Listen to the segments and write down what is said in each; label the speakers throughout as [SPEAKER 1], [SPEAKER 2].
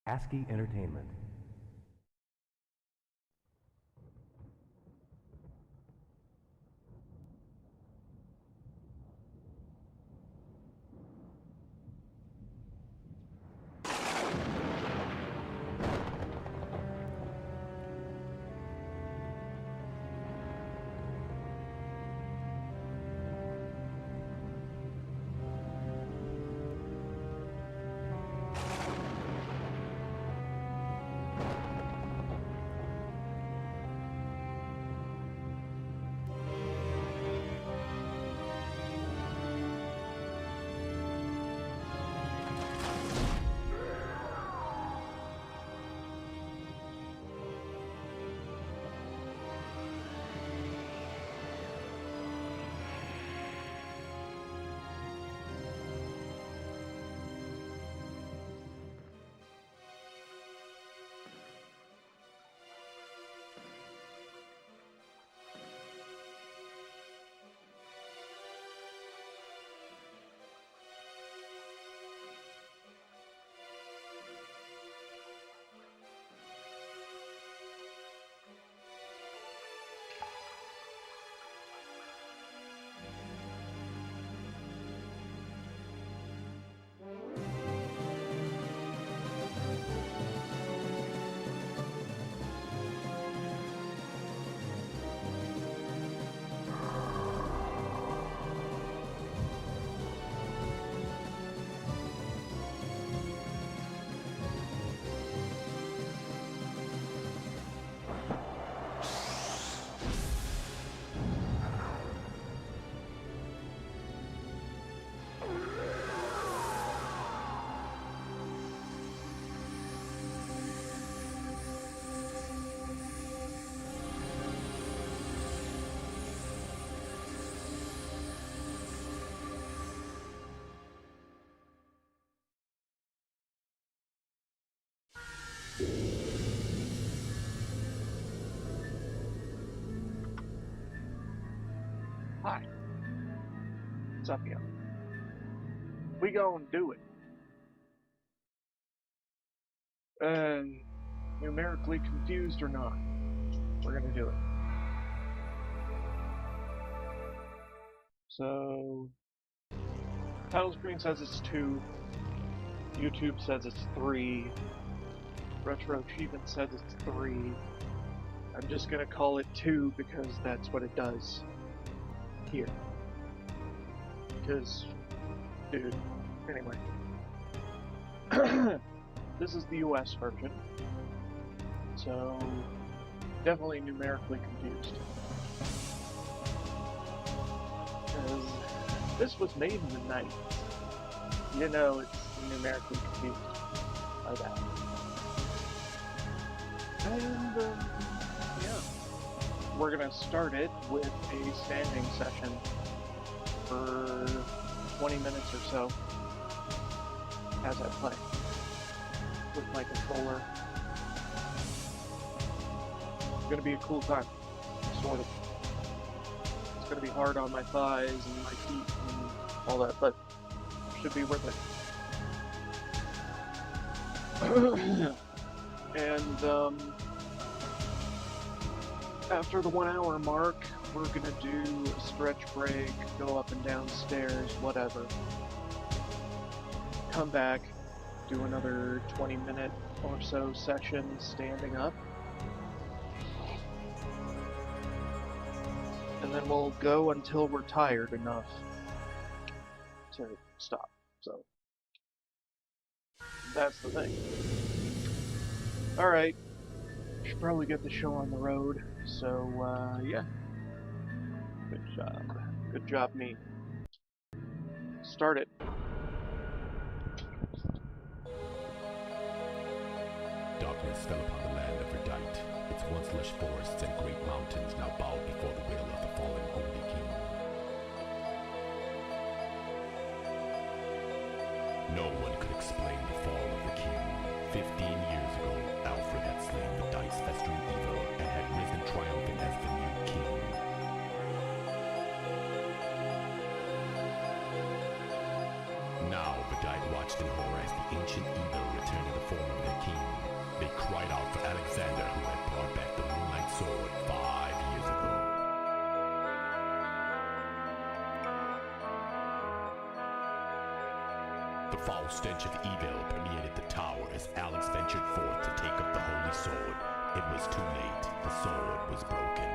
[SPEAKER 1] ASCII Entertainment.
[SPEAKER 2] Hi, what's up, yo? We gonna do it. Numerically confused or not, we're gonna do it. So, title screen says it's 2, YouTube says it's 3, Retro Achievement says it's 3. I'm just gonna call it 2 because that's what it does here. Because, dude, anyway. This is the US version, so definitely numerically confused. Because this was made in the night. You know it's numerically confused by that. And, yeah. We're gonna start it with a standing session for 20 minutes or so as I play with my controller. It's gonna be a cool time, sort of. It's gonna be hard on my thighs and my feet and all that, but should be worth it. And after the 1 hour mark, we're gonna do a stretch break, go up and down stairs, whatever. Come back, do another 20-minute or so session standing up. And then we'll go until we're tired enough to stop. So, that's the thing. Alright, should probably get the show on the road, so, yeah. Good job. Good job, me. Start it.
[SPEAKER 3] Darkness fell upon the land of Verdite. Its once lush forests and great mountains now bowed before the will of the fallen Holy King. No one could explain the fall of the king. 15 years ago, Alfred had slain Verdite's festering evil and had risen triumphant as the new king. Now Verdite watched in horror as the ancient evil returned in the form of their king. foul stench of evil permeated the tower as Alex ventured forth to take up the holy sword. It was too late. The sword was broken.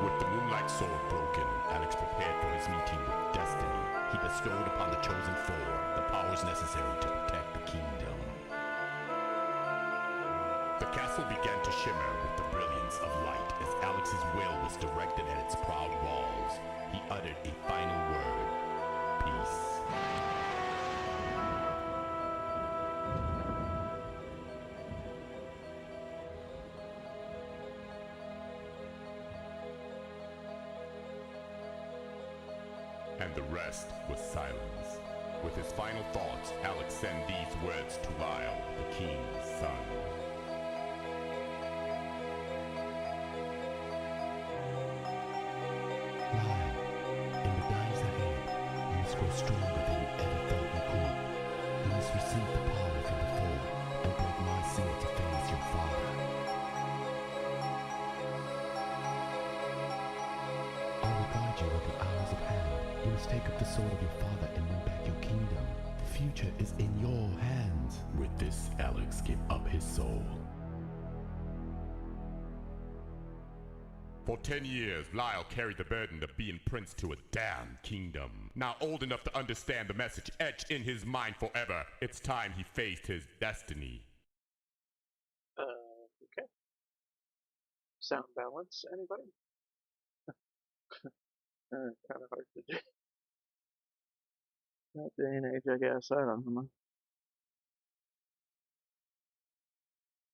[SPEAKER 3] With the Moonlight Sword broken, Alex prepared for his meeting with Destiny. He bestowed upon the Chosen Four the powers necessary to protect the kingdom. The castle began to shimmer with the brilliance of light as Alex's will was directed at its proud walls. He uttered a final word: peace. And the rest was silence. With his final thoughts, Alex sent these words to Lyle, the king's son. Lyle, in the days ahead, you must grow stronger than you ever thought you could. You must receive the power from the Four and break my seal to face your father. I will guide you with the hours of hand. You must take up the sword of your father and win back your kingdom. The future is in your hands. With this, Alex gave up his soul. For 10 years, Lyle carried the burden of being prince to a damned kingdom. Now old enough to understand the message etched in his mind forever, it's time he faced his destiny.
[SPEAKER 2] Okay. Sound balance, anybody? Kind of hard to do. That day and age, I guess. I don't know.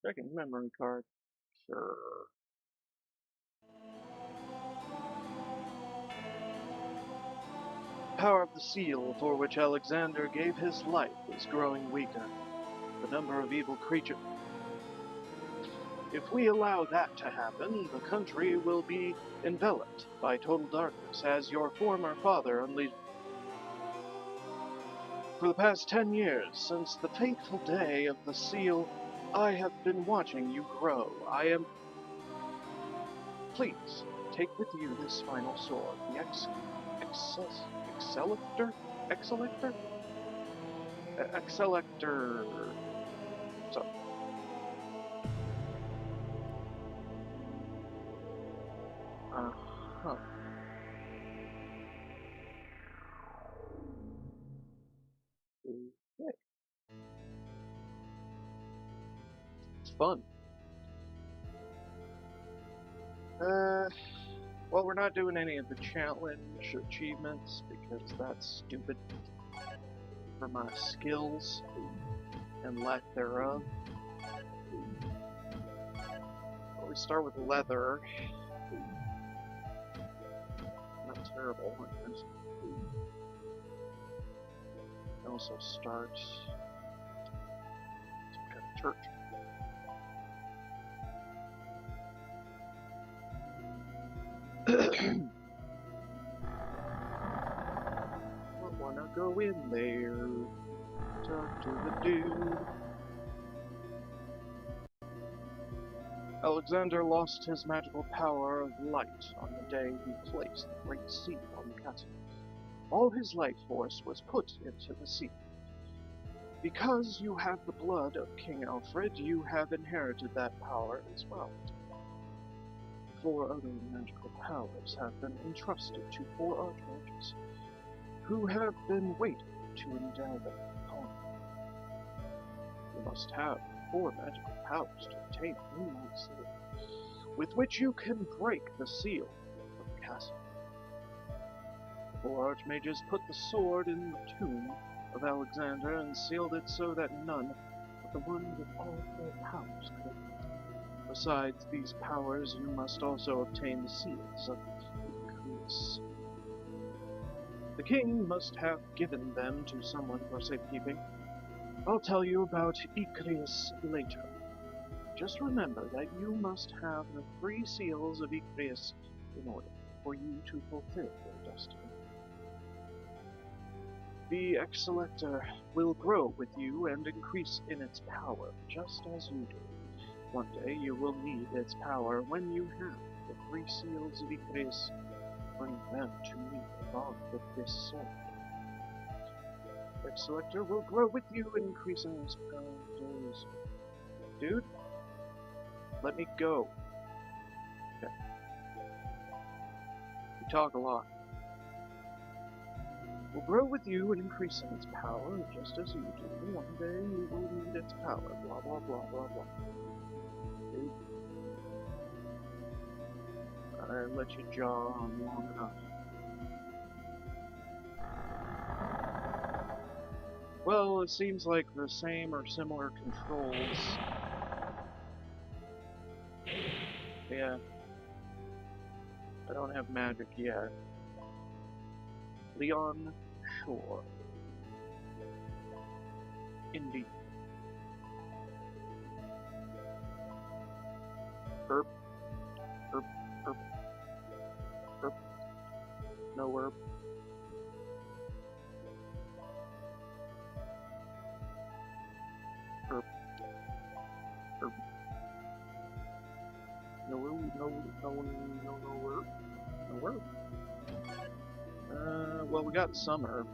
[SPEAKER 2] Checking memory card. Sure. The power of the seal for which Alexander gave his life is growing weaker. The number of evil creatures. If we allow that to happen, the country will be enveloped by total darkness, as your former father unleashed. For the past 10 years, since the fateful day of the seal, I have been watching you grow. Please, take with you this final sword, the Excelector? So. Uh-huh. Okay. It's fun. Well, we're not doing any of the challenge achievements because that's stupid for my skills and lack thereof. But we start with leather. Not terrible. We also start some kind of church. Don't wanna go in there. Talk to the dude. Alexander lost his magical power of light on the day he placed the Great Seal on the castle. All his life force was put into the seal. Because you have the blood of King Alfred, you have inherited that power as well. 4 other magical powers have been entrusted to 4 archmages, who have been waiting to endow them upon you. You must have 4 magical powers to obtain the Moonlight Sword, with which you can break the seal of the castle. The 4 archmages put the sword in the tomb of Alexander and sealed it so that none but the one with all 4 powers could open it. Besides these powers, you must also obtain the seals of Icarius. The king must have given them to someone for safekeeping. I'll tell you about Icarius later. Just remember that you must have the 3 seals of Icarius in order for you to fulfill your destiny. The Excelector will grow with you and increase in its power, just as you do. One day you will need its power when you have the 3 seals of Icarius bring them to me along with this sword. Red Selector will grow with you, increasing its powers. Dude, let me go. Okay. You talk a lot. Will grow with you and increasing its power, just as you do. One day you will need its power. Blah blah blah blah blah. Dude. I let you jaw on long enough. Well, it seems like the same or similar controls. Yeah. I don't have magic yet. Leon Shore. Indeed. Herb. Herb. Herb. Herb. No herb. Herb. Herb. No herb. No herb. No herb. Well, we got some herb.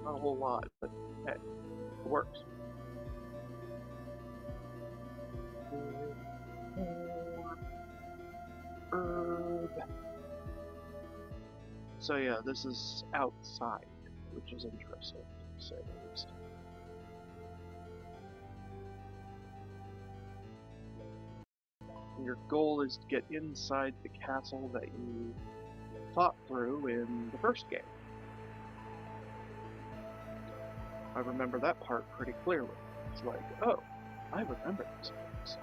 [SPEAKER 2] Not a whole lot, but hey, it works. Herb. So yeah, this is outside, which is interesting, to say the least. Your goal is to get inside the castle that you fought through in the first game. I remember that part pretty clearly. It's like, oh, I remember these things.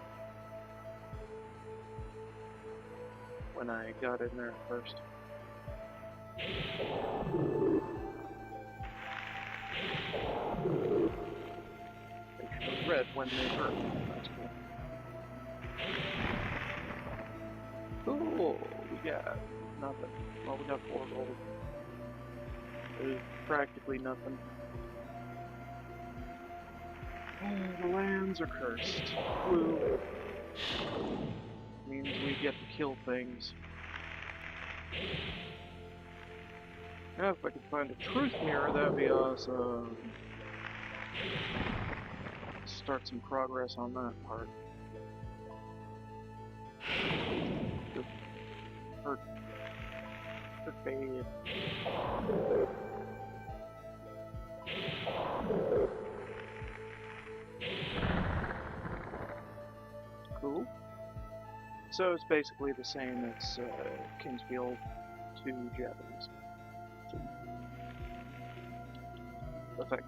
[SPEAKER 2] When I got in there at first. They show red when they hurt. That's cool. Cool, we got nothing. Well, we got 4 gold. It is practically nothing. Oh, the lands are cursed. Blue means we get to kill things. Now, if I could find a truth mirror, that'd be awesome. Start some progress on that part. Hurt bad. Cool. So it's basically the same as Kingsfield 2 Japanese. Effect.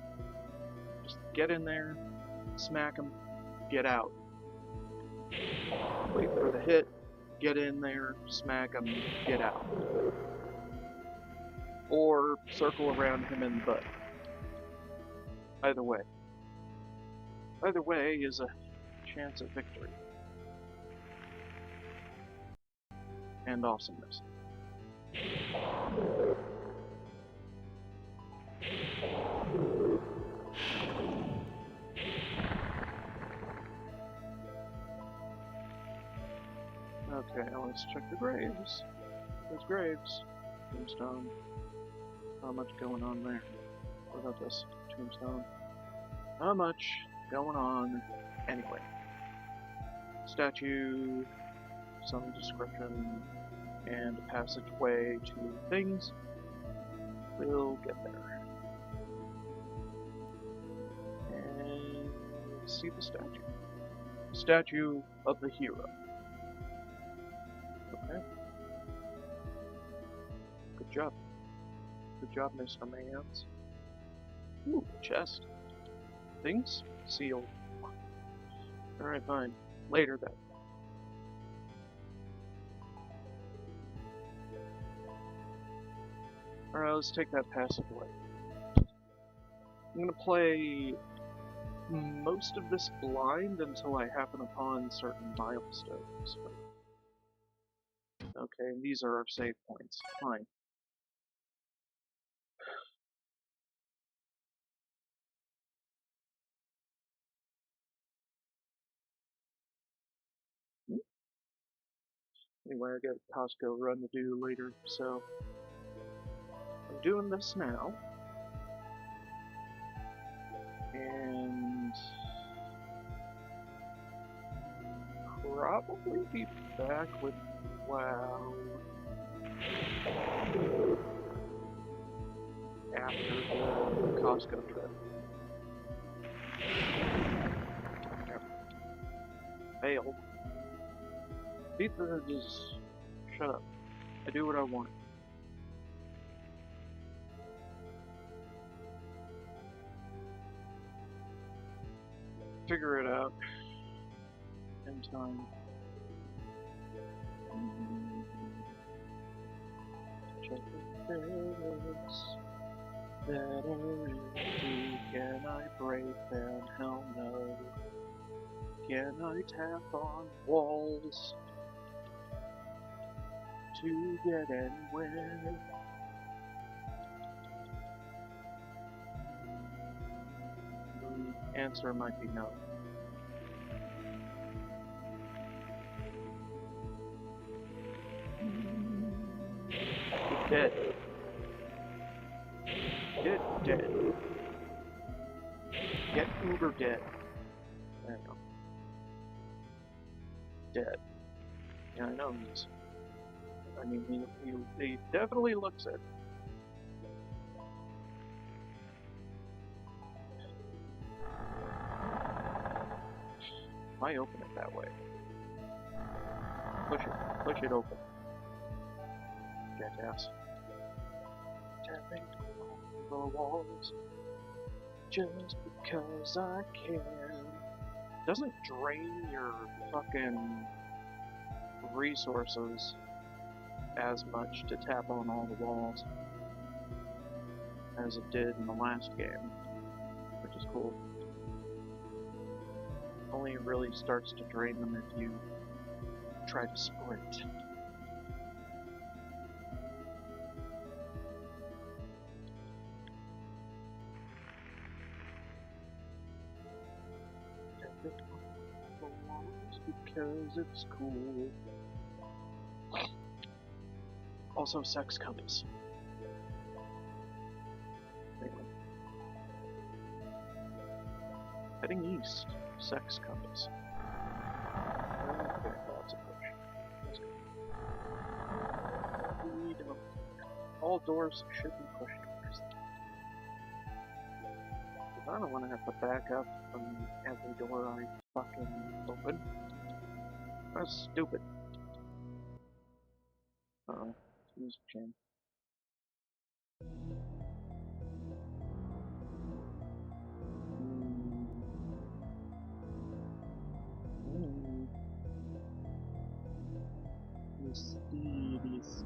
[SPEAKER 2] Just get in there, smack them, get out. Wait for the hit, get in there, smack them, get out. Or circle around him in the butt. Either way. Either way is a chance of victory. And awesomeness. Okay, let's check the graves. There's graves. Tombstone. Not much going on there. What about this? Tombstone. Not much going on anyway. Statue, some description, and a passageway to things. We'll get there. And see the statue. Statue of the hero. Okay. Good job. Good job, Mr. Mans. Ooh, chest. Things? Sealed. Alright, fine. Later then. Alright, let's take that passageway. I'm gonna play most of this blind until I happen upon certain milestones. Okay, these are our save points. Fine. Anyway, I got a Costco run to do later, so I'm doing this now. And probably be back with WoW after the Costco trip. Failed. Pizza just shut up. I do what I want. Figure it out in time. Check the things that are empty. Can I break them? Hell no. Can I tap on walls to get anywhere? The answer might be no. Get dead. Get dead. Get uber dead. There you go. Dead. Yeah, I know he's. I mean, he definitely looks it. Why open it that way? Push it open. Jackass. Tapping on the walls just because I can. Doesn't drain your fucking resources as much to tap on all the walls as it did in the last game, which is cool. Only really starts to drain them if you try to sprint. Because it's cool. Also, sex compass. Anyway. Heading east. Sex compass. Okay, lots of push. We don't. All doors should be push doors. I don't want to have to back up from every door I fucking open. That's stupid. Uh-oh. Music chain. Mysterious.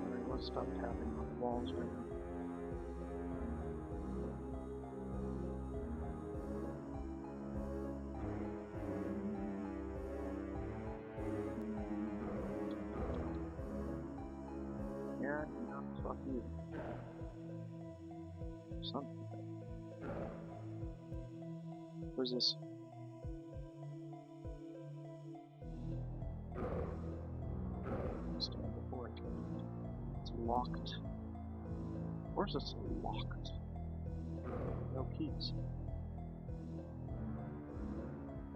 [SPEAKER 2] Alright, let's stop tapping on the walls right now. Yeah, no, fuck you. Something. Where's this? Stand before it. It's locked. Of course it's locked. No keys.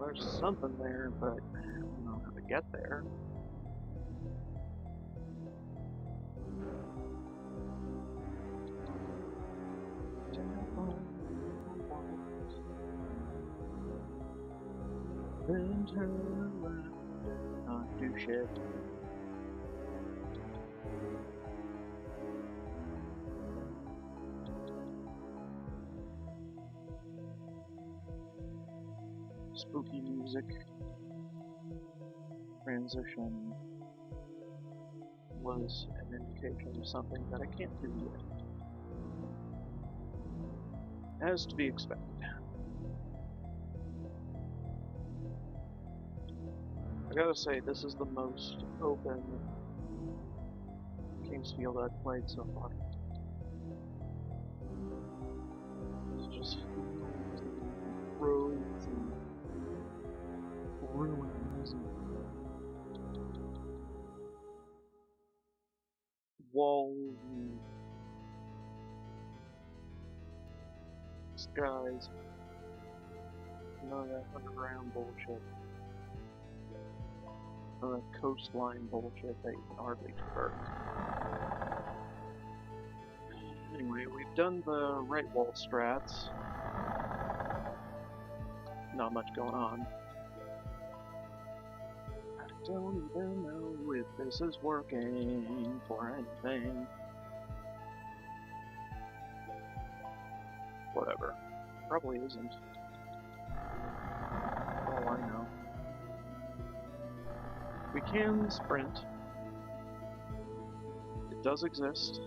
[SPEAKER 2] There's something there, but I don't know how to get there. Then turn around and not do shit. Spooky music. Transition was an indication of something that I can't do yet. As to be expected. I gotta say, this is the most open King's Field I've played so far. fields, roads, and ruins, and walls, and skies. None of that underground bullshit. None of that coastline bullshit that you can hardly traverse. Anyway, we've done the right wall strats. Not much going on. I don't even know if this is working for anything. Whatever. Probably isn't. Oh, I know. We can sprint. It does exist.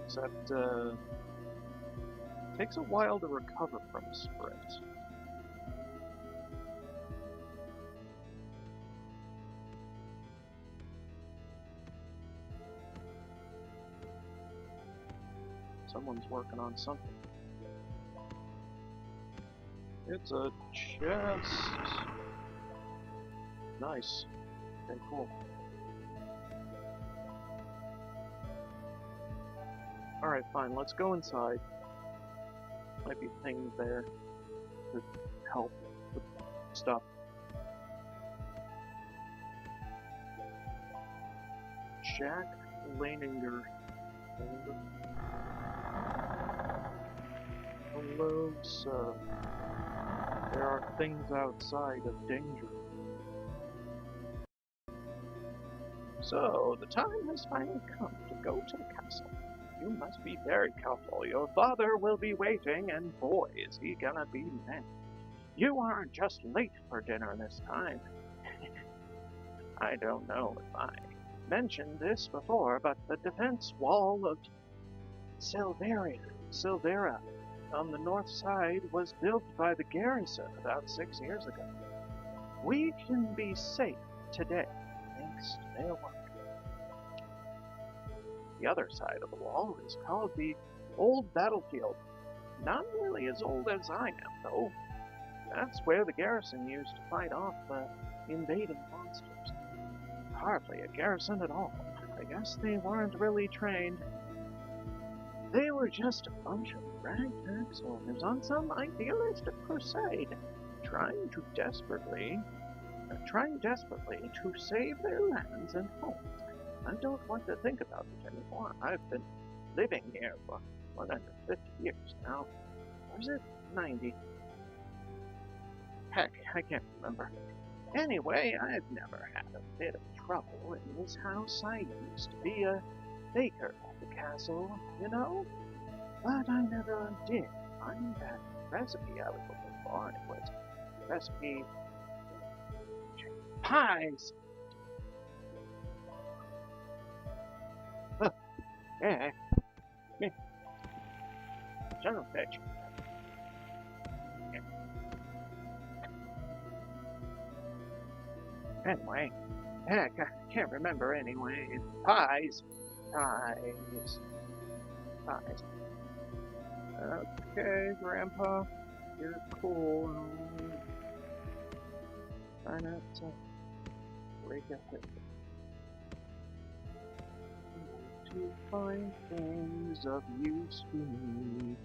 [SPEAKER 2] Except, it takes a while to recover from a sprint. Someone's working on something. It's a chest! Nice. Okay, cool. Alright, fine, let's go inside. Might be things there to help with stuff. Jack Leininger. Hello, sir. There are things outside of danger. So, the time has finally come to go to the castle. You must be very careful. Your father will be waiting, and boy, is he gonna be mad. You aren't just late for dinner this time. I don't know if I mentioned this before, but the defense wall of Silvera on the north side was built by the garrison about 6 years ago. We can be safe today, thanks to their work. The other side of the wall is called the Old Battlefield. Not nearly as old as I am, though. That's where the garrison used to fight off the invading monsters. Hardly a garrison at all. I guess they weren't really trained. They were just a bunch of ragtag soldiers on some idealistic crusade, trying desperately to save their lands and homes. I don't want to think about it anymore. I've been living here for more than 50 years now. Or is it 90? Heck, I can't remember. Anyway, I've never had a bit of trouble in this house. I used to be a baker at the castle, you know? But I never did find that recipe I was looking for. It was recipe pies. Yeah, me. Son of a bitch. Anyway, heck, I can't remember anyway. Pies. Okay, Grandpa, you're cool. Try not to break up it. To find things of use to me.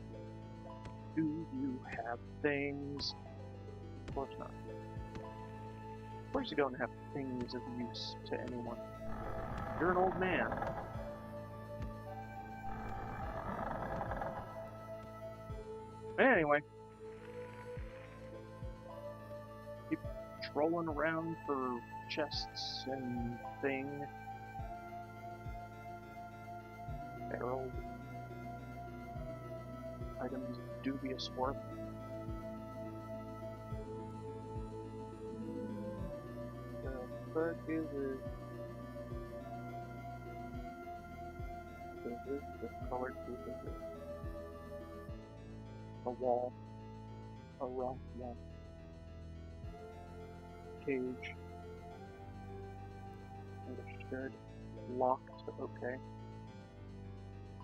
[SPEAKER 2] Do you have things? Of course not. Of course you don't have things of use to anyone. You're an old man. Anyway. Keep trolling around for chests and things. Barrel items, dubious work. The fuck is it? Is this the colored piece of it? A wall. A rock wall. Cage. Understood. Locked. Okay.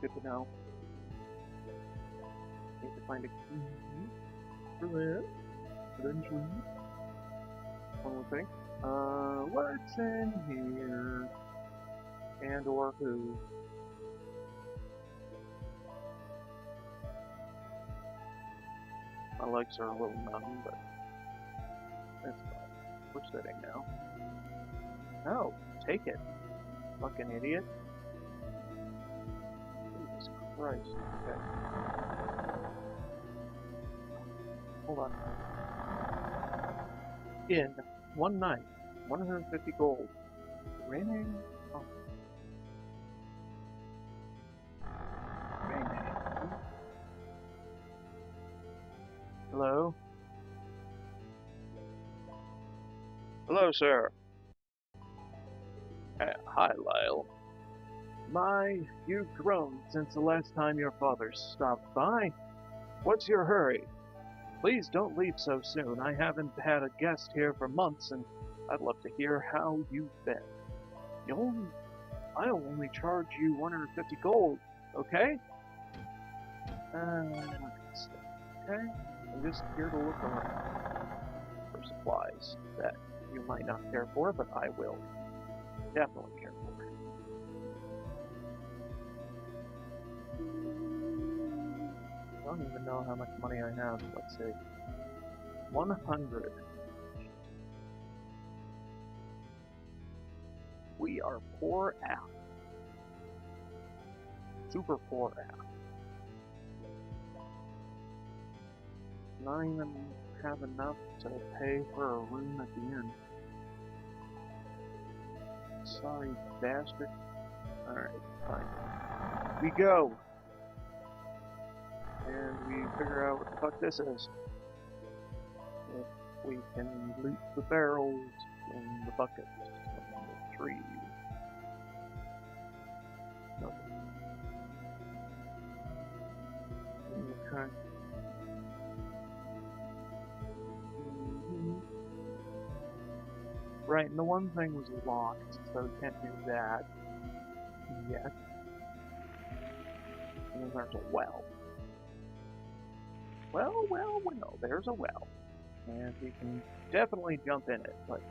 [SPEAKER 2] Good to know. Need to find a key for that. Eventually. One more thing. What's in here? And or who? My legs are a little numb, but that's fine. We're sitting now. No, take it. Fucking idiot. Jesus Christ. Okay. Hold on. In one night, 150 gold. Raining. Oh. Raining. Hello? Hello, sir. Hi, Lyle. My, you've grown since the last time your father stopped by. What's your hurry? Please don't leave so soon. I haven't had a guest here for months, and I'd love to hear how you've been. I'll only charge you 150 gold, okay? Okay? I'm just here to look around for supplies that you might not care for, but I will definitely care for. I don't even know how much money I have. Let's see. 100. We are poor out. Super poor out. Not even have enough to pay for a room at the inn. Sorry, bastard. Alright, fine. We go! And we figure out what the fuck this is. If we can loot the barrels and the buckets and the trees. Nope. Okay. Right, and the one thing was locked, so we can't do that yet. And then there's a well. Well, there's a well. And we can definitely jump in it, but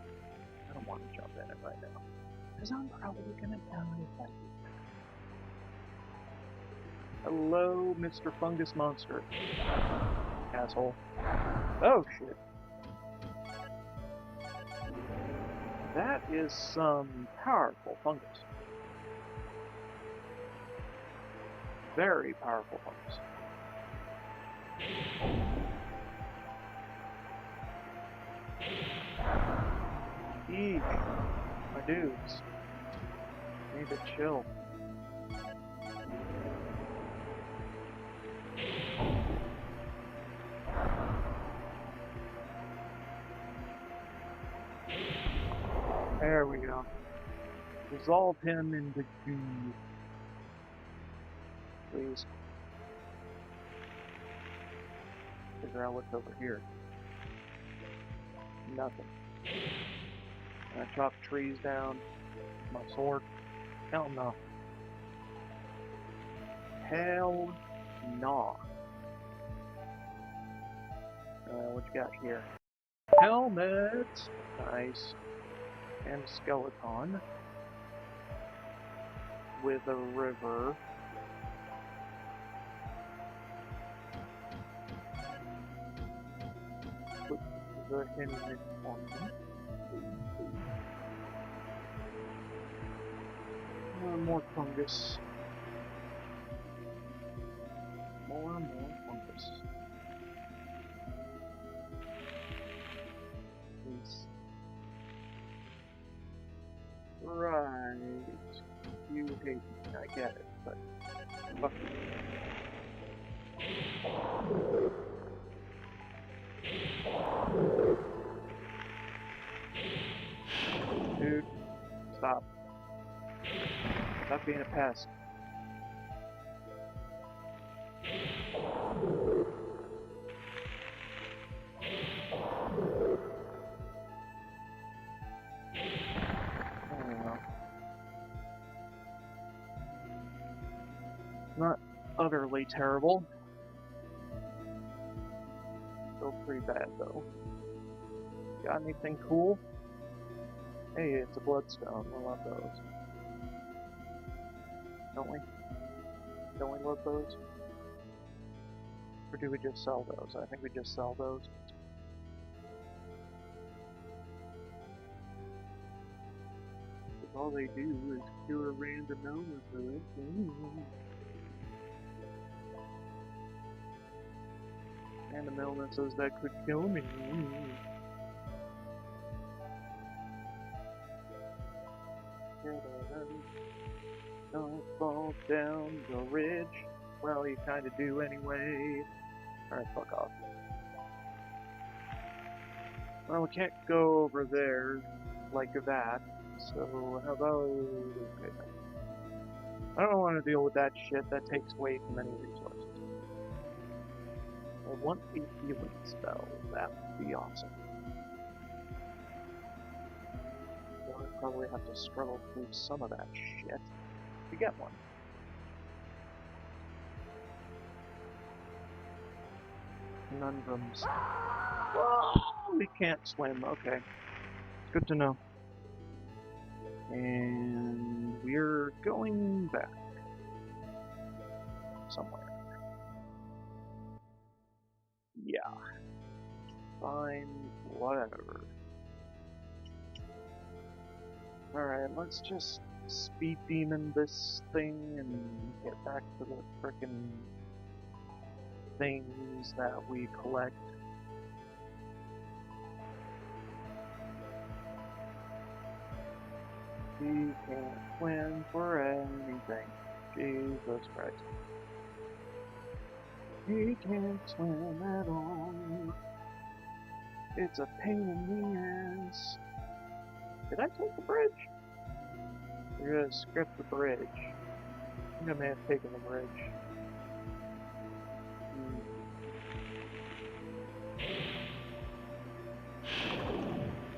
[SPEAKER 2] I don't want to jump in it right now. Because I'm probably gonna die if I do. Hello, Mr. Fungus Monster. Asshole. Oh, shit. That is some powerful fungus. Very powerful fungus. Eek, my dudes. Need to chill. There we go. Dissolve him into goo. Please. Figure out what's over here. Nothing. Can I chop trees down? My sword? Hell no. Hell no. What you got here? Helmet! Nice. And skeleton. With a river. Put the helmet on. More fungus. More fungus. Please. Right. You hate me, I get it, but fuck you. Dude, stop. Stop being a pest. Not utterly terrible. pretty bad, though. Got anything cool? Hey, it's a bloodstone. We love those. Don't we? Don't we love those? Or do we just sell those? I think we just sell those. Because all they do is cure random illnesses. Random illnesses that could kill me. Don't fall down the ridge. Well, you kinda do anyway. Alright, fuck off. Well, we can't go over there like that, so how about... Okay, I don't want to deal with that shit, that takes way too many resources. I want a healing spell, that would be awesome. So I'll probably have to struggle through some of that shit to get one. Conundrums. Whoa! We can't swim, okay. Good to know. And we're going back. Somewhere. Yeah. Fine, whatever. Alright, let's just speed demon this thing and get back to the frickin' things that we collect. He can't swim for anything. Jesus Christ. He can't swim at all. It's a pain in the ass. Did I take the bridge? We're gonna skip the bridge. I think I may have taken the bridge.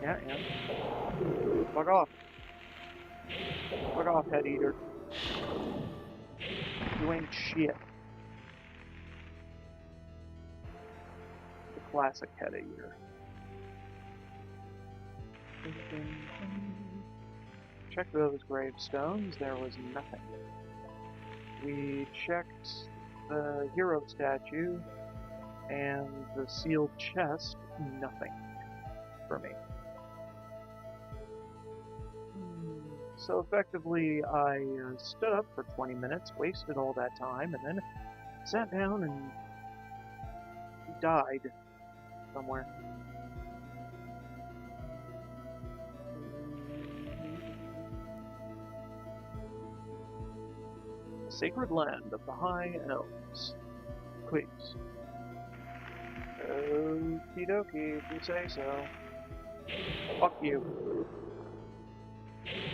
[SPEAKER 2] Yeah, and fuck off. Fuck off, head eater. You ain't shit. The classic head eater. Checked those gravestones, there was nothing. We checked the hero statue and the sealed chest, nothing for me. So effectively, I stood up for 20 minutes, wasted all that time, and then sat down and died somewhere. The sacred land of the High Elves. Please. Okie dokie, if you say so. Fuck you.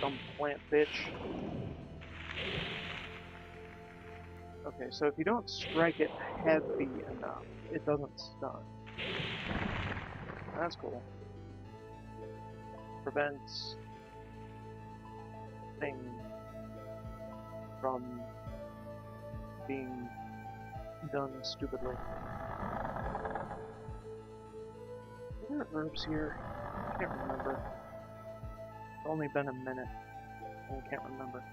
[SPEAKER 2] Dumb plant bitch. Okay, so if you don't strike it heavy enough, it doesn't stun. That's cool. Prevents things from being done stupidly. Are there herbs here? I can't remember. It's only been a minute, and I can't remember.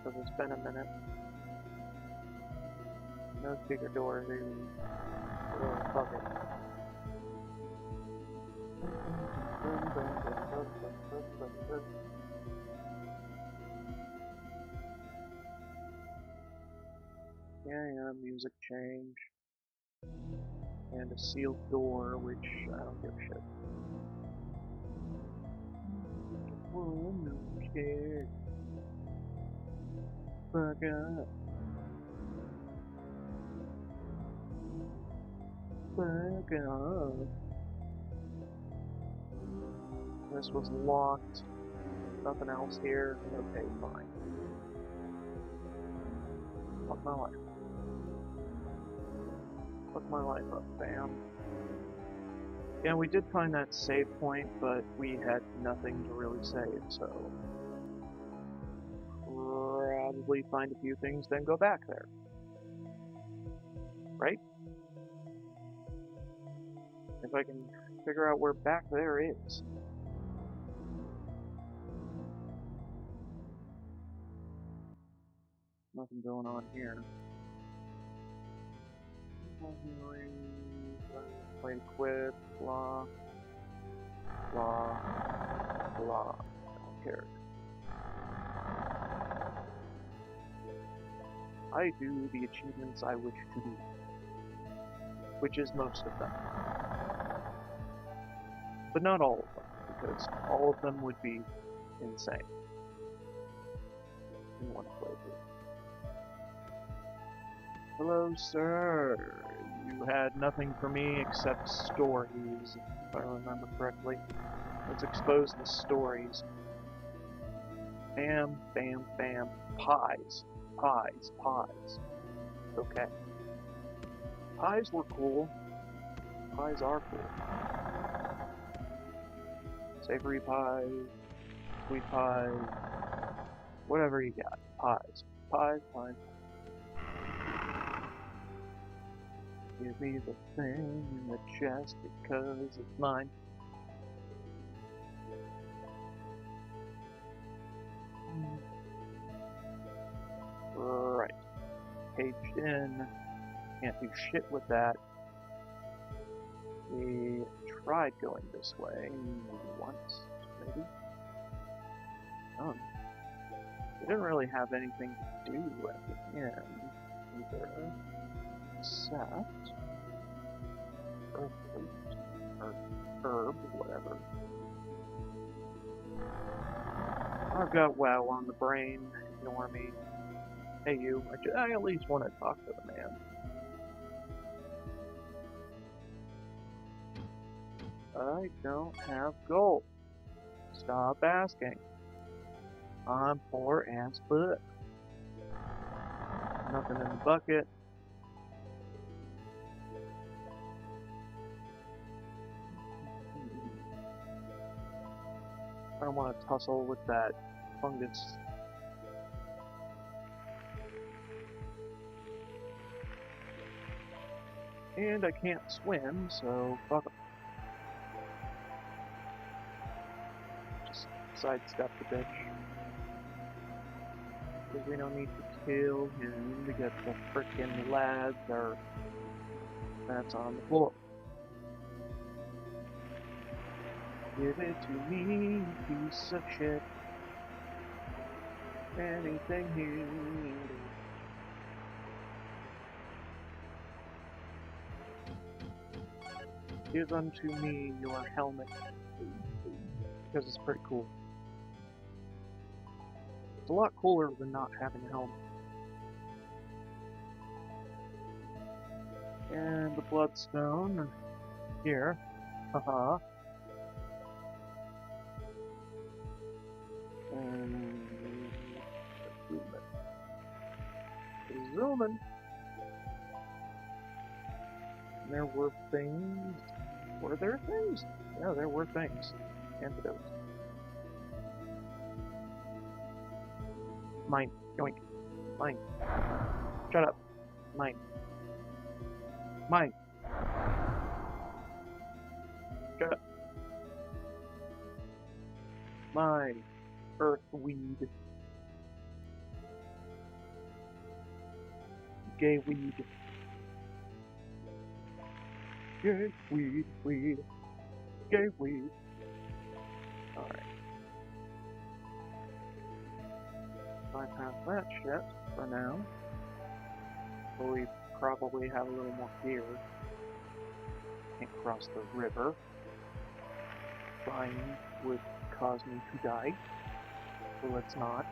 [SPEAKER 2] Because it's been a minute. No secret doors even. Oh, fuck it. Yeah, music change. And a sealed door, which I don't give a shit. Whoa, no shit. Fuck up. Fuck up. This was locked. Nothing else here. Okay, fine. Fuck my life. Fuck my life up, fam. Yeah, we did find that save point, but we had nothing to really save, so... probably find a few things, then go back there. Right? If I can figure out where back there is. Nothing going on here. Play quit, blah, blah, blah. I don't care. I do the achievements I wish to do, which is most of them. But not all of them, because all of them would be insane in one playthrough. Hello, sir. You had nothing for me except stories, if I remember correctly. Let's expose the stories. Bam, bam, bam. Pies. Pies. Pies. Okay. Pies were cool. Pies are cool. Savory pie, sweet pie, whatever you got. Pies. Pies, pies. Give me the thing in the chest because it's mine. Right. Caged in. Can't do shit with that. We tried going this way once, maybe. Oh. We didn't really have anything to do at the end either. Except herb, whatever. I've got WoW on the brain, ignore me. Hey you, I at least want to talk to the man. I don't have gold. Stop asking. I'm poor as fuck. Nothing in the bucket. I don't want to tussle with that fungus. And I can't swim, so fuck 'em. Just sidestep the bitch. Because we don't need to kill him to get the frickin' ladder that's on the floor. Give it to me, piece of shit. Anything here. Give unto me your helmet. Because it's pretty cool. It's a lot cooler than not having a helmet. And the bloodstone. Here. Haha. And zooming. There were things. Were there things? Yeah, there were things. Antidotes. Mine. Yoink. Mine. Shut up. Mine. Mine. Shut up. My earthweed. Gay weed. Gay weed, weed. Gay weed. Alright. Bypass that shit for now. But we probably have a little more gear. Can't cross the river. Flying would cause me to die. So let's not.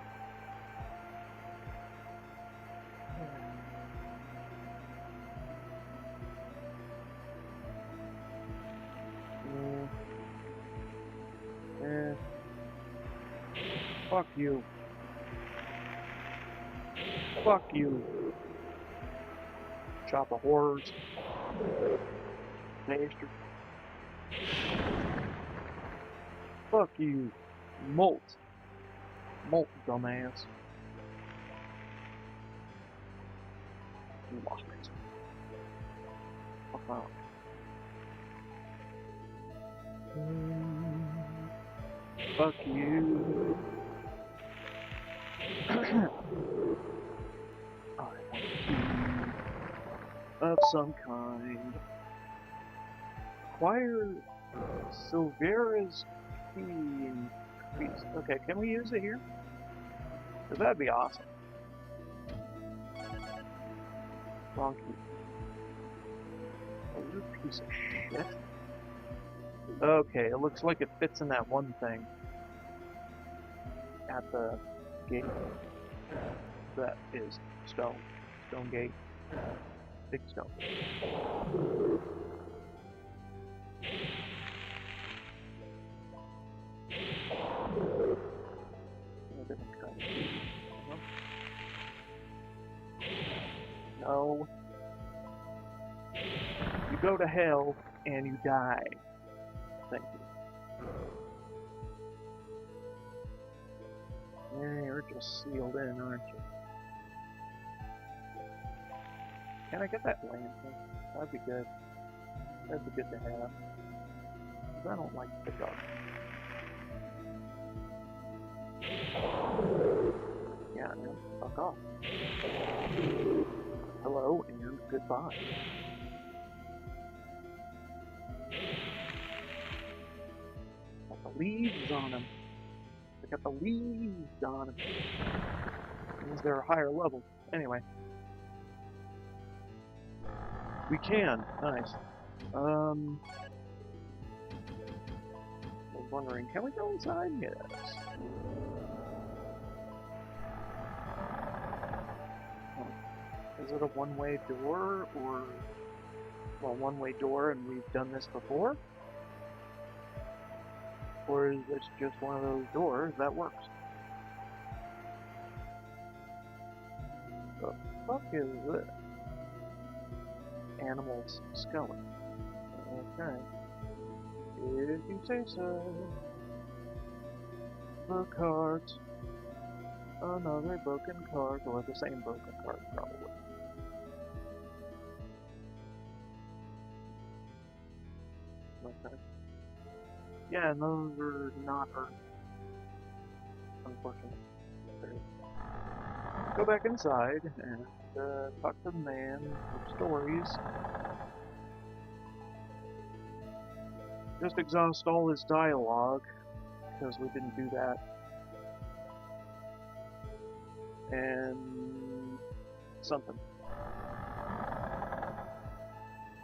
[SPEAKER 2] Fuck you. Fuck you. Shop of horrors. Bastard. Fuck you. Molt. Molt, dumbass. Lock it. Fuck off. Fuck you. I want key of some kind. Acquire Silvera's key increased. Okay, can we use it here? Because that'd be awesome. Wrong key. Oh, you piece of shit. Okay, it looks like it fits in that one thing at the gate. That is stone. Stone gate. Big stone. No. You go to hell and you die. Thank you. Yeah, you're just sealed in, aren't you? Can I get that lantern? That'd be good. That'd be good to have. Because I don't like the dark. Yeah, man. Fuck off. Hello and goodbye. Got the leaves on them. They got the leaves on them. Means they're a higher level. Anyway. We can. Nice. I was wondering, can we go inside? Yes. Is it a one-way door, or... Well, one-way door and we've done this before? Or is this just one of those doors that works? The fuck is this? Animal's skeleton. Okay. If you say so. The cards. Another broken card, or the same broken card, probably. Okay. Yeah, and those are not Earth. Unfortunately. Go back inside and talk to the man with stories. Just exhaust all his dialogue, because we didn't do that. And something.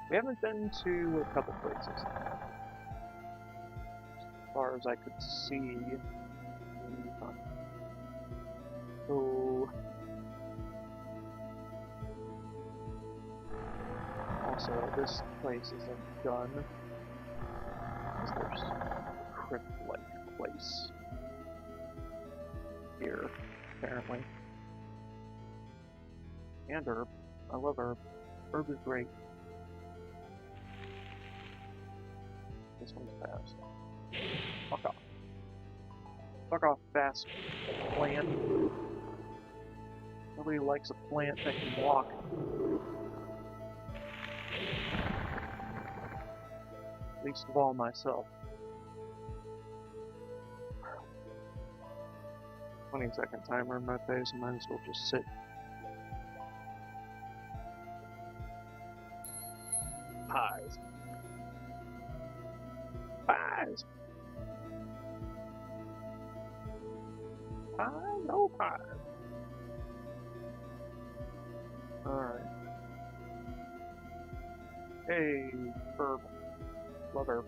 [SPEAKER 2] We haven't been to a couple places. As far as I could see. So... Also, this place isn't done. Because there's a crypt-like place here, apparently. And herb. I love herb. Herb is great. This one's fast. Fuck off. Fuck off, fast plant. Nobody likes a plant that can walk. Least of all myself. 20-second timer in my face, I might as well just sit. Pies. Pies. Pie? No pie. Alright. Hey, herb. Love herb.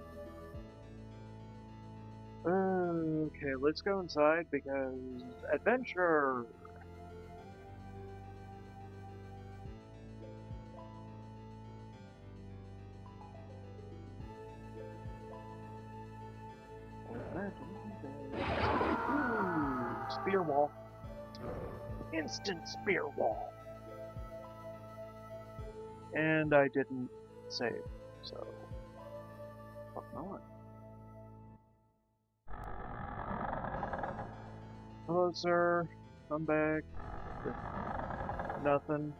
[SPEAKER 2] Okay, let's go inside because adventure! Spear wall. Instant spear wall. And I didn't save, so... Fuck not. Hello, sir. I'm back. With nothing.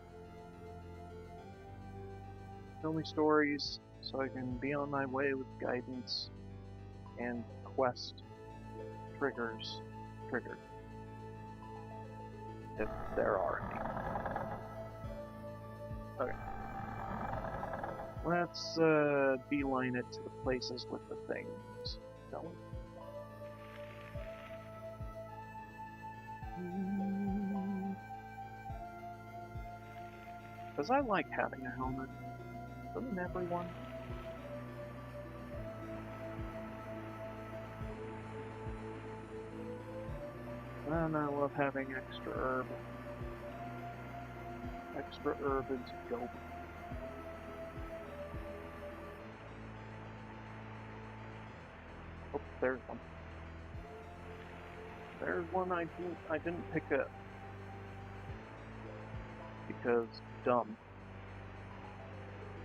[SPEAKER 2] Tell me stories so I can be on my way with guidance. and quest triggers triggered. If there are any. Okay. Let's beeline it to the places with the things going. Because I like having a helmet. Doesn't everyone? And I love having extra herb. Extra herb is dope. Oh, there's one. There's one I didn't pick up. Because dumb.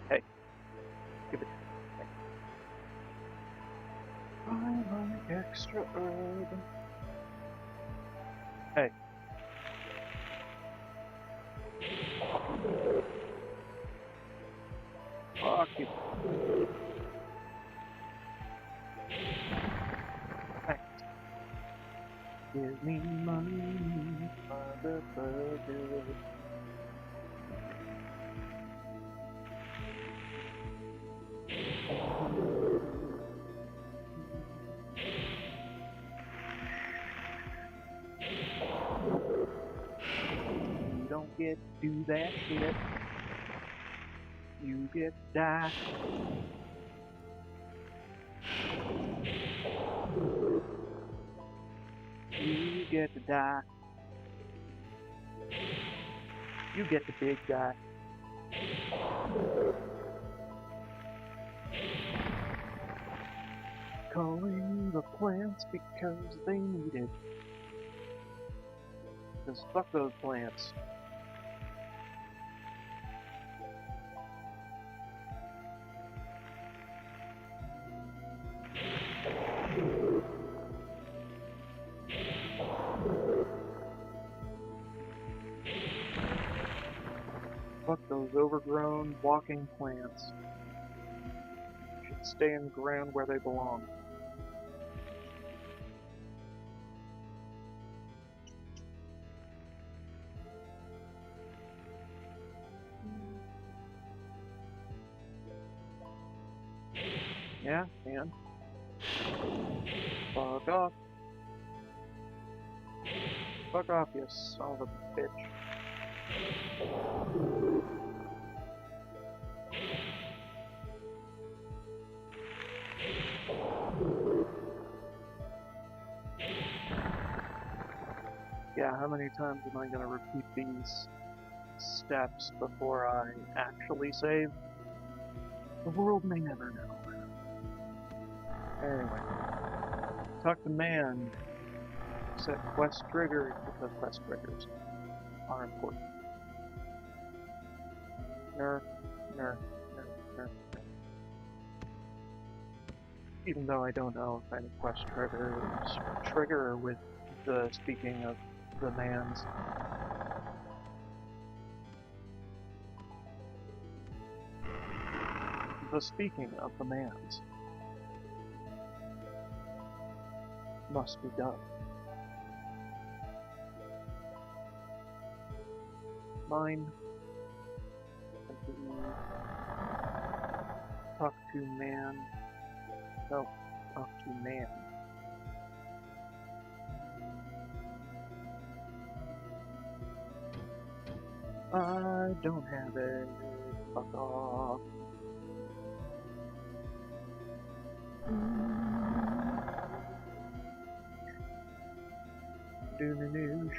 [SPEAKER 2] Hey. Give it. Hey. I like extra herb. Hey. Fuck you. Thanks. Give me money, motherfucker. You don't get to do that shit. You get to die. You get to die. You get the big guy. Calling the plants because they need it. Because fuck those plants. Fuck those overgrown walking plants. Should stay in the ground where they belong. Yeah, and fuck off. Fuck off, you son of a bitch. Yeah, how many times am I gonna repeat these steps before I actually save? The world may never know. Anyway, talk to man. Set quest triggers because quest triggers are important. Nerf. Even though I don't know if any quest triggers trigger with the speaking of the man's. The speaking of the man's must be done. Mine. Talk to man. No, talk to man. I don't have it. Fuck off. Do the news.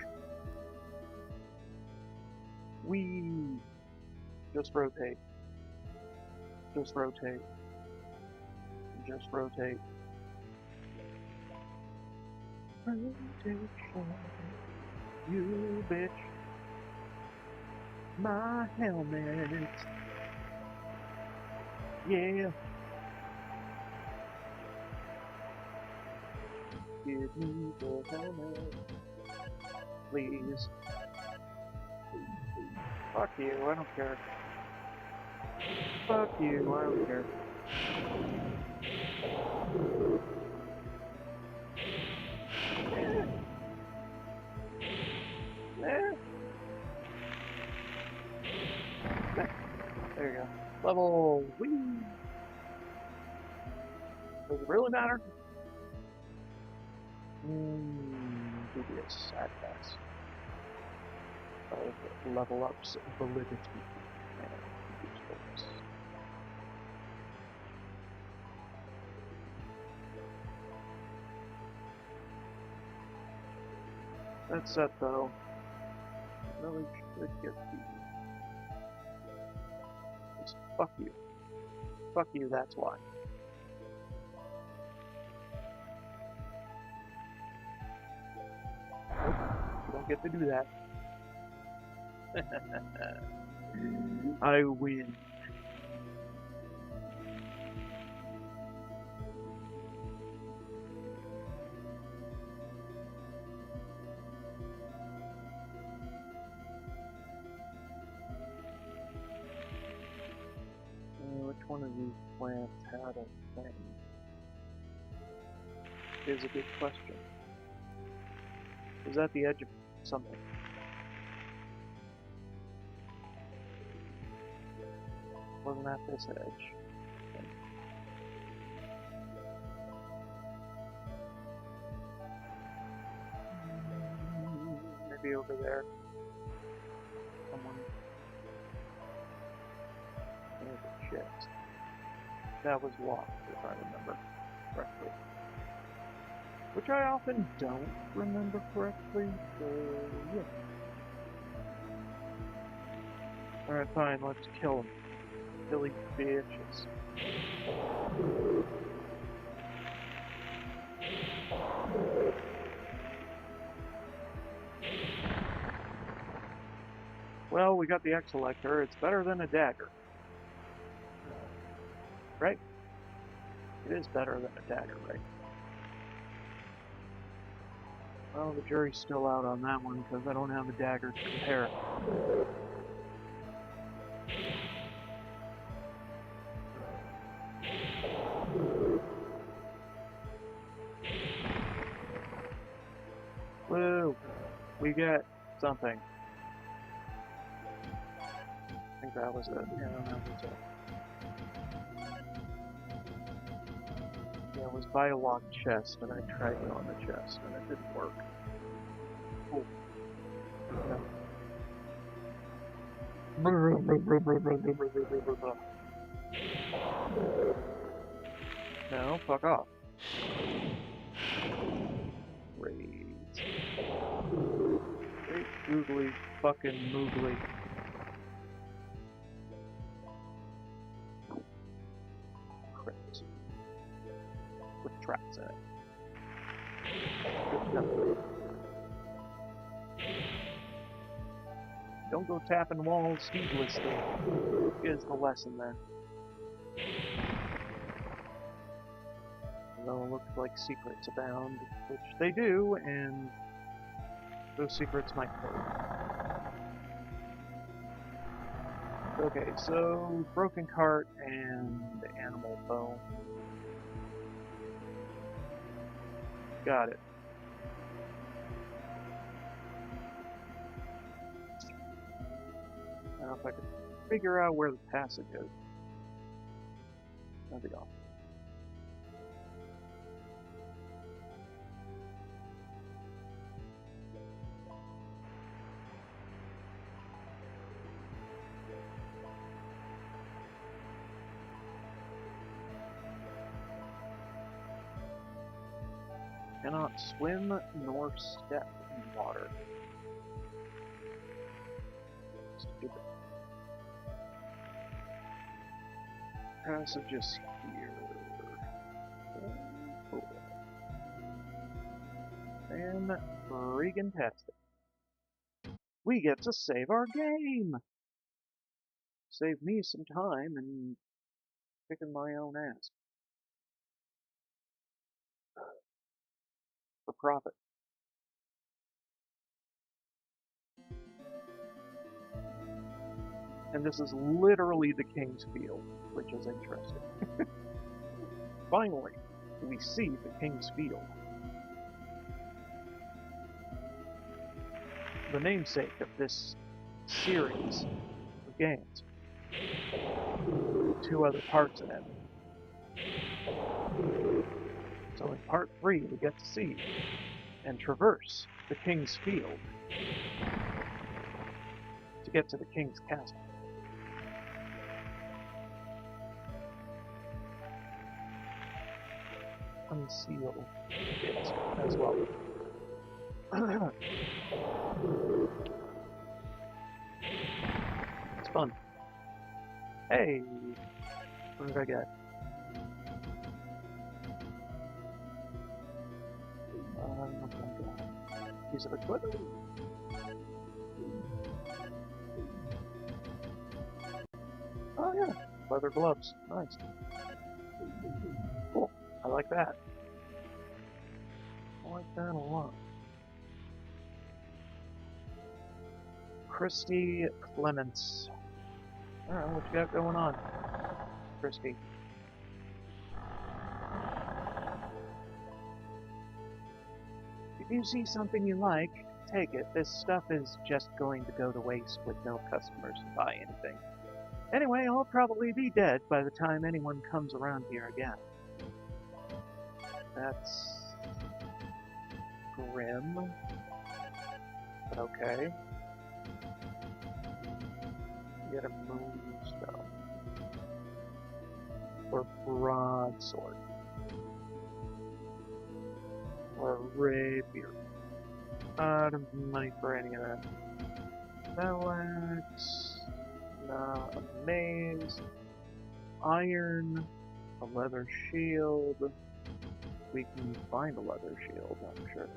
[SPEAKER 2] We just rotate. Just rotate. Just rotate. Rotation. You bitch. My helmet. Yeah. Give me the helmet. Please. Fuck you, I don't care. Fuck you, I don't care. Level. Whee! Does it really matter? Dubious at best. Of level up's validity and usefulness. That set though, really should get the. Just fuck you. Fuck you, that's why. Nope, you don't get to do that. I win. Which one of these plants had a thing? Is a good question. Is that the edge of something? Wasn't at this edge. Maybe over there. Someone. There's a chest. That was locked, if I remember correctly. Which I often don't remember correctly, so yeah. Alright, fine, let's kill him. Silly bitches. Well, we got the X-Selector. It's better than a dagger. Right? It is better than a dagger, right? Well, the jury's still out on that one because I don't have a dagger to compare. Woo! We get something. I think that was it. Yeah, that was it. Yeah, it was by a locked chest, and I tried it on the chest, and it didn't work. Cool. No, fuck off. Raids. Great googly fucking moogly. Crypt. With traps in it. Good stuff. Don't go tapping walls heedlessly, is the lesson there. Although it looks like secrets abound, which they do, and those secrets might hurt. Okay, so broken cart and animal bone. Got it. Now if I could figure out where the passage is. That'd be awesome. Cannot swim nor step in water. Stupid. Passages here. Cool. And freaking-tastic. We get to save our game! Save me some time and kicking my own ass. For profit. And this is literally the King's Field, which is interesting. Finally, we see the King's Field. The namesake of this series of games. 2 other parts in it. So in part 3, we get to see and traverse the King's Field to get to the King's Castle. Unseal it as well. It's fun. Hey! What did I get? Piece of equipment? Oh yeah, leather gloves. Nice. Cool. I like that. I like that a lot. Christy Clements. Alright, what you got going on, Christy? If you see something you like, take it. This stuff is just going to go to waste with no customers to buy anything. Anyway, I'll probably be dead by the time anyone comes around here again. That's grim, but okay. Get a moonstone. Or broadsword. Or rapier. I don't have money for any of that. Phalanx. A maze. Iron. A leather shield. We can find a leather shield, I'm sure.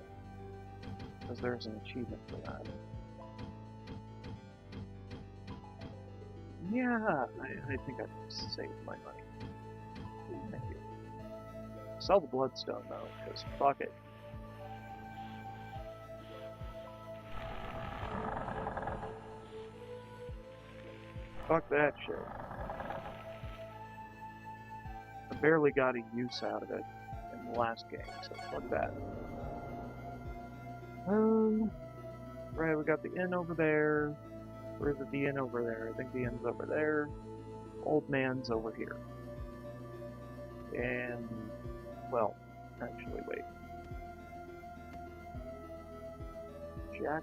[SPEAKER 2] Because there's an achievement for that. Yeah, I think I saved my money. Thank you. Sell the bloodstone though, because fuck it. Fuck that shit. I barely got a use out of it in the last game, so fuck that. Right, we got the inn over there. Or is it the inn over there? I think the inn's over there. Old man's over here. And, well, actually, wait. Jack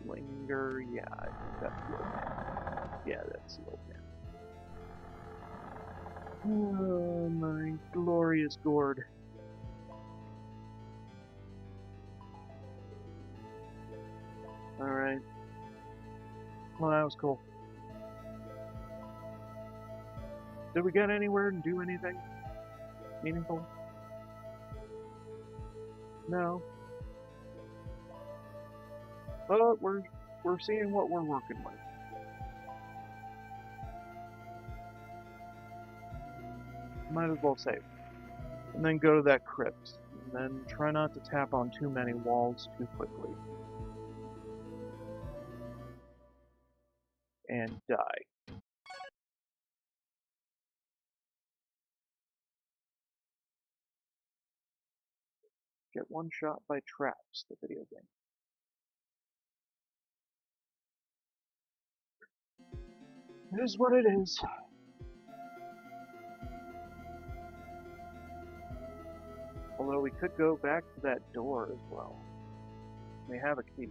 [SPEAKER 2] Linger, yeah, I think that's the old man. Yeah, that's the old man. Oh, my glorious gourd. Alright. Well, that was cool. Did we get anywhere and do anything meaningful? No. But we're seeing what we're working with. Might as well save. And then go to that crypt. And then try not to tap on too many walls too quickly. And die. Get one shot by traps, the video game. It is what it is. Although we could go back to that door as well. We have a key.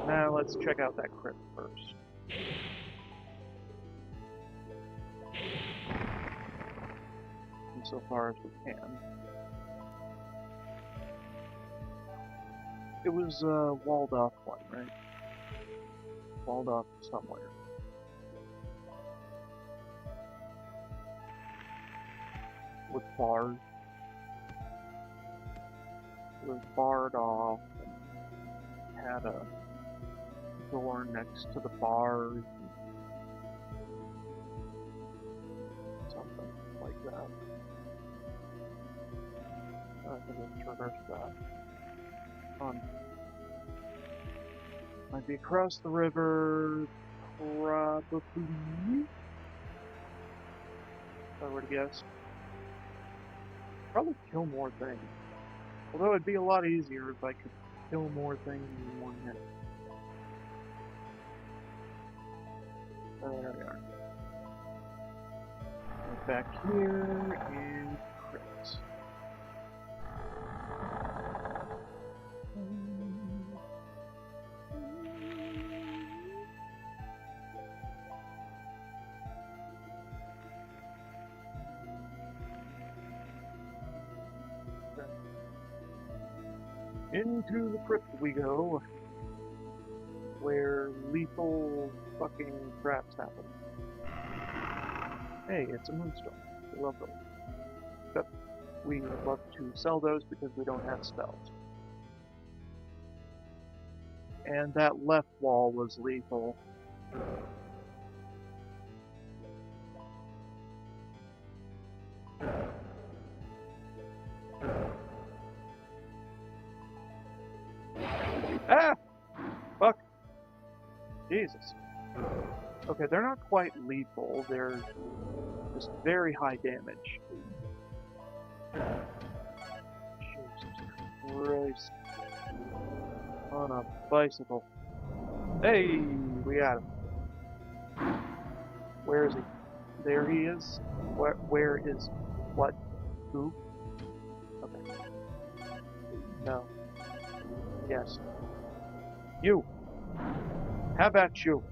[SPEAKER 2] Now let's check out that crypt first. Insofar as we can. It was a walled off one, right? Walled off somewhere. With bars. It was barred off and had a door next to the bars. Something like that. I think we traversed that. Might be across the river, probably. If I were to guess. Probably kill more things. Although it'd be a lot easier if I could kill more things in one hit. There we are. Back here and crypt. Into the crypt we go, where lethal fucking craps happen. Hey, it's a moonstone. We love those. But we love to sell those because we don't have spells. And that left wall was lethal. Ah! Fuck. Jesus. Okay, they're not quite lethal, they're just very high damage. Jesus Christ. On a bicycle. Hey! We got him. Where is he? There he is. Where is... what? Who? Okay. No. Yes. You! How about you?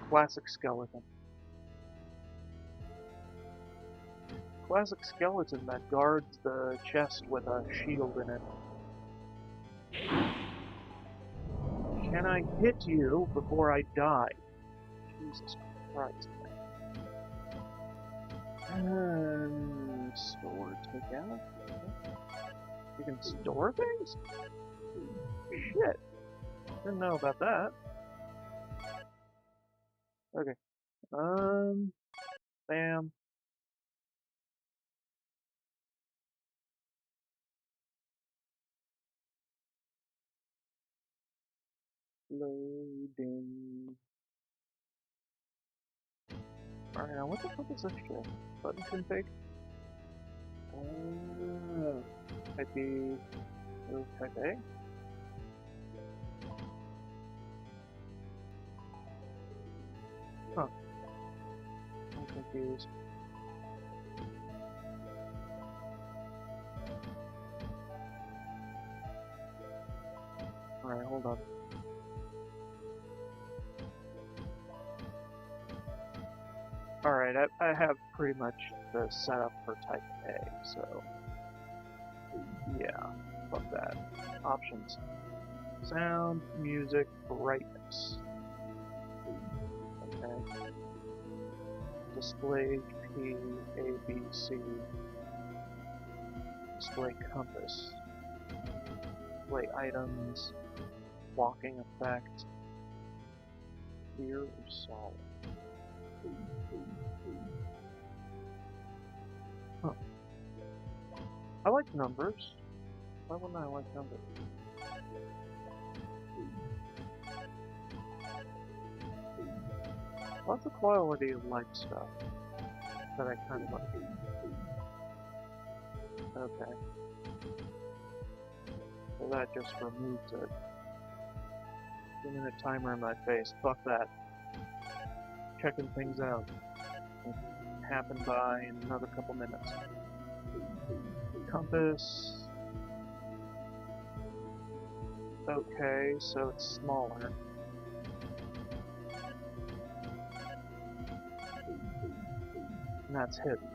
[SPEAKER 2] Classic skeleton. Classic skeleton that guards the chest with a shield in it. Can I hit you before I die? Jesus Christ. Store, take out? You can store things? Shit. Didn't know about that. Okay. Bam. Loading. Alright, now what the fuck is this shit? Button config? Type B. Type A? Huh. I'm confused. Alright, hold on. Alright, I have pretty much the setup for type A, so yeah, fuck that. Options. Sound, music, brightness. Okay. Display P, A, B, C. Display compass. Display items. Walking effect. Clear or solid? Huh. I like numbers. Why wouldn't I like numbers? Lots of quality of life stuff that I kind of like. Okay. So that just removes it. 2-minute timer in my face. Fuck that. Checking things out. It'll happen by in another couple minutes. Compass. Okay, so it's smaller. And that's hidden.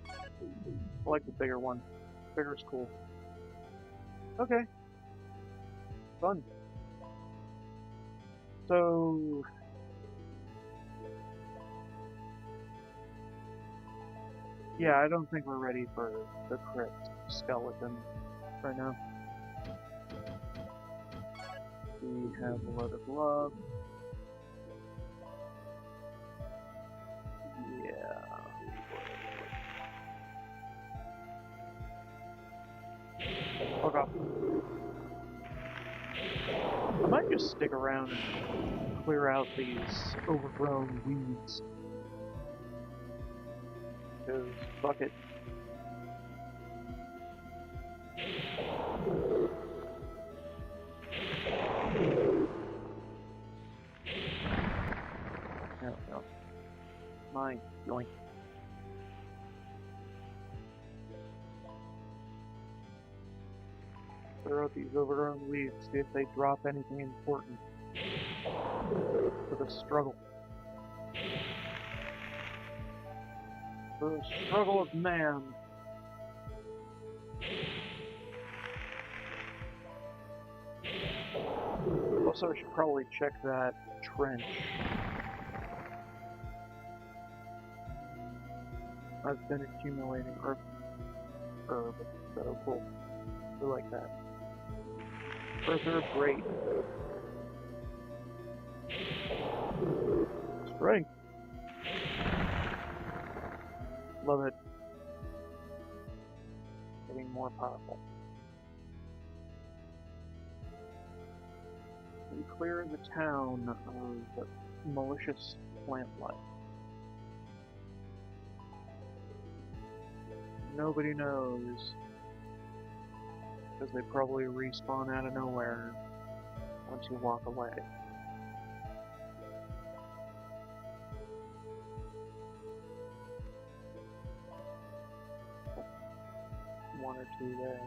[SPEAKER 2] I like the bigger one. Bigger's cool. Okay. Fun. So... yeah, I don't think we're ready for the crypt skeleton right now. We have a lot of love. Yeah. Fuck off. I might just stick around and clear out these overgrown weeds. Because, fuck it. mine. Yoink. Throw out these overgrown weeds, see if they drop anything important for the struggle. For the struggle of man. Also, I should probably check that trench. I've been accumulating herb, so cool. I like that. Earth herb, great. Strength. Love it. Getting more powerful. We clear the town of malicious plant life. Nobody knows, because they probably respawn out of nowhere once you walk away. One or two there.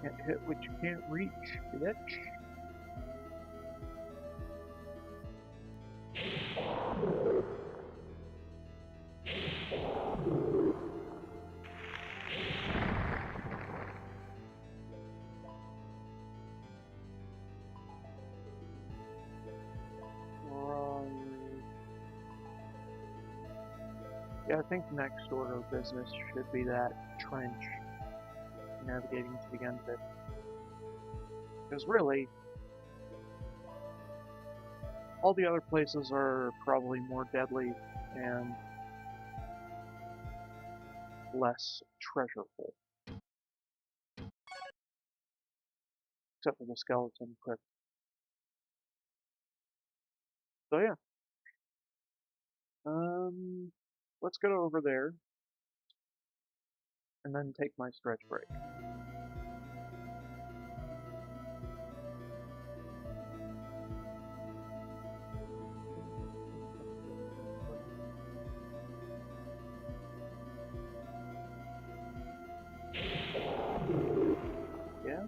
[SPEAKER 2] Can't hit what you can't reach, bitch. Yeah, I think next order of business should be that trench, navigating to the end of it. Because really, all the other places are probably more deadly and less treasureful. Except for the skeleton crypt. So yeah. Let's go over there, and then take my stretch break. Yeah,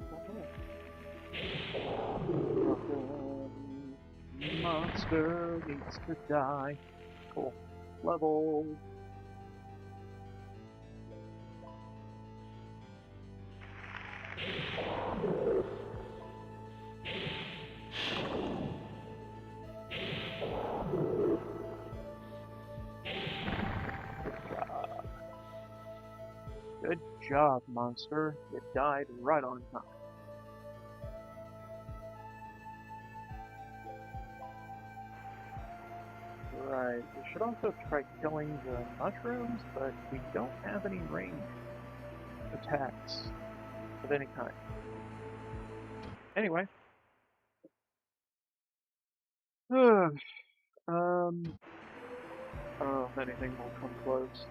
[SPEAKER 2] monster needs to die. Cool. Level. Good job, monster. You died right on time. Right, we should also try killing the mushrooms, but we don't have any ranged attacks of any kind. Anyway. I don't know if anything will come close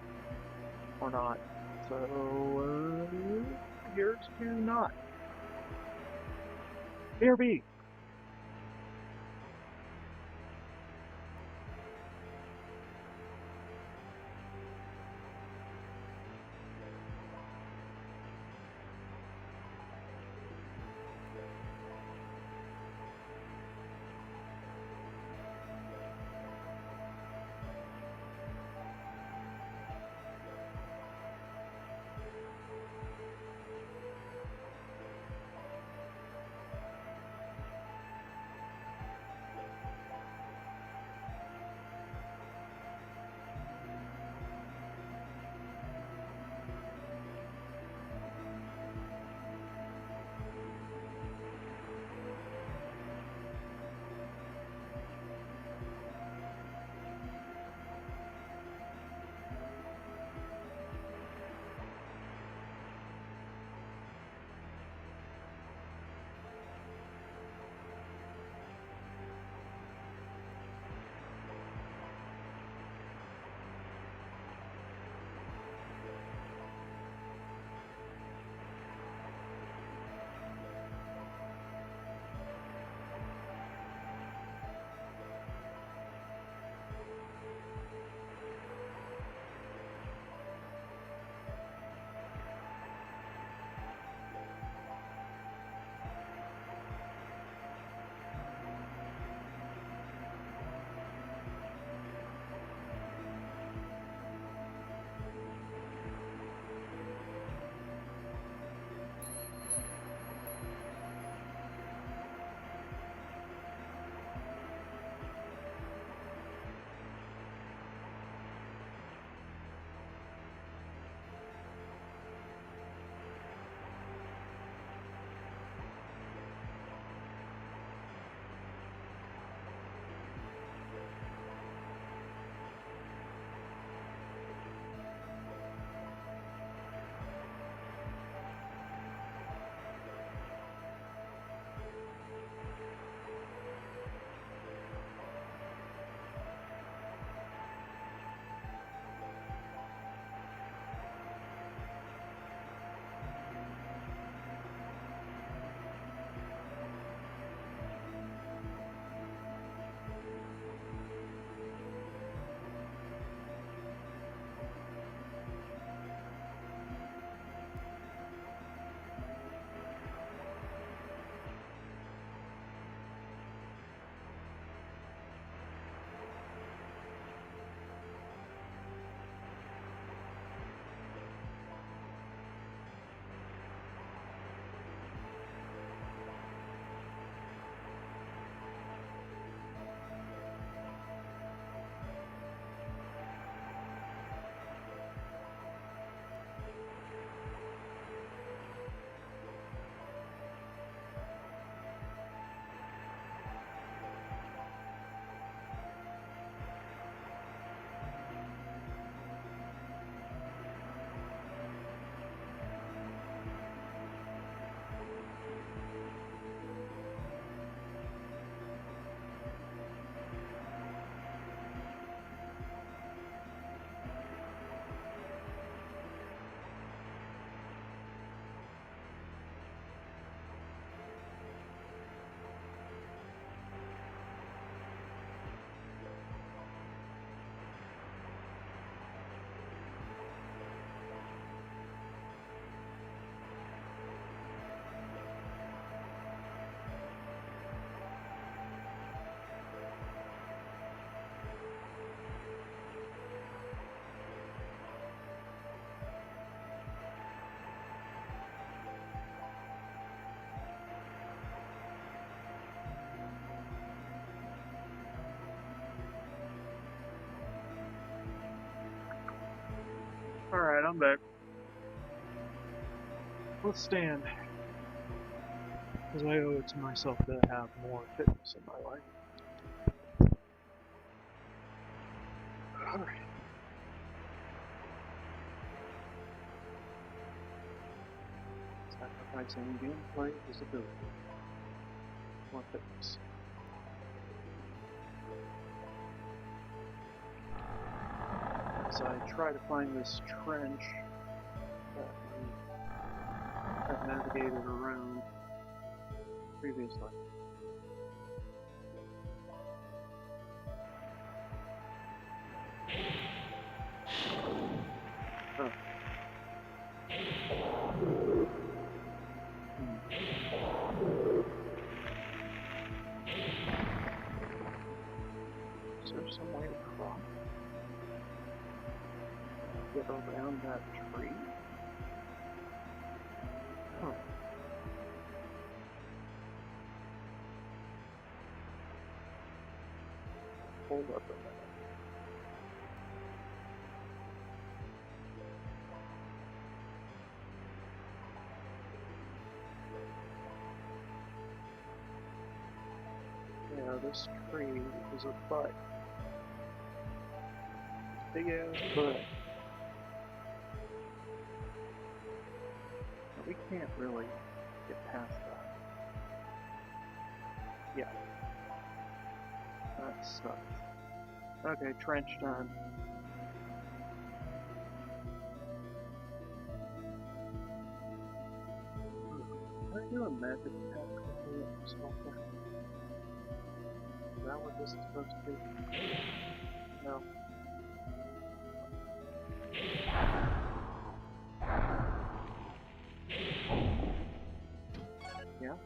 [SPEAKER 2] or not. So, here's to not. BRB! I'm back. Let's stand. Because I owe it to myself to have more fitness in my life. Alright. Sacrificing gameplay visibility. More fitness. As I try to find this trench that we have navigated around previously. Oh. Is there some way to cross? Get around that tree? Huh. Hold up a minute. Yeah, this tree is a butt. Big ass butt. But we can't really get past that. Yeah. That sucks. Okay, trench time. Can I do a magic attack quickly or something? Is that what this is supposed to be? No. Yeah?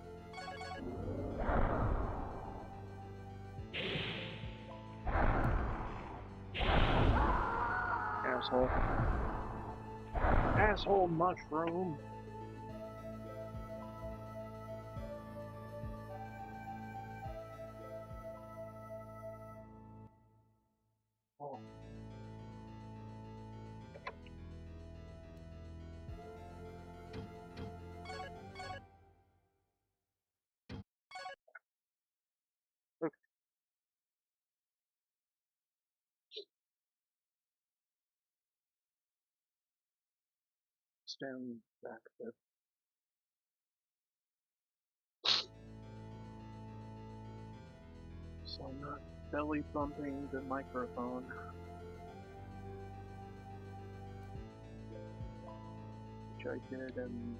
[SPEAKER 2] Asshole. Asshole mushroom! Oh. Okay. Stand back there. So I'm not belly bumping the microphone. Which I did in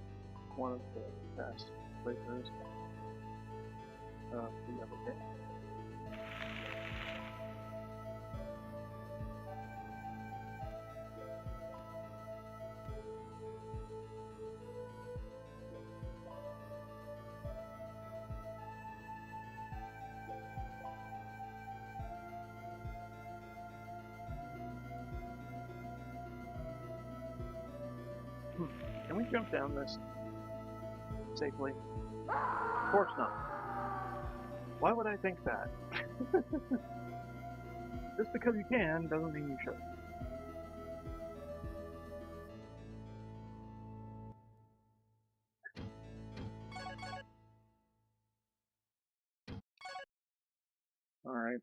[SPEAKER 2] one of the past playthroughs the other day. Can we jump down this safely? Of course not. Why would I think that? Just because you can doesn't mean you should. Alright.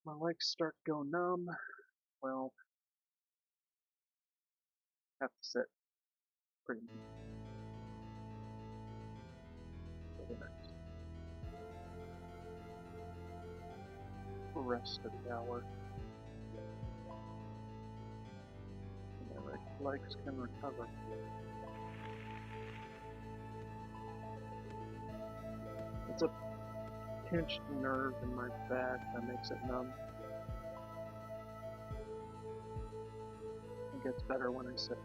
[SPEAKER 2] My legs start to go numb. Well, have to sit pretty for the next rest of the hour. And my legs can recover. It's a pinched nerve in my back that makes it numb. It gets better when I sit.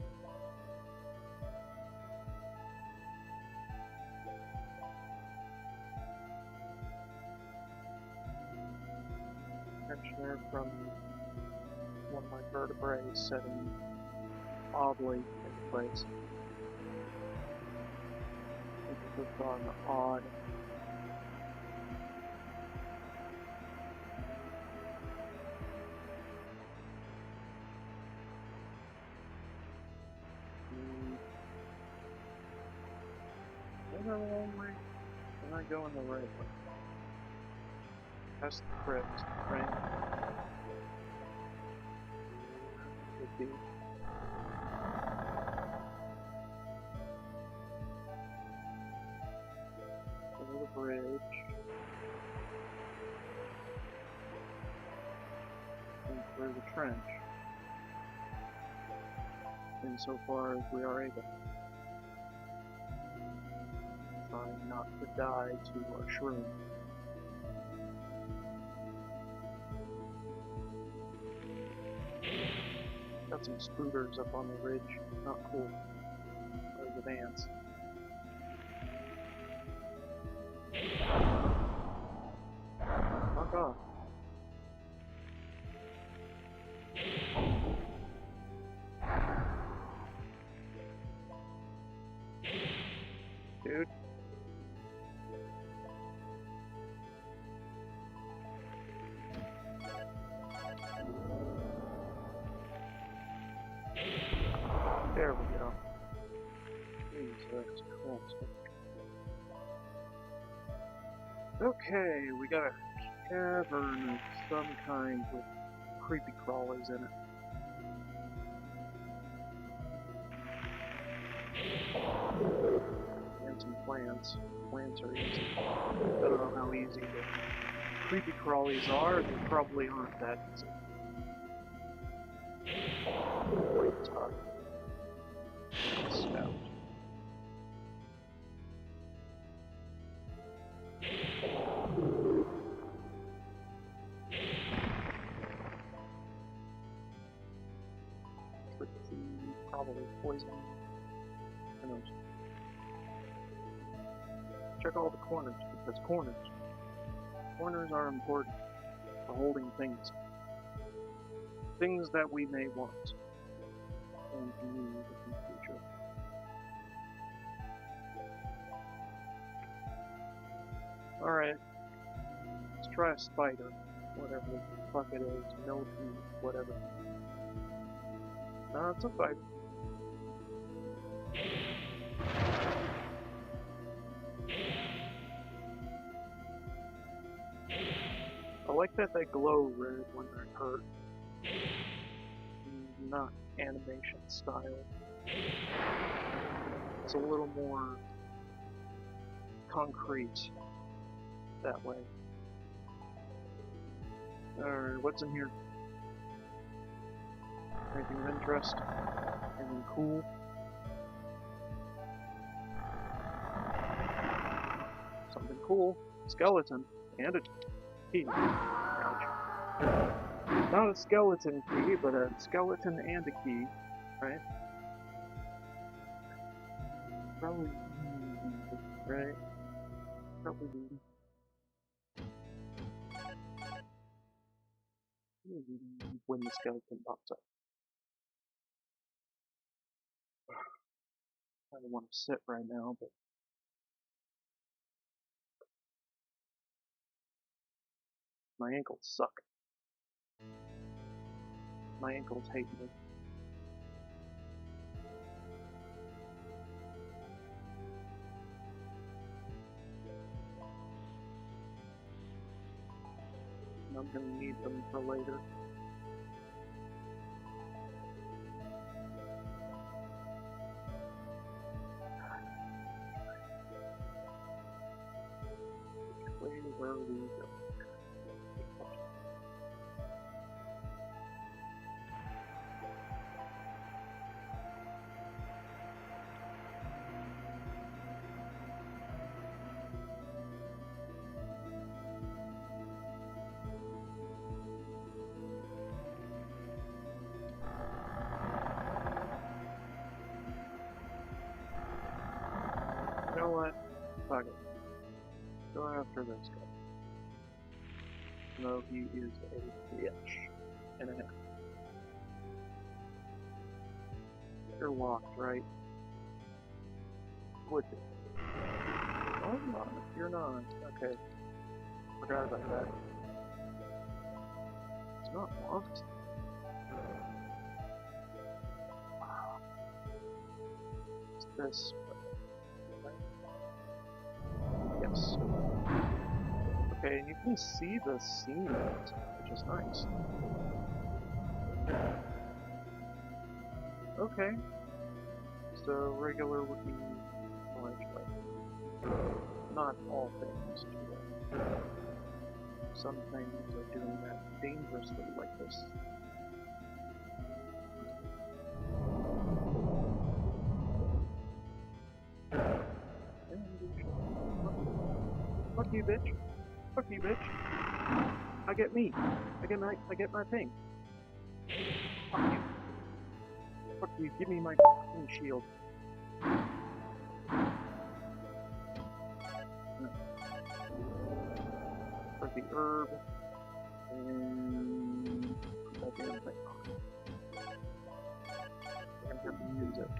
[SPEAKER 2] Pinched nerve from one of my vertebrae setting oddly into place. It clicked on odd. the wrong way? Am I going the right way? That's the crypt, right? Could be. Over the bridge. And through the trench. Insofar as we are able. Trying not to die to a shroom. Got some spooters up on the ridge. Not cool. Those are ants. Fuck off. Dude. There we go. Jesus Christ. Okay, we got a cavern of some kind with creepy crawlies in it. And some plants. Plants are easy. I don't know how easy the creepy crawlies are. They probably aren't that easy. Wait, talk. Scout. Probably poison. Who knows? Check all the corners, because corners are important for holding things. Things that we may want and need in the future. Alright. Let's try a spider. Whatever the fuck it is. Millipede. Whatever. No, it's a spider. I like that they glow red when they're hurt. Not animation style. It's a little more concrete that way. Alright, what's in here? Anything of interest? Anything cool? Something cool. Skeleton. And a key. Ouch. Not a skeleton key, but a skeleton and a key. Right? Probably. Right? Probably. When the skeleton pops up. I don't want to sit right now, but my ankles suck. My ankles hate me. And I'm gonna need them for later. Where we go? You know what? Fuck it. Go after this guy. No, he is a bitch. And a half. You're locked, right? Would be. Oh, not. You're not. Okay. Forgot about that. It's not locked. It's this. Okay, and you can see the seam in it, which is nice. Okay. So regular would be like not all things do it. Some things are doing that dangerously like this. Fuck you, bitch. Fuck you, bitch. I get me. I get my thing. Fuck you. Fuck you. Give me my fucking shield. For the herb. And put that damn thing on. I'm gonna have to use it.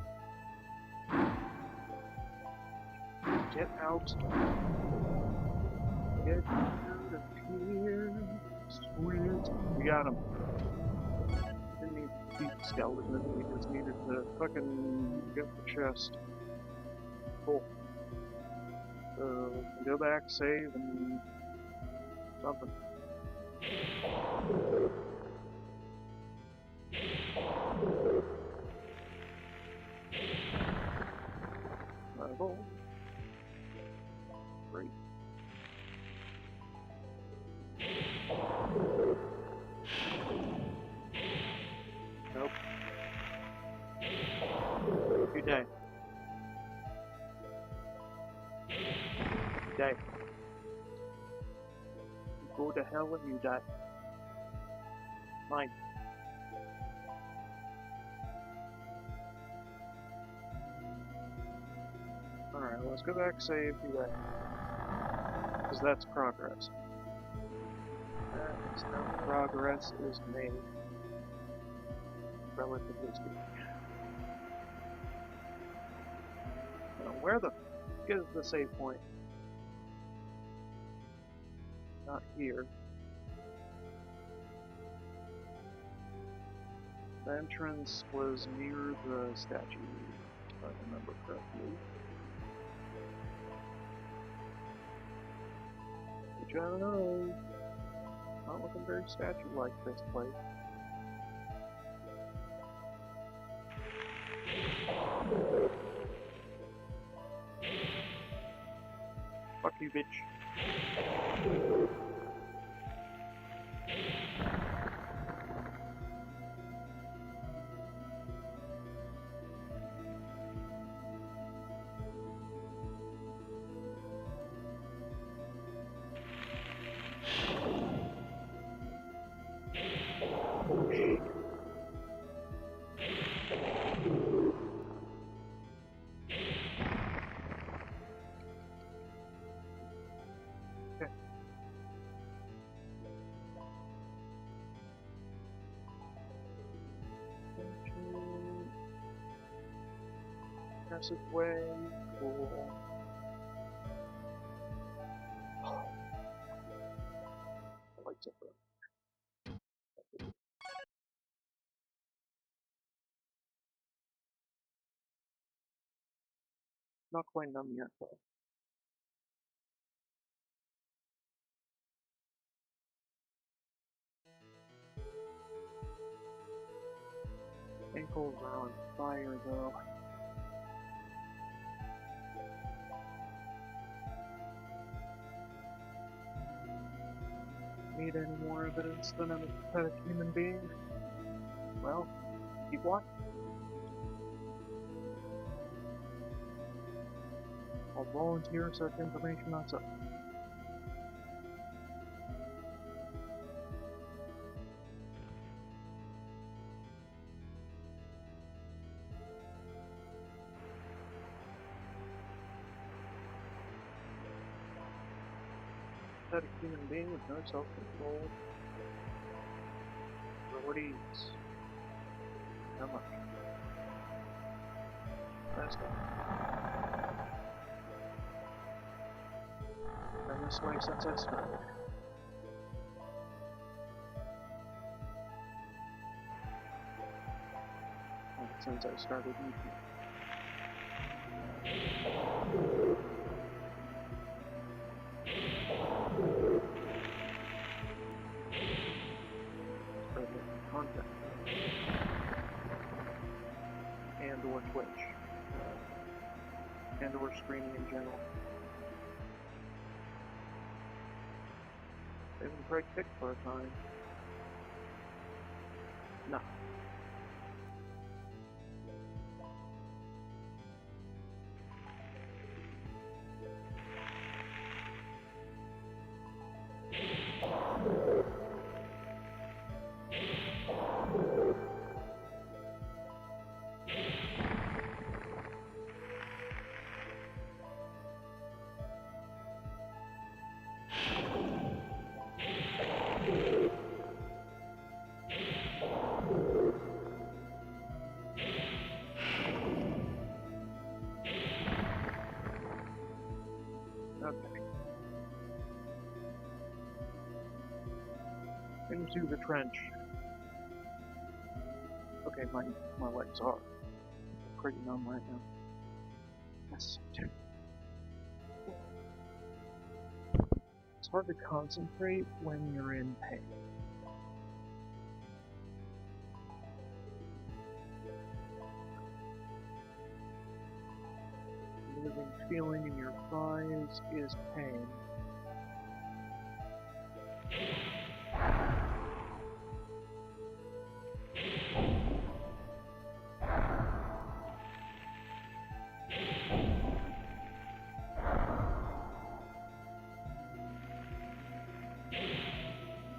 [SPEAKER 2] Get out. Get out of here. Sweet. We got him. Didn't need to beat the skeleton. We just needed to fucking get the chest. Cool. So, go back, save, and something. Level. Great. Nope. You die. You die. You go to hell and you die. Mine. Alright, let's go back, save, do that. Because that's progress. That is how progress is made. Relatively speaking. Now, where the f is the save point? Not here. The entrance was near the statue, if I remember correctly. Which I don't know. Not looking very statue-like, this place. Fuck you, bitch. Passageway, cool. Lights up there. Not quite numb yet, though. Ankles are on fire, though. Need any more evidence than I'm a pathetic human being? Well, keep watching. I'll volunteer such information on such. Pathetic human being with no self-control. Priorities. How much? That's not. Been this way since I started. Well, since I started YouTube. Twitch and or streaming in general. Maybe break kick for a time. No. Okay. Into the trench. Okay, my legs are pretty numb right now. Yes. It's hard to concentrate when you're in pain. The living feeling in your thighs is pain.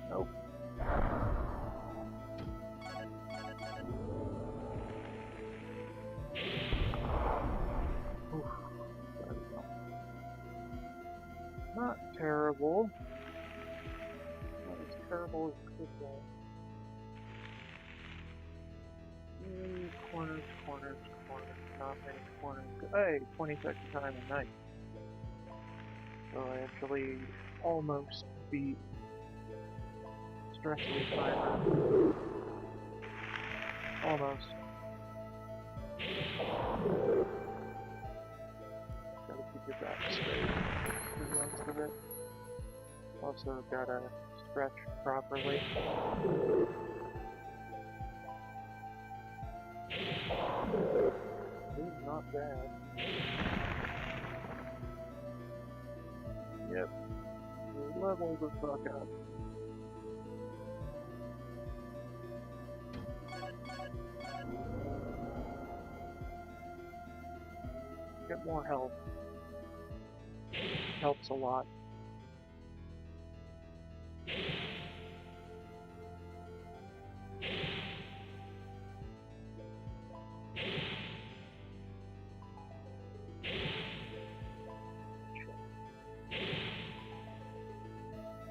[SPEAKER 2] Nope. Oof. There we go. Not terrible. Not as terrible as it could be. Corners, corners, corners. Not many corners. Hey, 22nd time a night. So I actually almost beat Stressful Timer. Almost. Gotta keep your back straight for most of it. Also gotta stretch properly. This is not bad. Yep. Level the fuck up. Get more health. Helps a lot.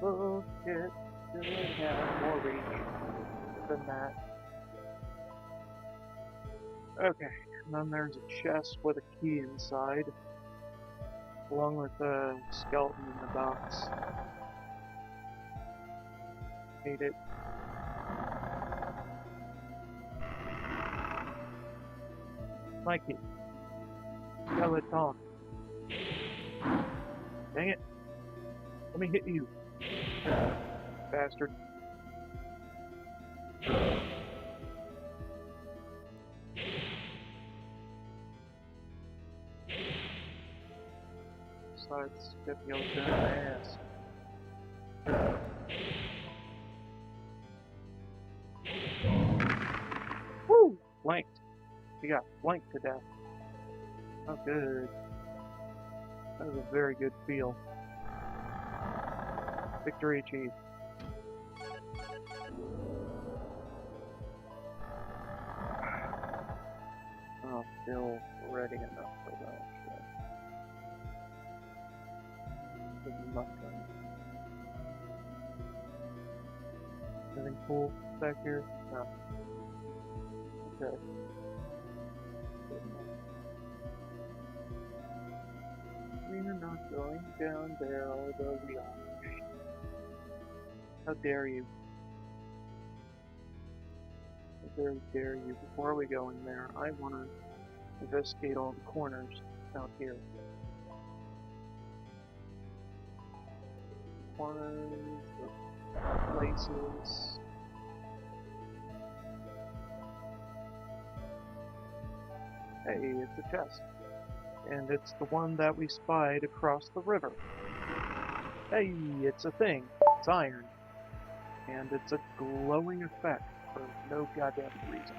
[SPEAKER 2] Oh shit, you really have more reach than that. Okay, and then there's a chest with a key inside, along with a skeleton in the box. Hate it. Mikey. Skeleton. Dang it. Let me hit you. Bastard. Besides, get the old gun in my ass. Woo! Blanked. He got blanked to death. Oh, good. That was a very good feel. Victory achieved. Oh, still ready enough for that shit. Good luck, gun. Anything cool back here? No. Okay. Good enough. We are not going down there, although we are. How dare you? How very dare you? Before we go in there, I want to investigate all the corners out here. Corners, the places. Hey, it's a chest. And it's the one that we spied across the river. Hey, it's a thing. It's iron. And it's a glowing effect for no goddamn reason.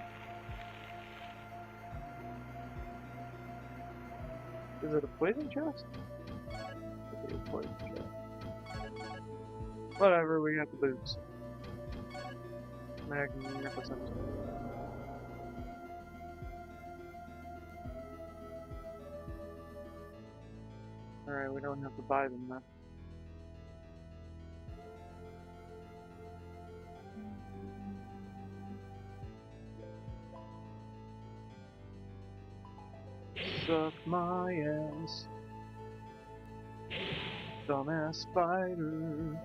[SPEAKER 2] Is it a poison chest? It is a poison chest. Whatever, we got the boots. Magnificent. Alright, we don't have to buy them then. Suck my ass. Dumbass spider.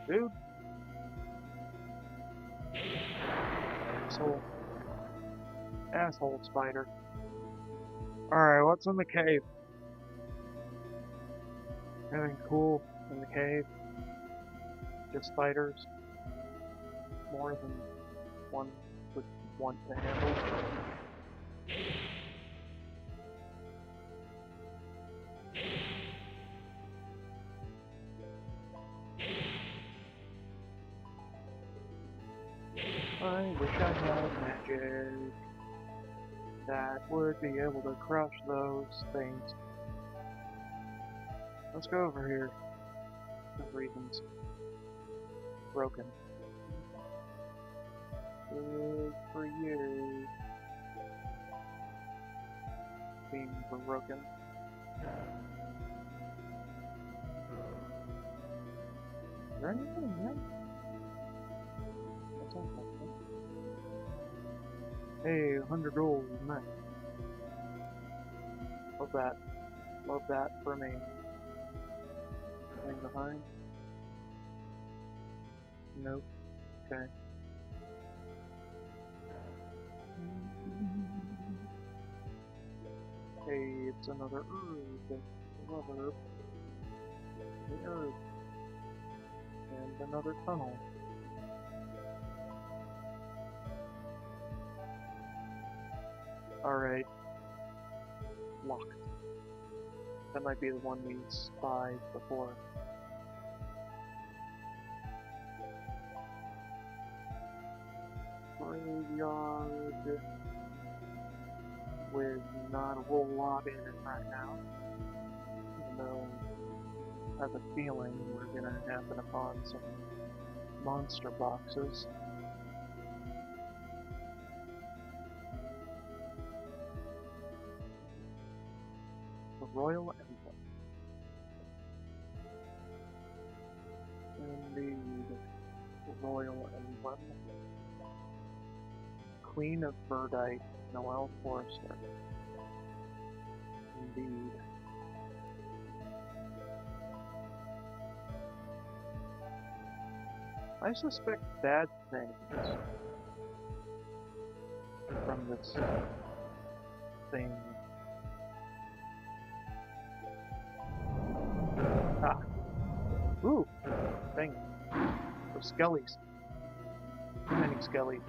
[SPEAKER 2] Dude. Asshole. Asshole spider. Alright, what's in the cave? Anything cool in the cave? Just spiders? More than one would want to handle? I wish I had magic that would be able to crush those things. Let's go over here. For reasons. Broken. Good for you. Being broken. Is there anything in there? That's interesting. Hey, 100 gold, nice. Love that. Love that for me. Anything behind? Nope. Okay. Hey, it's another herb. Another herb. The herb. And another tunnel. Alright. Locked. That might be the one we spied before. Graveyard with not a whole lot in it right now. Even though I have a feeling we're gonna happen upon some monster boxes. The Royal Emblem. Indeed. The Royal Emblem. Queen of Verdite, Noelle Forrester. Indeed. I suspect bad things from this thing. Ah. Ooh! Thing. Those skellies. Too many skellies.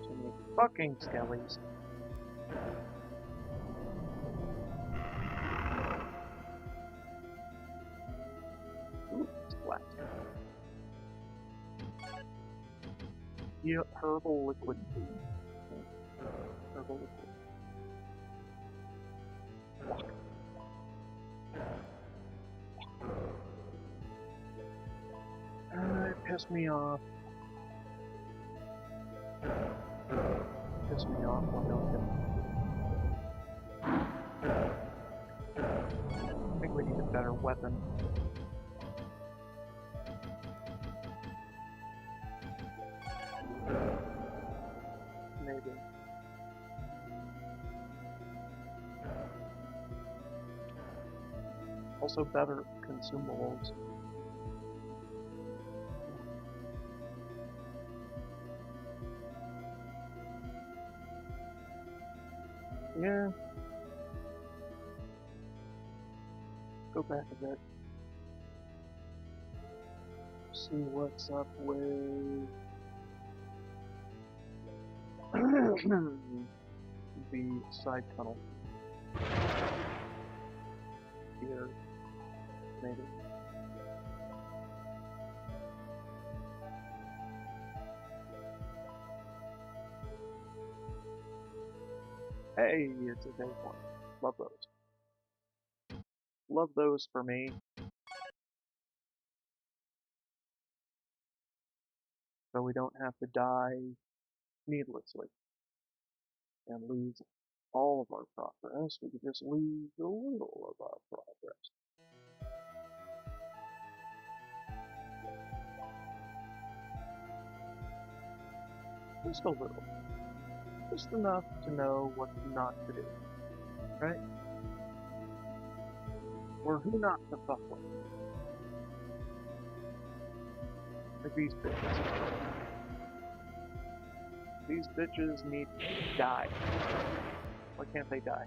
[SPEAKER 2] Too many fucking skellies. Ooh, it's flat. Yep, herbal liquid. Herbal liquid. It pissed me off. Pissed me off when I think we need a better weapon. Maybe. Also better consumables. Yeah. Go back a bit. See what's up with the side tunnel. Here, maybe. Hey, it's a day one. Love those. Love those for me. So we don't have to die needlessly and lose all of our progress. We can just lose a little of our progress. Just a little. Just enough to know what not to do. Right? Or who not to fuck with. Like these bitches. These bitches need to die. Why can't they die?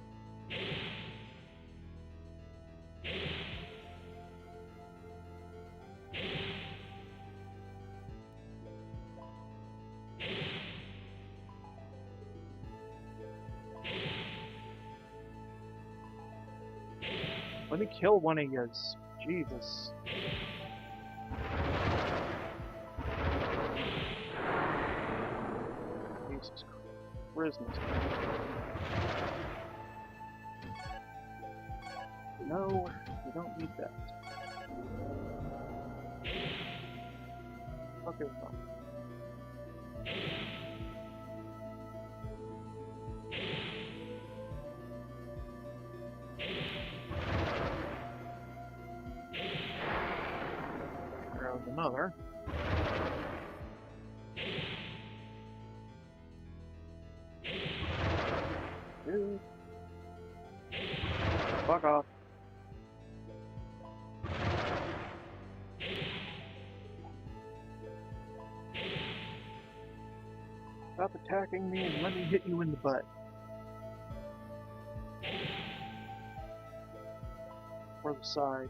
[SPEAKER 2] Let me kill one of yous. Jesus. Jesus Christmas. No, we don't need that. Okay, fine. There's another. Dude. Fuck off. Stop attacking me and let me hit you in the butt. Or the side.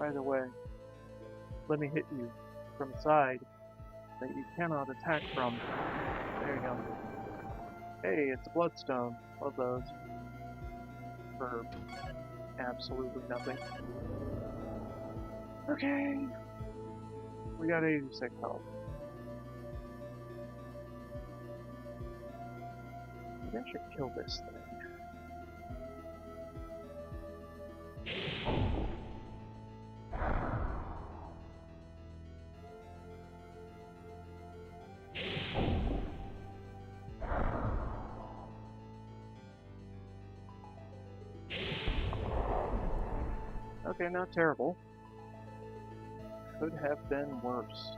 [SPEAKER 2] Either way. Let me hit you from the side that you cannot attack from. There you go. Hey, it's a bloodstone. Love those. For absolutely nothing. Okay. We got 86 health. Maybe I should kill this thing. Okay, not terrible. Could have been worse.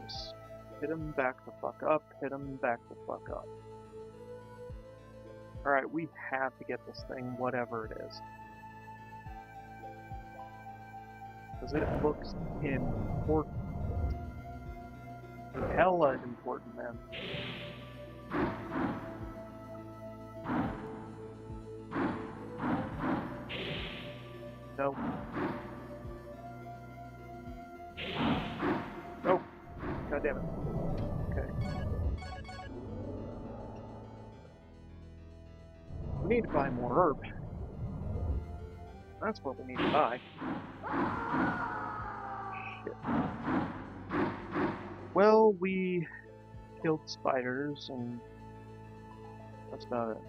[SPEAKER 2] Just hit him back the fuck up, hit him back the fuck up. Alright, we have to get this thing, whatever it is. Because it looks important. Hella important, man. No. Oh! God damn it. Okay. We need to buy more herb. That's what we need to buy. Shit. Well, we killed spiders, and that's about it.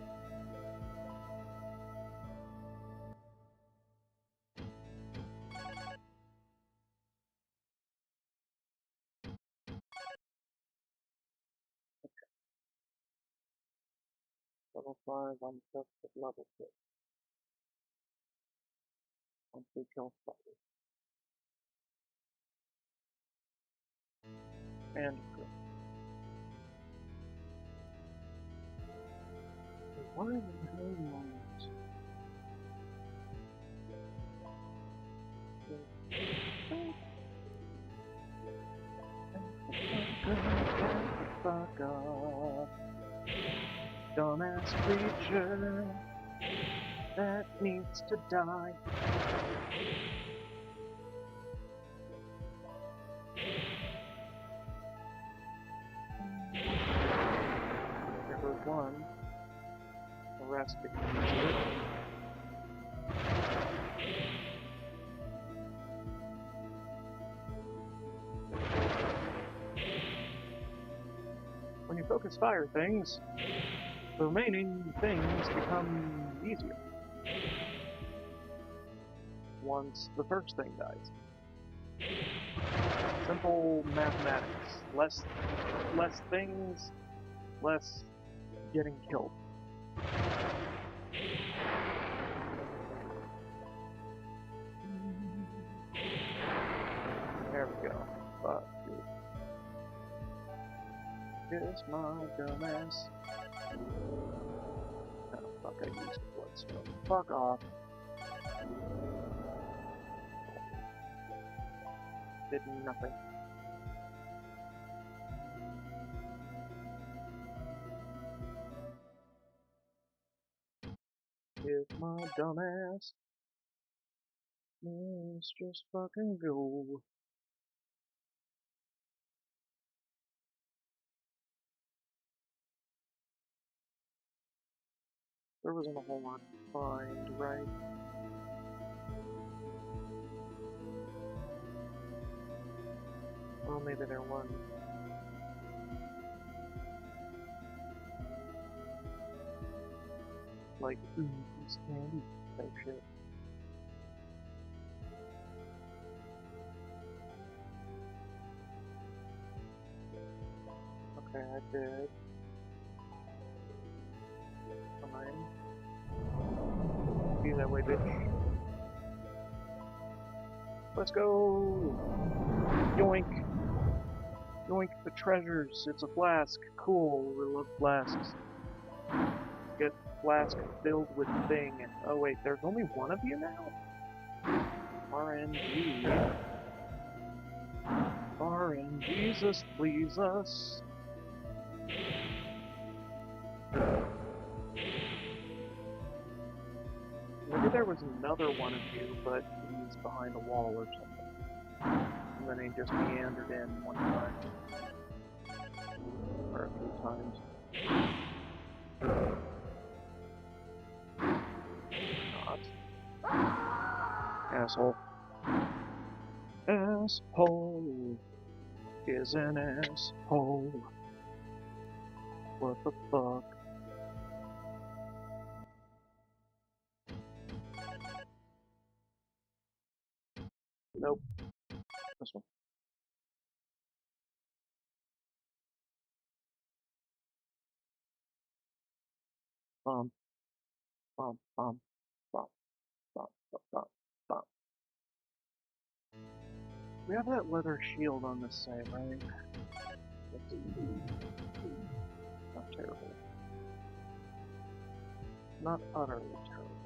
[SPEAKER 2] Level 5, I'm just at level 6. Once we kill spiders. And good. Why the hell not? Fuck off. last creature that needs to die. There goes one. The rest get used to it. When you focus fire things, the remaining things become easier. Once the first thing dies. Simple mathematics. Less things, less getting killed. There we go. Fuck you. Here's my dumbass. Oh, fuck, I used bloodstone. Fuck off. Did nothing. Here's my dumbass. Let's just fucking go. There wasn't a whole lot to find, right? Well, maybe there was. Like, ooze candy type shit. Okay, I did. Fine. Be that way, bitch. Let's go! Yoink! Yoink the treasures! It's a flask! Cool, we love flasks. Get flask filled with thing. Oh wait, there's only one of you now? RNG. RNGesus, please us. Maybe there was another one of you, but he's behind a wall or something. And then he just meandered in one time. Or a few times. Not. Asshole. Asshole is an asshole. What the fuck? Nope. This one. Bum. Bum. Bum. Bum. Bum. Bum. Bum. Bum. We have that leather shield on this side, right? That's not terrible. Not utterly terrible.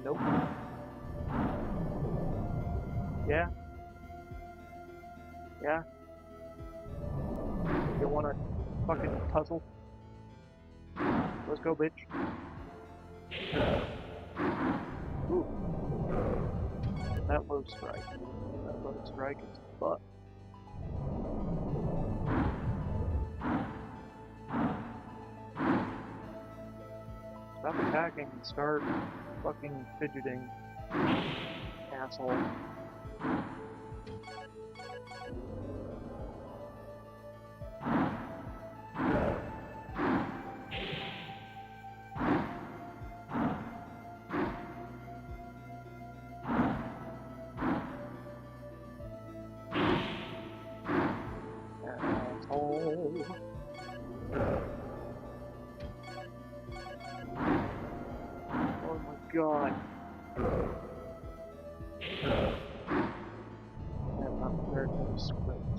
[SPEAKER 2] Nope. Yeah? Yeah? You wanna fucking tussle? Let's go, bitch. Ooh. That low strike. That low strike is fuck. Stop attacking and start fucking fidgeting. Asshole. god. I'm not prepared for the script.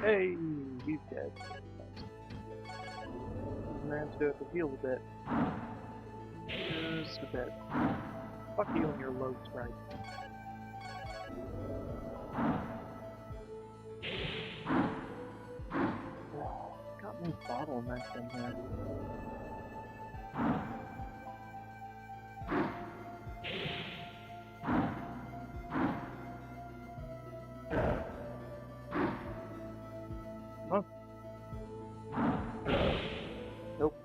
[SPEAKER 2] Hey, he's dead. Man's to have to heal a bit. Just a bit. Fuck you and your load strike. Got me bottlenecked in here. Huh? Nope.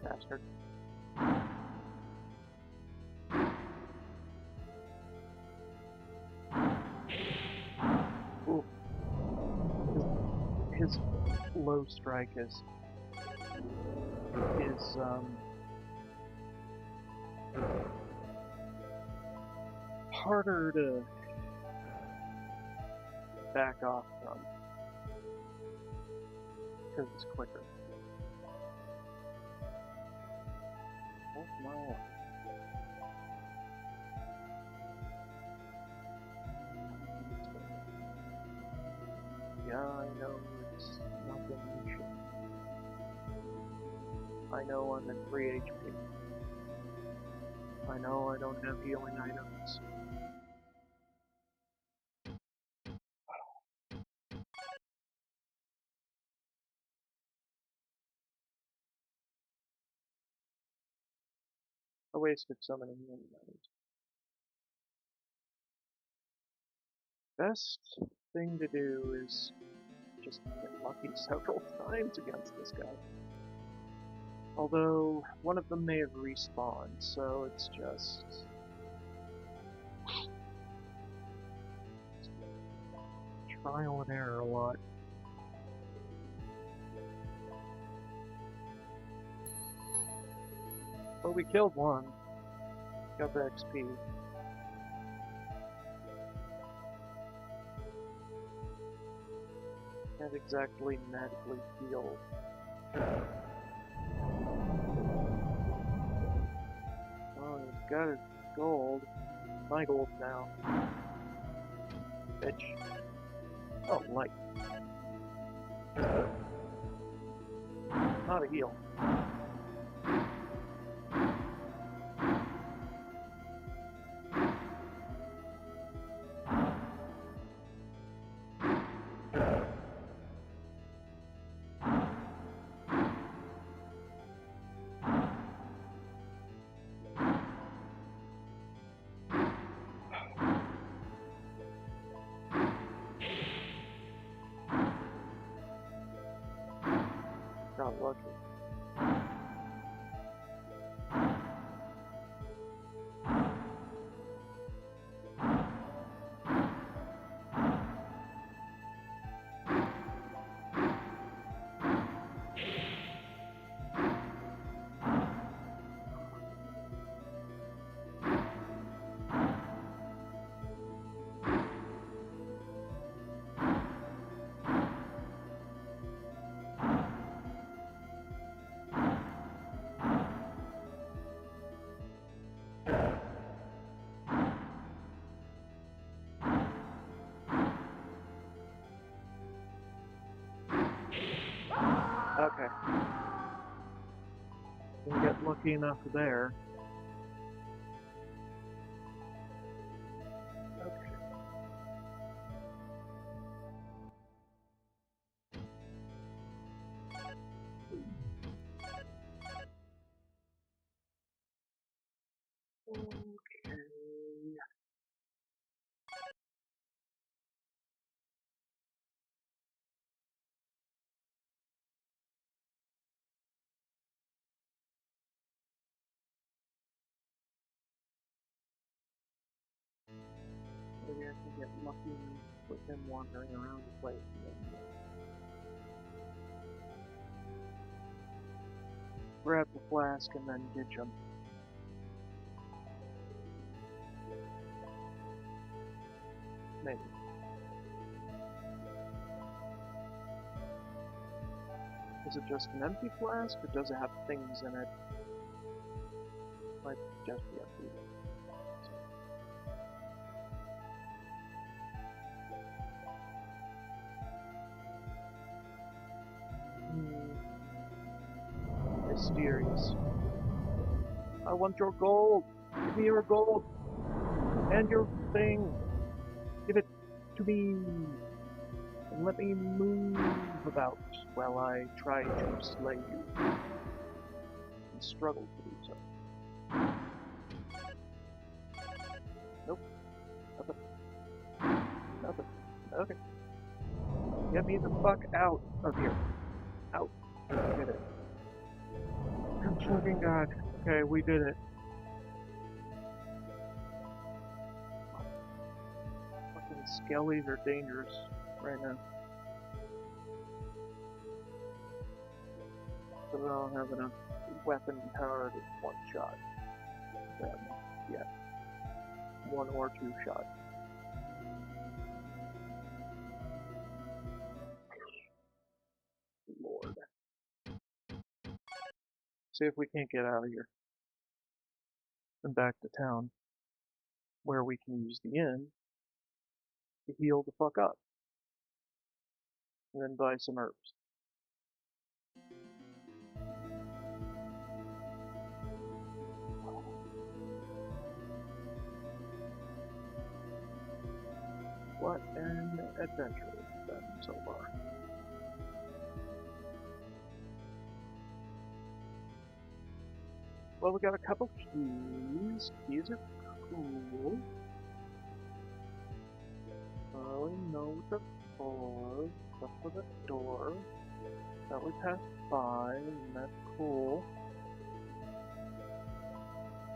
[SPEAKER 2] Bastard. Ooh. His low strike is harder to back off from because it's quicker. Oh my. Yeah, I know it's nothing you should. I know I'm at 3 HP. I know I don't have healing items. I wasted so many healing items. Best thing to do is just get lucky several times against this guy. Although, one of them may have respawned, so it's just trial and error a lot. But we killed one. Got the XP. Can't exactly magically heal. Oh, he's got his gold. My gold now. Bitch. Oh, light. Not a heal. Got lucky. Okay. Didn't get lucky enough there. Okay. Okay. Maybe I can get lucky with him wandering around the place and then grab the flask and then ditch him. Maybe. Is it just an empty flask, or does it have things in it? Might just be empty. Mysterious. I want your gold! Give me your gold! And your thing! Give it to me! And let me move about while I try to slay you. And struggle to do so. Nope. Nothing. Nothing. Okay. Get me the fuck out of here. Out. Get it. Good fucking god. Okay, we did it. Fucking skellies are dangerous right now. But I don't have enough weapon power to one shot them yet. One or two shot. Lord. See if we can't get out of here. And back to town. Where we can use the inn to heal the fuck up. And then buy some herbs. What an adventure it's been so far. Well, we got a couple keys. Keys are cool. Oh, know what they're for. Stuff for the door. That we passed by, and that's cool.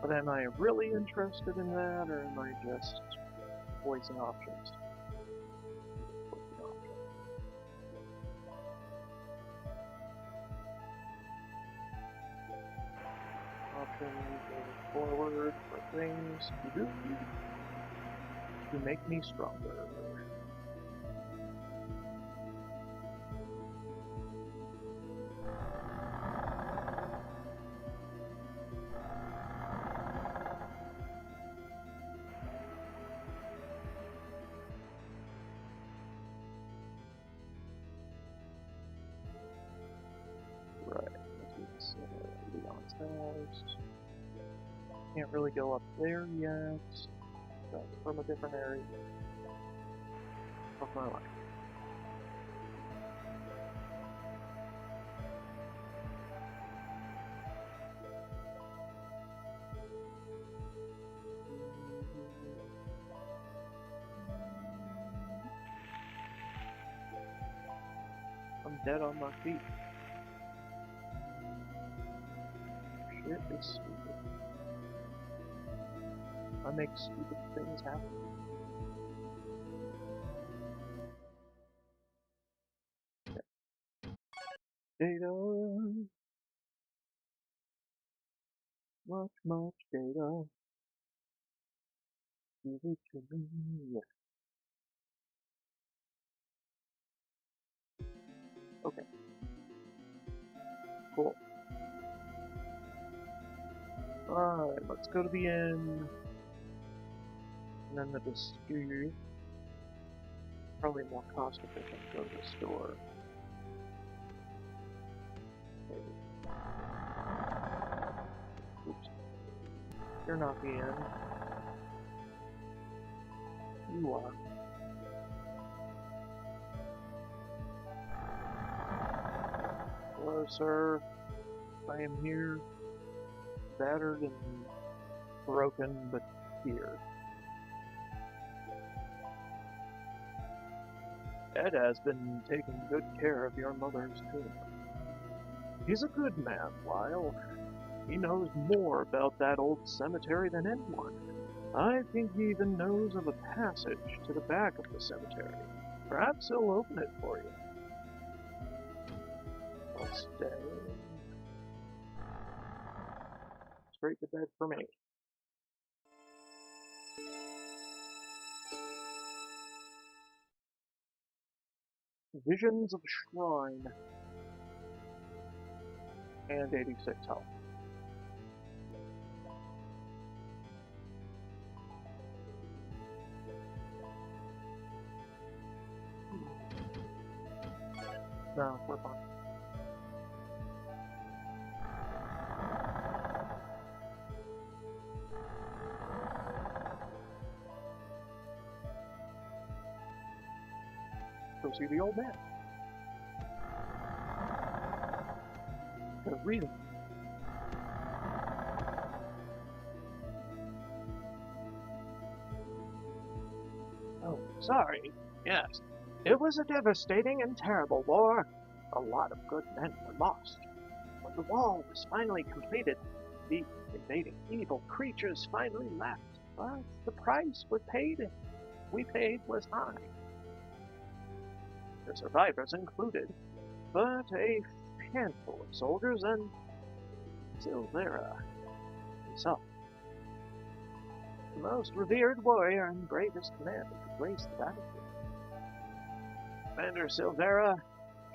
[SPEAKER 2] But am I really interested in that, or am I just voicing options? Options going forward for things to do to make me stronger. Right, this is Leon's house. Can't really go up there yet. That's from a different area of my life. I'm dead on my feet. Shit is stupid. I make stupid things happen. Data. Much data. Give it to me. Okay. Cool. Alright, let's go to the inn. And then the dispute. Probably more cost efficient to go to the store. Okay. Oops. You're not the inn. You are. Hello, sir. I am here. Battered and broken, but here. Ed has been taking good care of your mother's tomb. He's a good man, Lyle. He knows more about that old cemetery than anyone. I think he even knows of a passage to the back of the cemetery. Perhaps he'll open it for you. I'll stay. Straight to bed for me. Visions of the Shrine. And 86 health. No, we're fine. Go see the old man. Gonna read him. Oh, sorry. Yes. It was a devastating and terrible war. A lot of good men were lost. When the wall was finally completed, the invading evil creatures finally left. But the price we paid was high. The survivors included, but a handful of soldiers and Silvera himself. The most revered warrior and bravest commander to grace the battlefield. Commander Silvera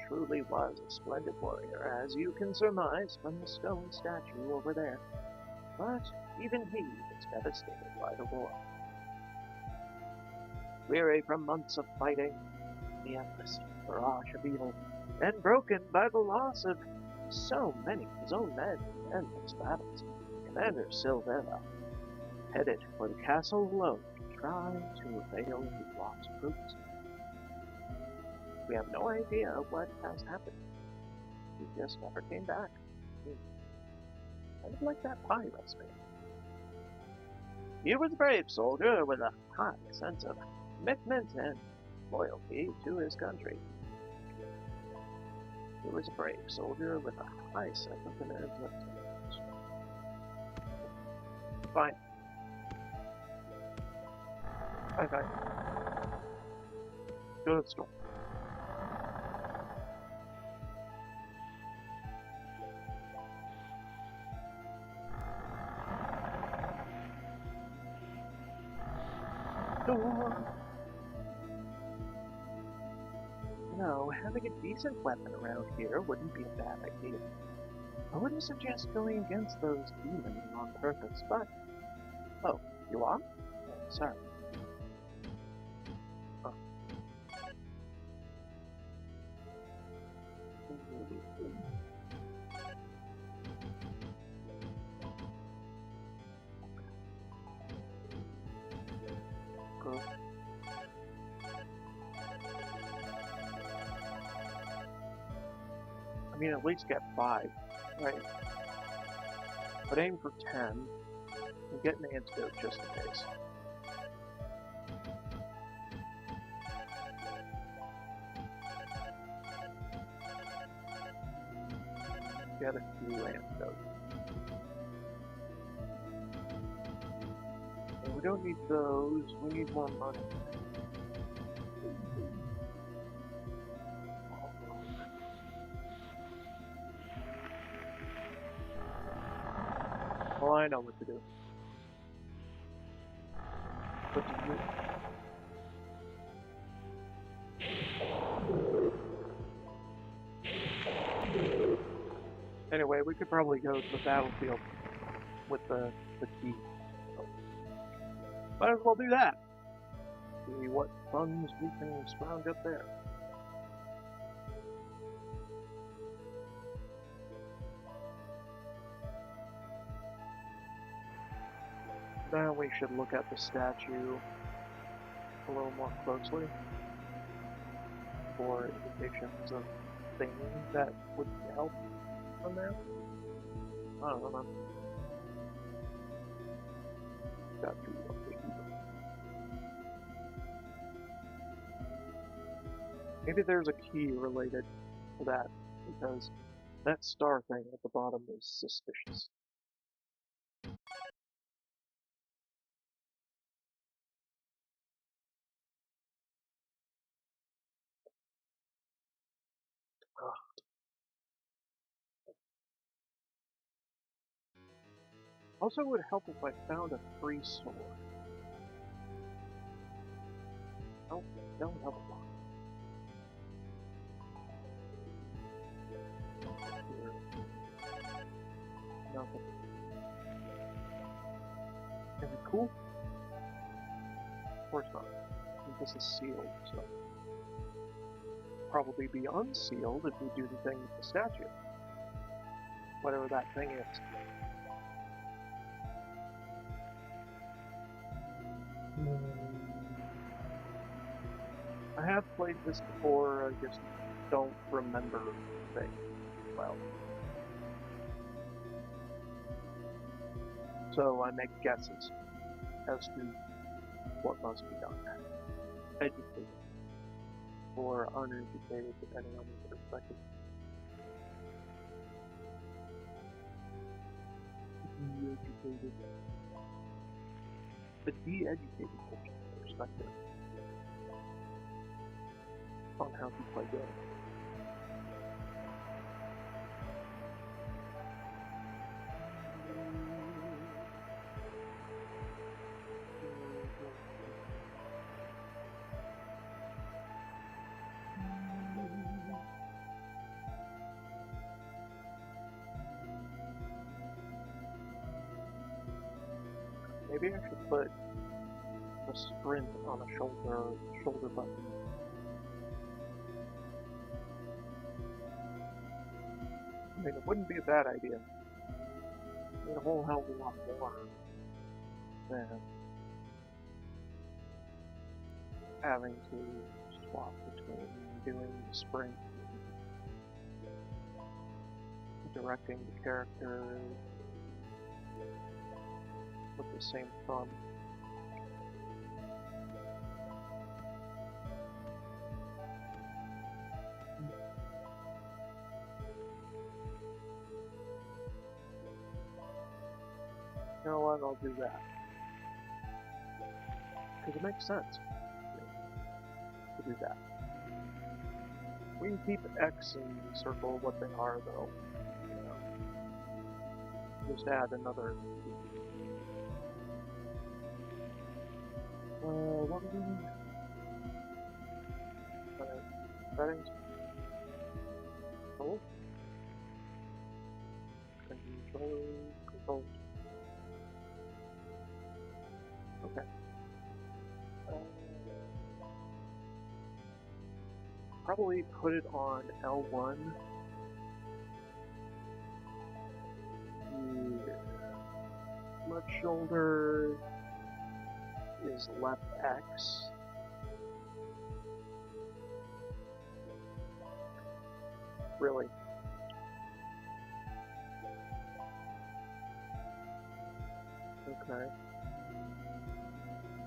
[SPEAKER 2] truly was a splendid warrior, as you can surmise from the stone statue over there. But even he was devastated by the war. Weary from months of fighting, the endless barrage of evil, and broken by the loss of so many of his own men in endless battles, Commander Silvera headed for the castle alone to try to avail his lost troops. We have no idea what has happened. He just never came back. Kind of like that pie recipe. He was a brave soldier with a high sense of commitment and loyalty to his country. He was a brave soldier with a high sense of commitment. Fine. Fine. Go to the store. No, having a decent weapon around here wouldn't be a bad idea. I wouldn't suggest going against those demons on purpose, but... Oh, you are? Oh, sorry. Oh. Good. I mean, at least get 5, right? But aim for 10, and get an antidote just in case. Get a few antidotes. And we don't need those, we need more money. Well, I know what to do. What do you do? Anyway, we could probably go to the battlefield with the key. Might as well do that. See what funds we can scrounge up there. Now we should look at the statue a little more closely for indications of things that would help from there. I don't know. Statue of the Evil. Maybe there's a key related to that, because that star thing at the bottom is suspicious. Also, it would help if I found a free sword. Oh, that would help a lot. Nothing. Is it cool? Of course not. I think this is sealed, so probably be unsealed if we do the thing with the statue. Whatever that thing is. I have played this before, I just don't remember things well. So I make guesses as to what must be done. Educated. Or uneducated, depending on your perspective. De-educated. The de-educated perspective on how to play games. Maybe I should put a sprint on a shoulder button. I mean, it wouldn't be a bad idea. I mean, a whole hell of a lot more than having to swap between doing the sprint and directing the character with the same thumb. You know what, I'll do that. Because it makes sense to do that. We can keep X and circle what they are, though. You know, just add another. What are we doing? Settings. Control. Controls. Okay. Probably put it on L1. The left shoulder is left X. Really? Okay.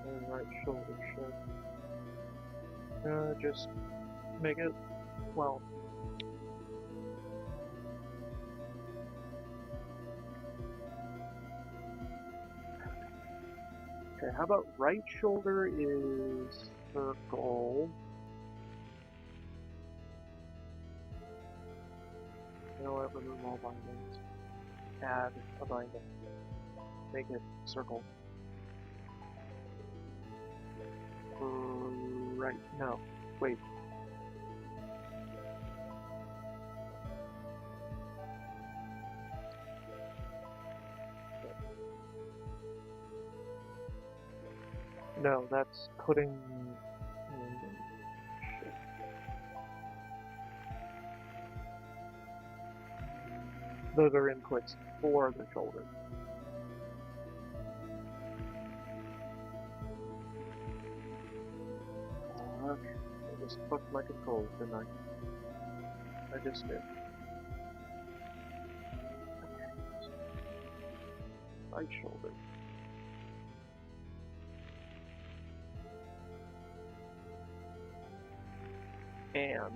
[SPEAKER 2] And right shoulder shift. Just make it, well, okay, how about right shoulder is circle. You know what, remove all bindings. Add a binding. Make it circle. Right, no, wait. No, that's putting... Those are inputs for the shoulder. I just fucked my controls, didn't I? I just did. Okay. Right shoulder. And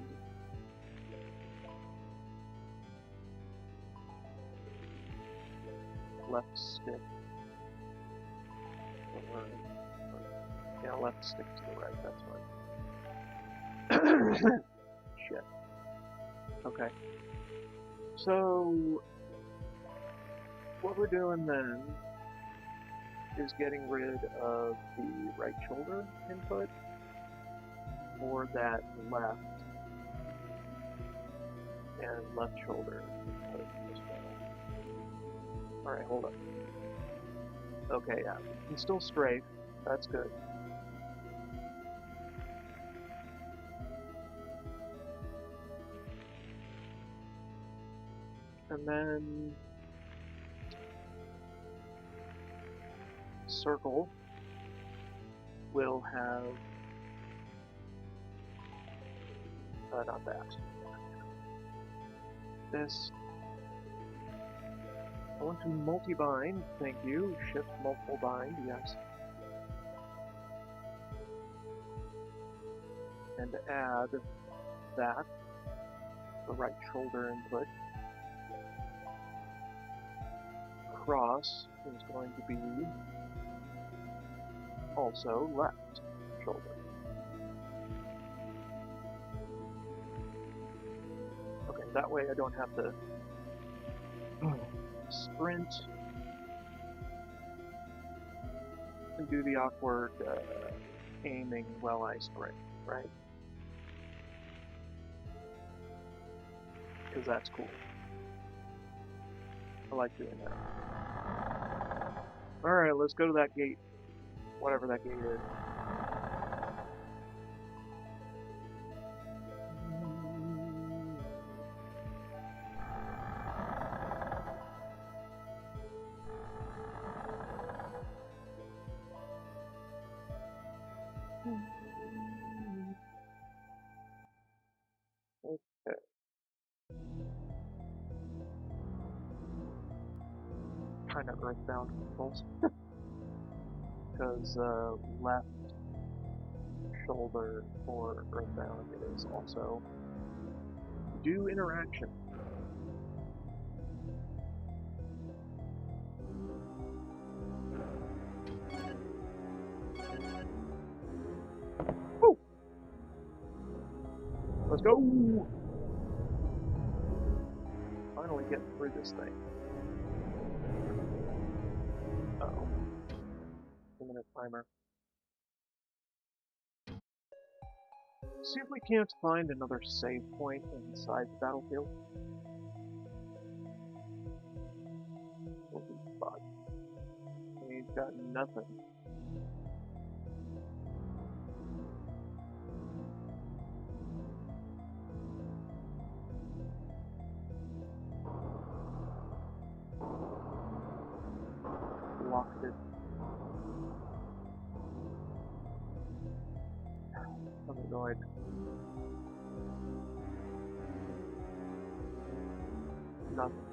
[SPEAKER 2] left stick. Yeah, left stick to the right, that's right. Shit. Okay. So, what we're doing then is getting rid of the right shoulder input for that left and left shoulder input as well. Alright, hold up. Okay, yeah, we can still strafe. That's good. And then circle will have not that. This. I want to multi-bind, thank you. Shift multiple bind, yes. And add that, the right shoulder input. Cross is going to be also left shoulder. Okay, that way I don't have to sprint and do the awkward aiming while I sprint, right? Because that's cool. I like doing that. Alright, let's go to that gate. Whatever that gate is. Okay. Kind of earthbound controls. Because left shoulder for earthbound is also do interaction. Woo! Let's go! Finally getting through this thing. Uh-oh. 2-minute timer. See if we can't find another save point inside the battlefield. Will be fun. We've got nothing. Locked it. I'm annoyed. Nothing.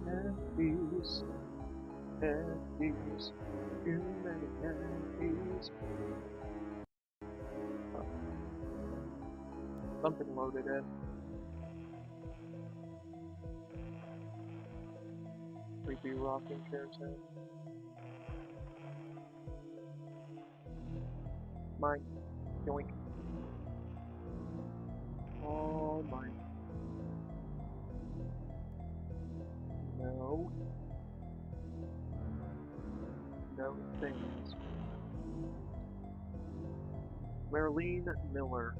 [SPEAKER 2] Empties. Empties. Too many empties. Oh. Something loaded in. Creepy rocking chair sound. Mine. Yoink. All mine. No. No things. Marlene Miller.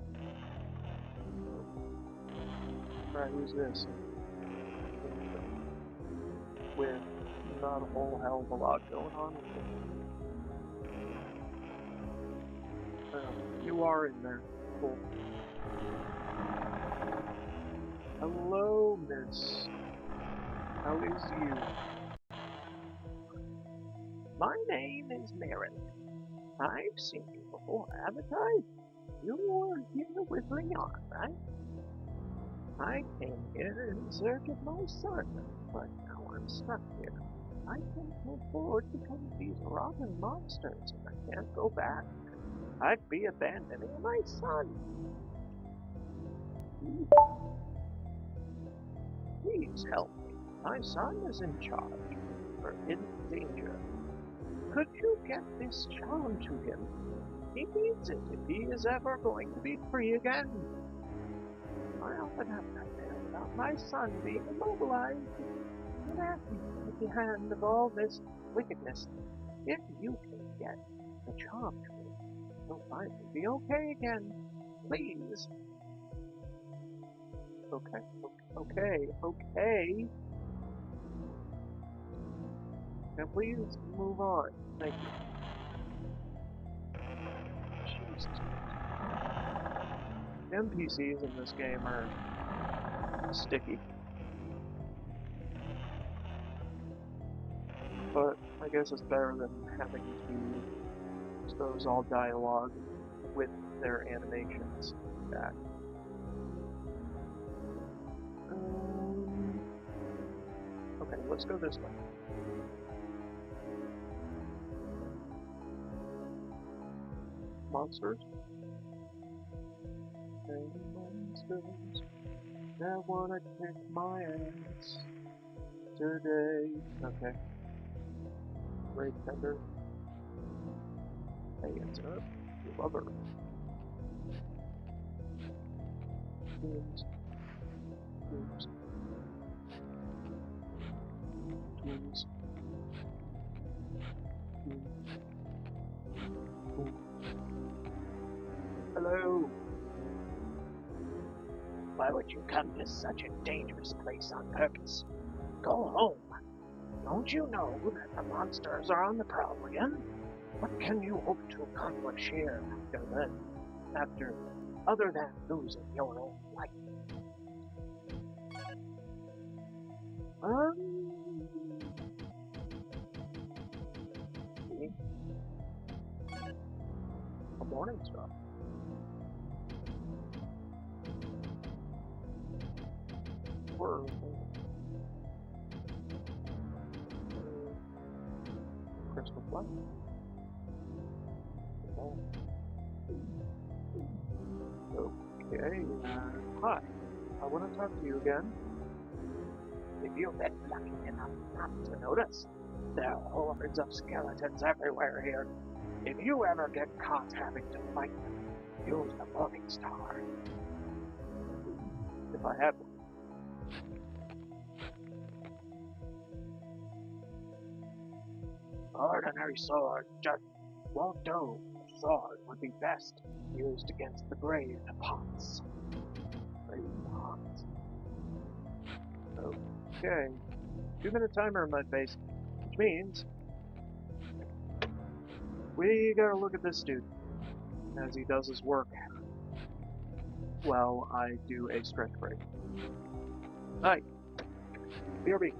[SPEAKER 2] Alright, who's this? With not a whole hell of a lot going on with it. You are in there. Cool. Hello, miss. How is you? My name is Marin. I've seen you before, haven't I? You were here with Leon, right? I came here in search of my son, but now I'm stuck here. I can't afford to come these rotten monsters, and I can't go back. I'd be abandoning my son. Please help me. My son is in charge, or in danger. Could you get this charm to him? He needs it if he is ever going to be free again. I often have nightmares about my son being immobilized and acting at the hand of all this wickedness. If you can get the charm to him, he'll finally be okay again. Please. Okay. Now please move on. Thank you. Jesus. NPCs in this game are sticky. But I guess it's better than having to expose all dialogue with their animations back. Okay, let's go this way. Monsters? Monsters that wanna kick my ass today. Okay. Great tender. Hey, it's a lover. Tools. Hello.
[SPEAKER 1] Why would you come to such a dangerous place on purpose? Go home. Don't you know that the monsters are on the prowl again? What can you hope to accomplish here other than losing your own life?
[SPEAKER 2] A morning star. Crystal flame. Okay, hi. I want to talk to you again.
[SPEAKER 1] If you've been lucky enough not to notice, there are hordes of skeletons everywhere here. If you ever get caught having to fight them, use the Morning Star.
[SPEAKER 2] If I had one.
[SPEAKER 1] Ordinary sword just won't do. A sword would be best used against the Grave Haunts.
[SPEAKER 2] Okay. 2-minute timer in my face, which means we gotta look at this dude as he does his work while I do a stretch break. Hi. BRB.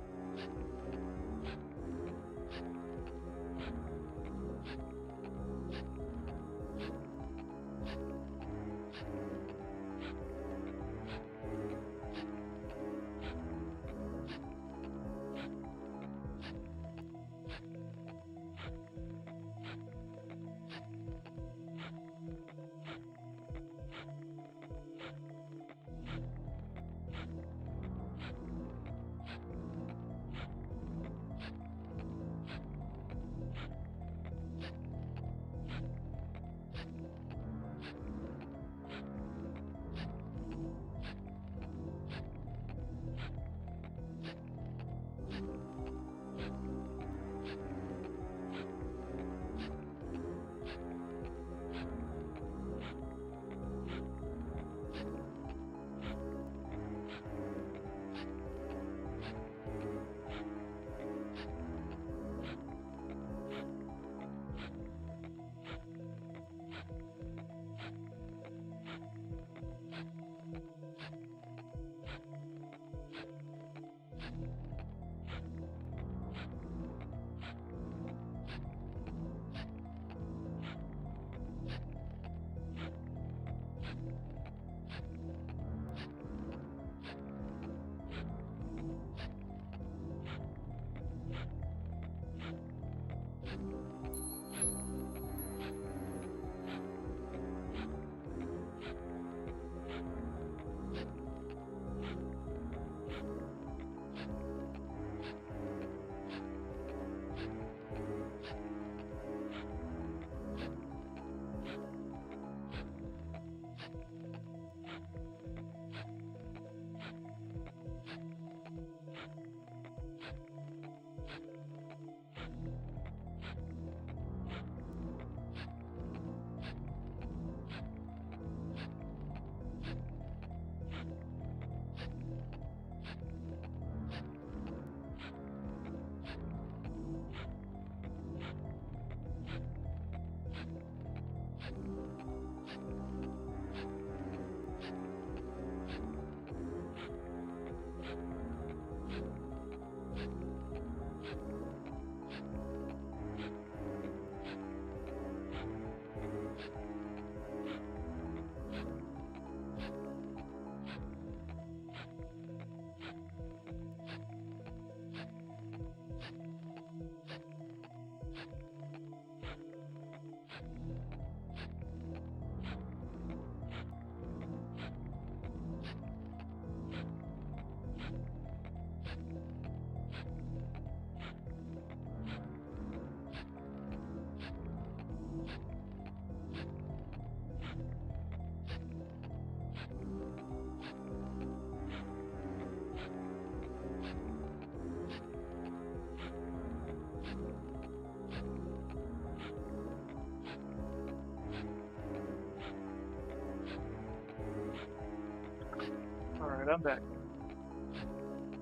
[SPEAKER 2] Alright, I'm back.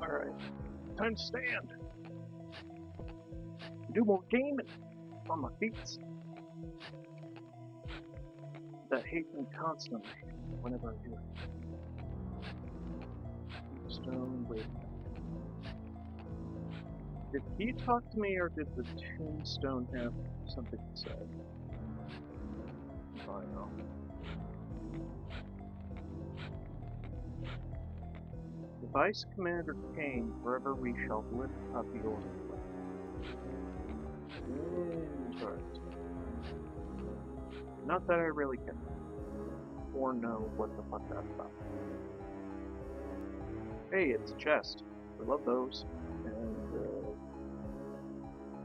[SPEAKER 2] Alright. Time to stand. Do more gaming on my feet. That hate me constantly whenever I do it. Tombstone wait. Did he talk to me or did the tombstone have something to say? I know. The Vice Commander Kane, forever we shall lift up your flag. Interesting. Not that I really care. Or know what the fuck that's about. Hey, it's a chest. I love those. And,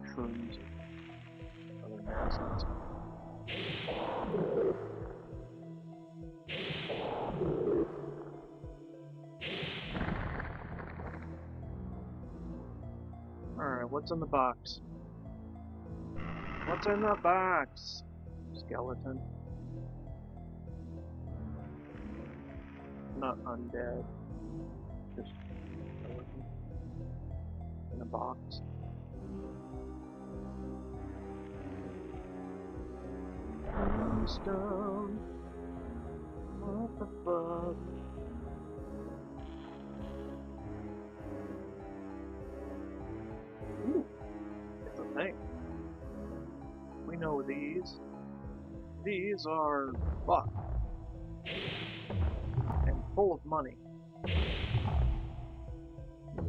[SPEAKER 2] shrooms. Other nonsense. Alright, what's in the box? What's in the box? Skeleton. Not undead. Just skeleton. In a box. Tombstone. What the fuck? Ooh, it's a thing. We know these. These are fucked. And full of money.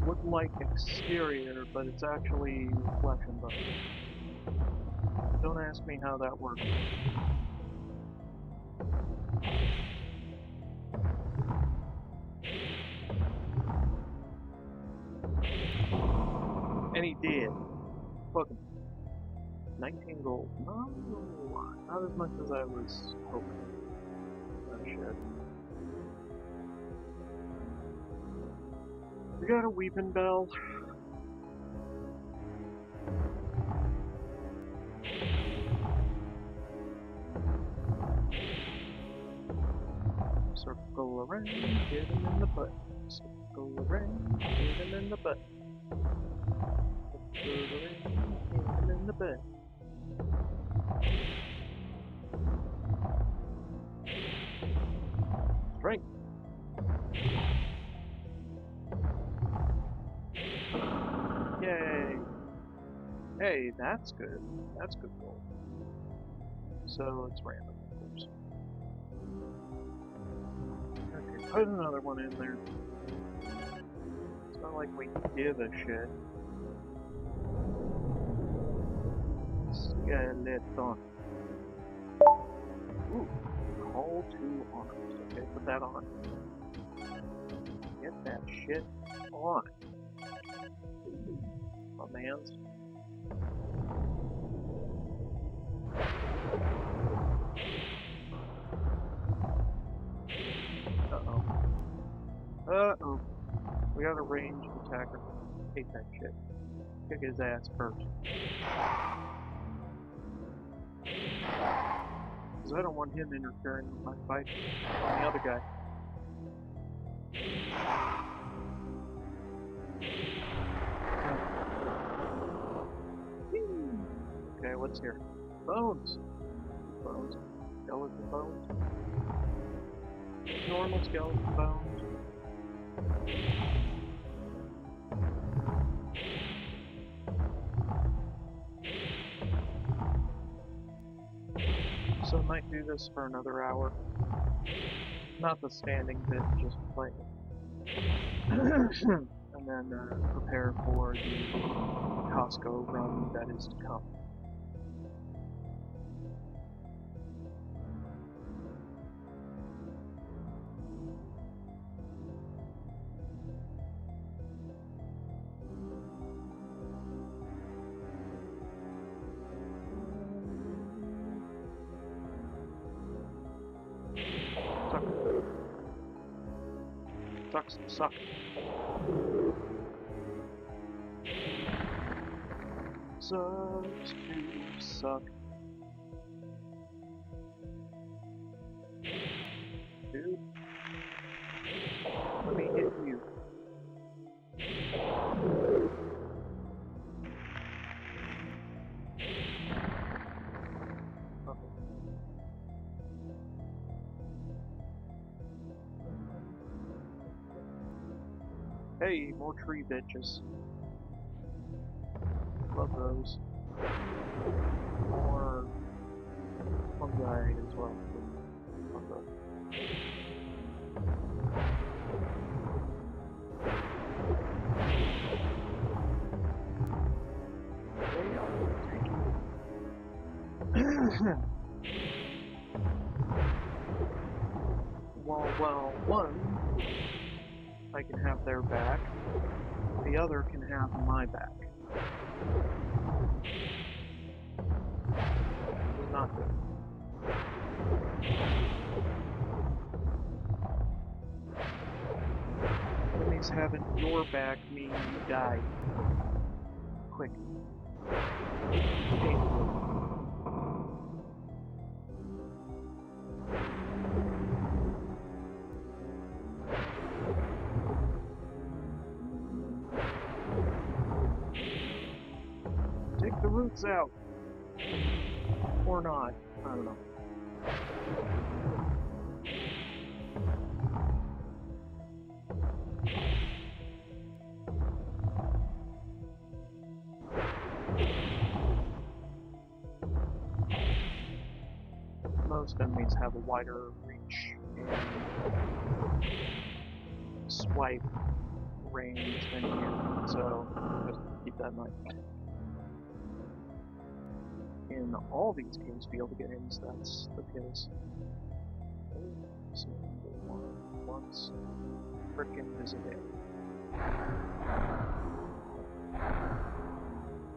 [SPEAKER 2] Look like exterior, but it's actually flesh and bone. Don't ask me how that works. And he did. Fuck him. 19 gold. No, not as much as I was hoping. Oh shit. We got a weeping bell. Circle around, hit him in the butt. Circle around, hit him in the butt. Circle around, hit him in the butt. Strength. Yay. Hey, that's good. That's good gold. So it's random, of course. Okay, put another one in there. It's not like we give a shit. Skeleton. Ooh, call to arms. Okay, put that on. Get that shit on. My mans. Uh-oh. Uh-oh. We got a ranged attacker. Hate that shit. Kick his ass first. Because I don't want him interfering with my fight on the other guy. Okay, what's here? Bones! Bones. Skeleton bones. Normal skeleton bones. So I might do this for another hour. Not the standing bit, just playing it. And then prepare for the Costco run that is to come. Suck. Sucks to suck. Dude. Let me hit Hey, more tree bitches. Love those. More fungi as well. Love those. Well, one, I can have their back, the other can have my back. This is not good. Enemies having your back mean you die. Quick. Painful. Take the roots out. Or not. I don't know. Most enemies have a wider reach and swipe range than you, so just keep that in mind. In all these games, to be able to get in, that's the case. Once frickin' visit it.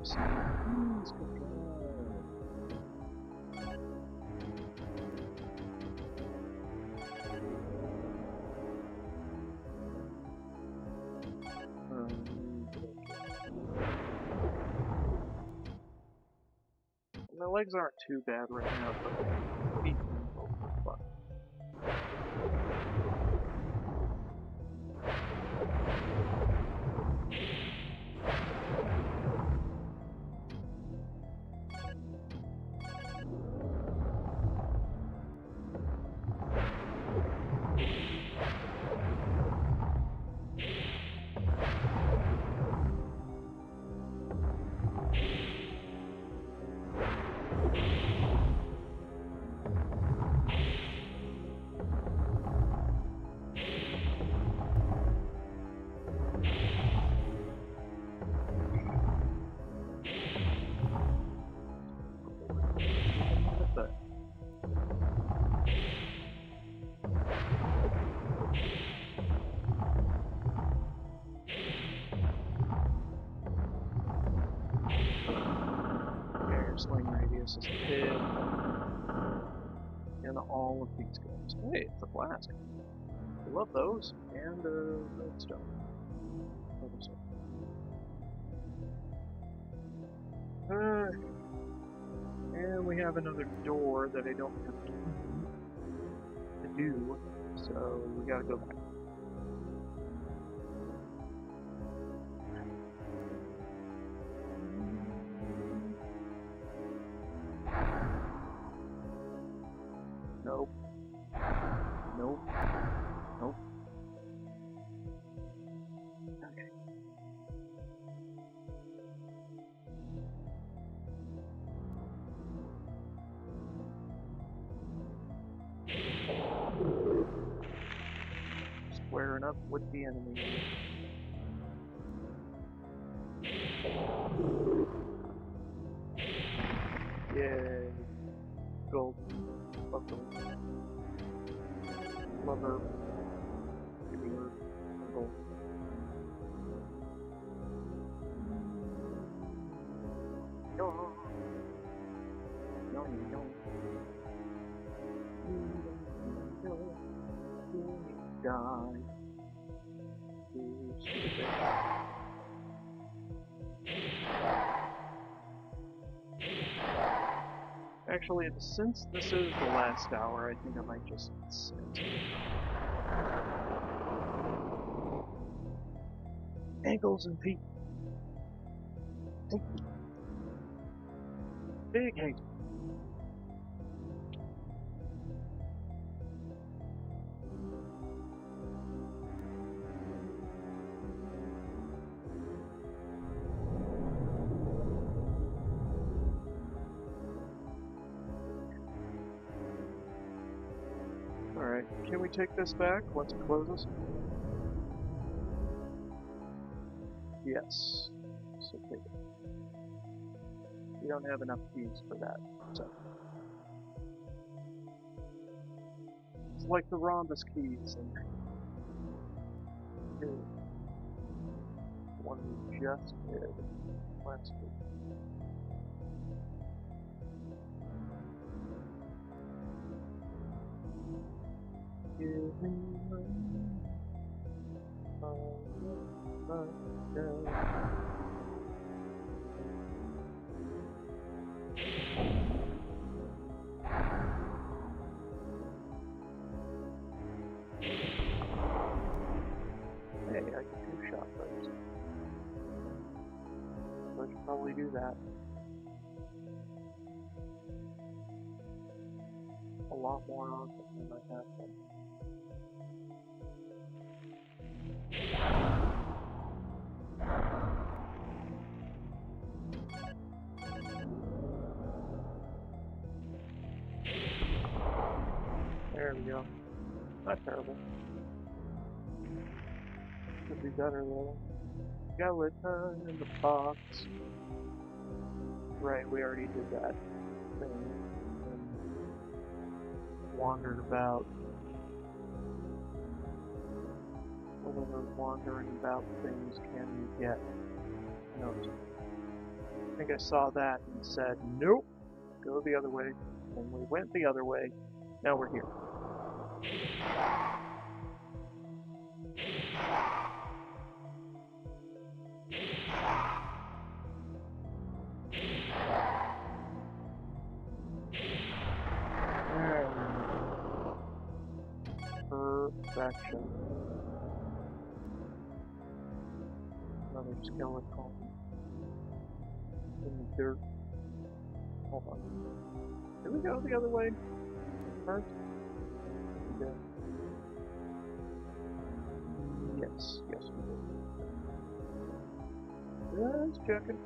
[SPEAKER 2] Please, good God. My legs aren't too bad right now, but my feet can go for fun. Swing radius is hid in all of these games. Hey, it's a flask. I love those. And redstone. Other stuff. And we have another door that I don't have to do, so we gotta go back. Nope. Nope. Nope. Okay. Squaring up with the enemy. Yay. Gold. Love gold. Love her. Give me her gold. No. No, you don't. You die. You stupid. Actually, since this is the last hour, I think I might just sit. Ankles and feet. Big hate. Alright, can we take this back once it closes? Yes. So take it. We don't have enough keys for that, so. It's like the rhombus keys and the one we just did last week. Give me money. Hey, I can two-shot those. So I should probably do that. A lot more often than I have been. There we go. Not terrible. Could be better though. Skeleton in the box. Right, we already did that thing. And wandered about. When we're wandering about things, can you get? No. I think I saw that and said, nope, go the other way. And we went the other way. Now we're here. Perfection. Another skeleton in the dirt. Hold on. Did we go the other way first? We did. Yes, yes we did. Just checking.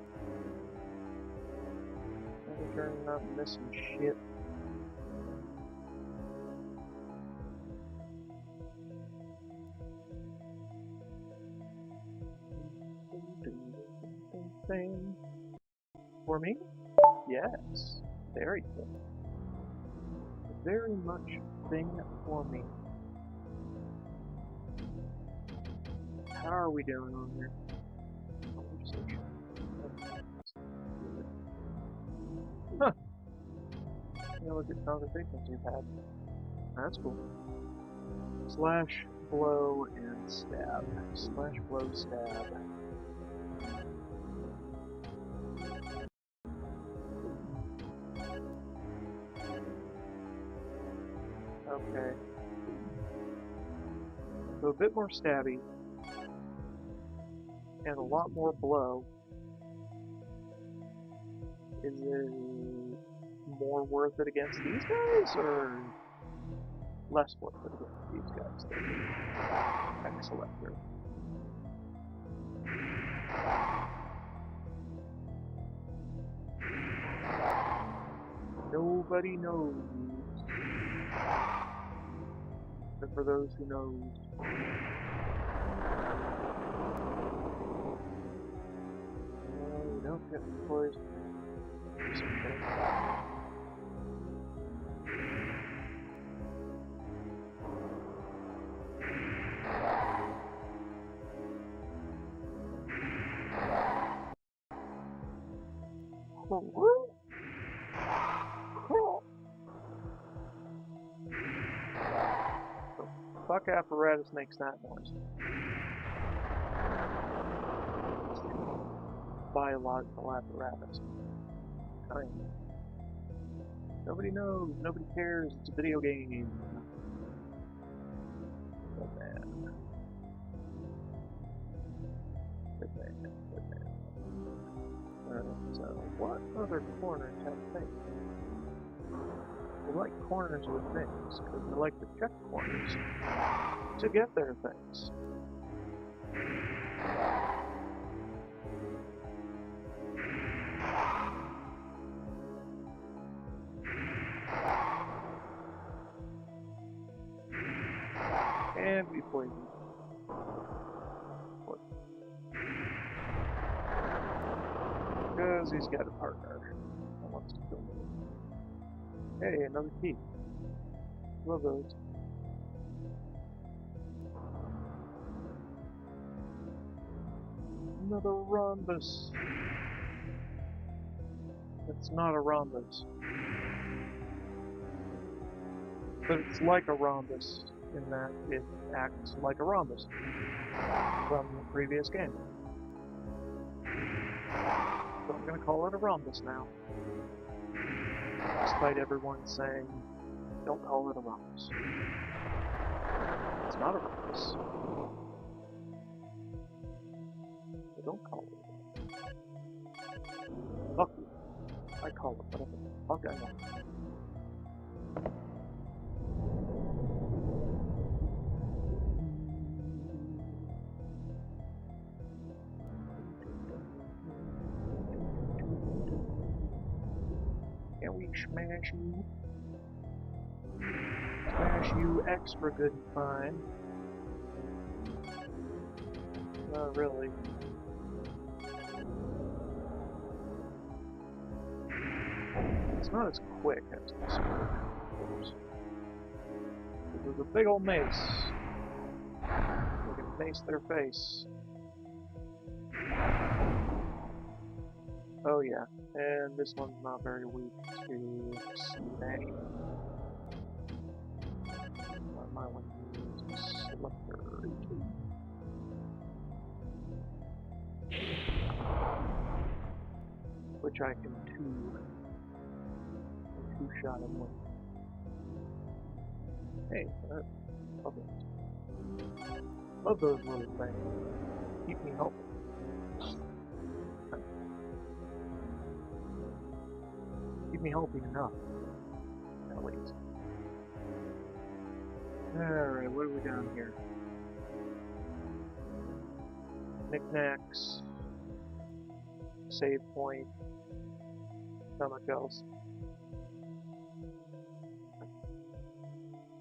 [SPEAKER 2] Making sure I'm not missing shit. Thing for me? Yes. Very cool. Very much thing for me. How are we doing on here? Huh. Yeah, look at conversations you've had. That's cool. Slash, blow, and stab. Slash, blow, stab. Okay. So a bit more stabby. And a lot more blow. Is it more worth it against these guys, or less worth it against these guys? X selector. Nobody knows. But for those who knows. You don't get poison. Fuck apparatus makes that noise. Biological apparatus. Kind. Nobody knows, nobody cares, it's a video game. Good man. Good man, good man. Alright, so what other corners have things? We like corners with things, because we like to check corners to get their things. And we poison. Because he's got a partner that wants to kill me. Hey, another key. Love those. Another rhombus. It's not a rhombus. But it's like a rhombus in that it acts like a rhombus from the previous game. So I'm going to call it a rhombus now. Despite everyone saying, don't call it a rhombus. It's not a rhombus. So don't call it a rhombus. Fuck you. I call it whatever the fuck I want. Can we smash you? Smash you extra good and fine. Not really. It's not as quick as the sword, of course. There's a big old mace. We can mace their face. Oh yeah, and this one's not very weak to smashing. I might want to use Selector 2. Which I can two-shot him with. Hey, love those. Love those little things. Keep me healthy. Keep me healthy enough, at least. Alright, what have we done here? Knickknacks. Save point. Not much else.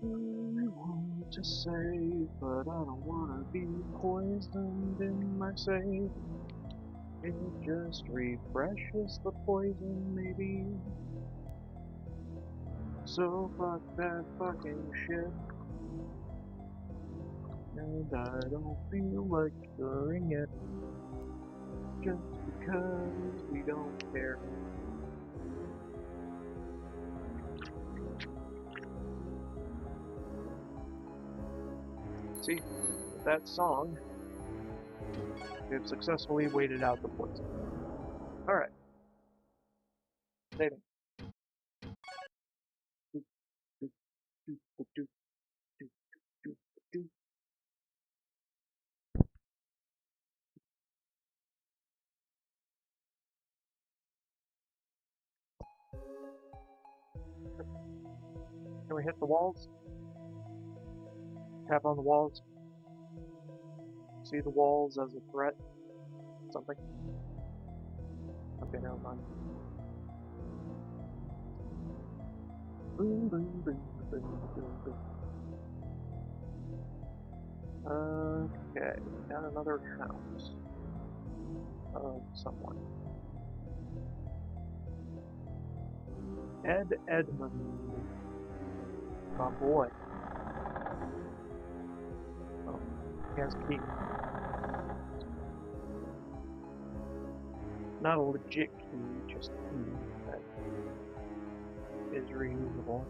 [SPEAKER 2] I want to save, but I don't want to be poisoned in my save. It just refreshes the poison, maybe. So fuck that fucking shit. And I don't feel like curing it. Just because we don't care. See, with that song, we've successfully waited out the poison. Alright. Saving. Can we hit the walls? Tap on the walls. See the walls as a threat? Something? Okay, never mind. Boom, boom, boom, boom, boom, boom. Okay, got another house of someone. Ed Edmund. My boy. Oh, he has a key. Not a legit key, just a key that is reusable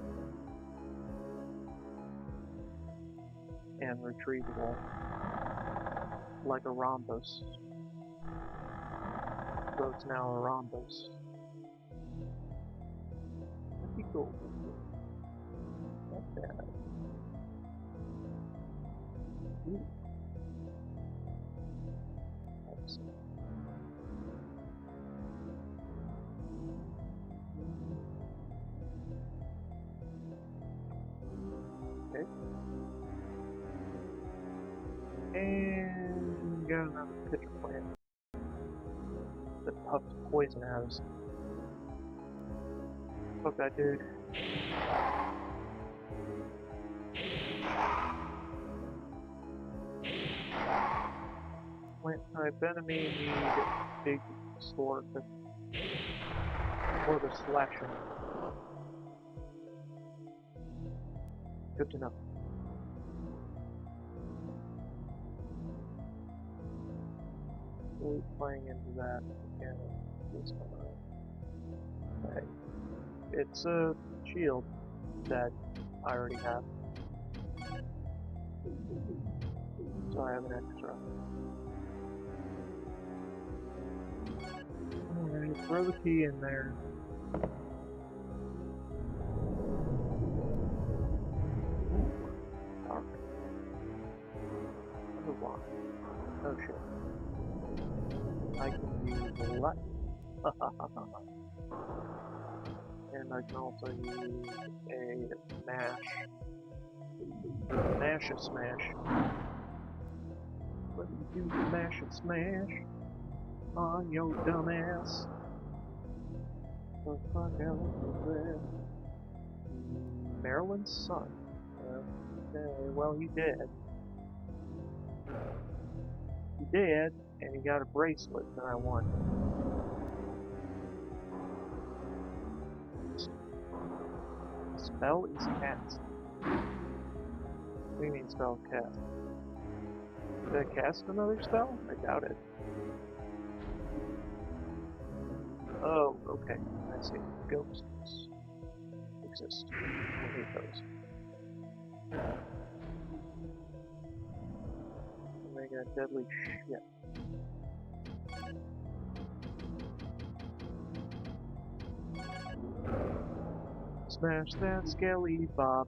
[SPEAKER 2] and retrievable like a rhombus. So it's now a rhombus. Pretty cool. Not bad. Ooh. That's okay. And we got another pitcher plant that puffs poison at us. Fuck that dude. Alright, Benemy need big sword for the slashing. Good to know. Really playing into that mechanic this time. Okay. It's a shield that I already have. So I have an extra. Alright, throw the key in there. Dark. Underwater. Oh shit. I can use light. And I can also use a mash. Mash and smash. Let me do the mash and smash on your dumb ass. The fuck out of there. Maryland's son. Okay, well he did. He did, and he got a bracelet that I won. Spell is cast. What do you mean spell cast? Did I cast another spell? I doubt it. Oh, okay. I see. Ghosts exist. I hate those. And they got deadly shit. Smash that Skelly Bob.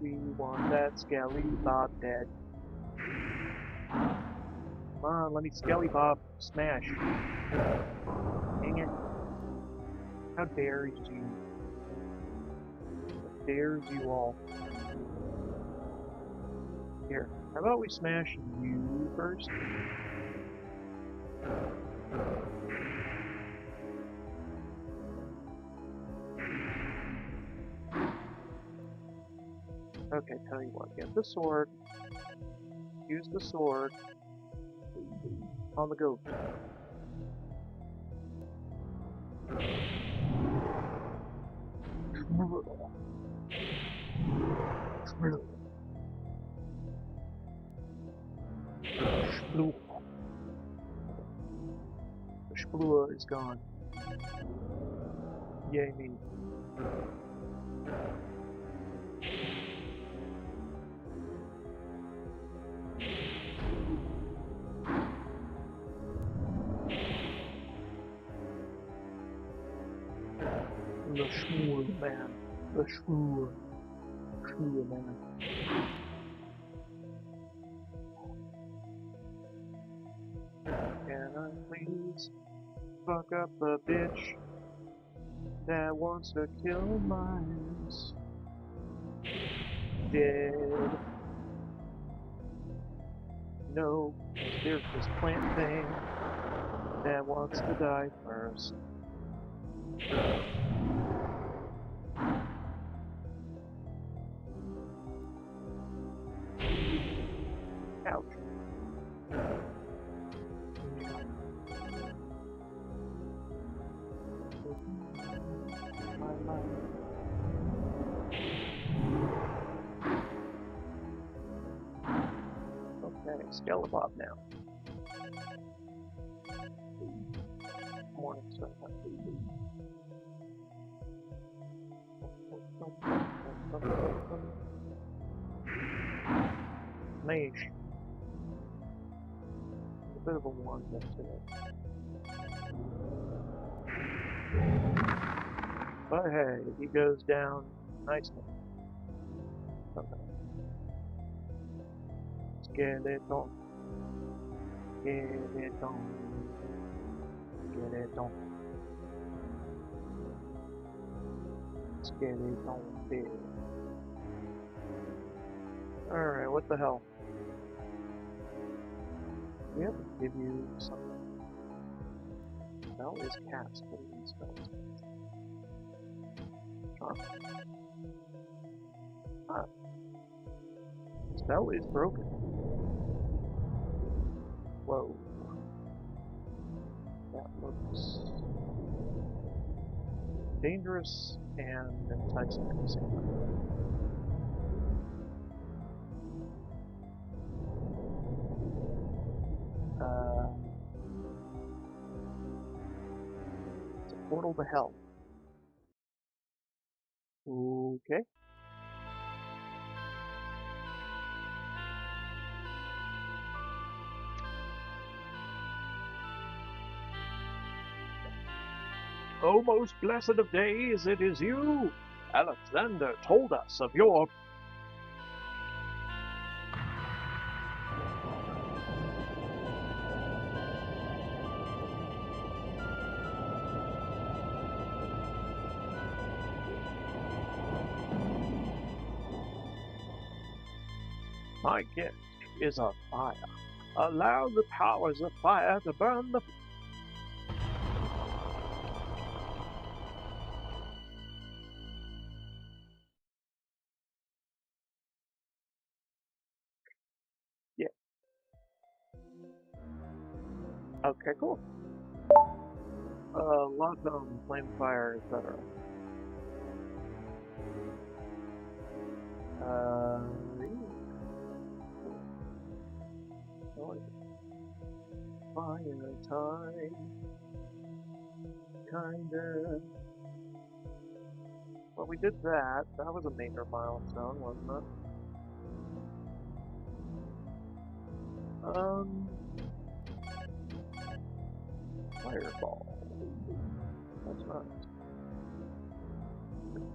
[SPEAKER 2] We want that Skelly Bob dead. Come on, let me Skelly Bob smash. Dang it. How dare you? How dare you all? Here, how about we smash you first? Okay, tell you what, get the sword, use the sword on the goat. The Splua is gone. Yay me. The Shmur man. The Shmur. Shmur man. Can I please fuck up a bitch that wants to kill my ass? Dead. No, there's this plant thing that wants to die first. Ouch. Okay, Skelebob now. Morning sun. Mage. There's a bit of a wonder to it. But hey, he goes down nicely. Okay. Skeleton. Skeleton. Skeleton. Skeleton big. Alright, what the hell? We have to give you something. Spell is cast. What do you mean spell is cast? Charm. Ah. Spell is broken. Whoa. That looks dangerous and enticing at the same time. It's a portal to hell. Okay. O most blessed of days, it is you! Alexander told us of your... My gift is of fire. Allow the powers of fire to burn the... Yeah. Okay, cool. Lockdown, flame fire, etc. Fire time. Kinda. Well, we did that. That was a major milestone, wasn't it? Fireball. That's nice.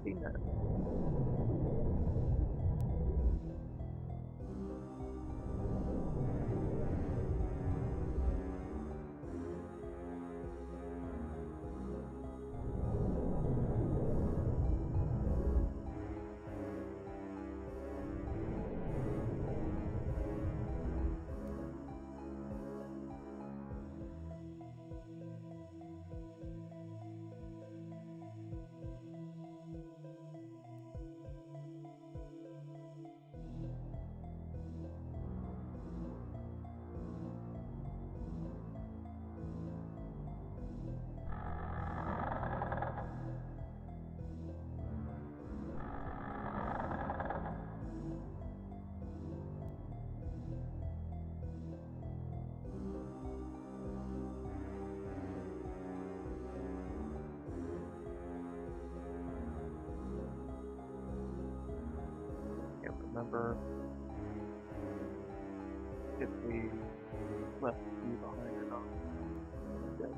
[SPEAKER 2] 59. Can't remember if we left you behind or not. Okay.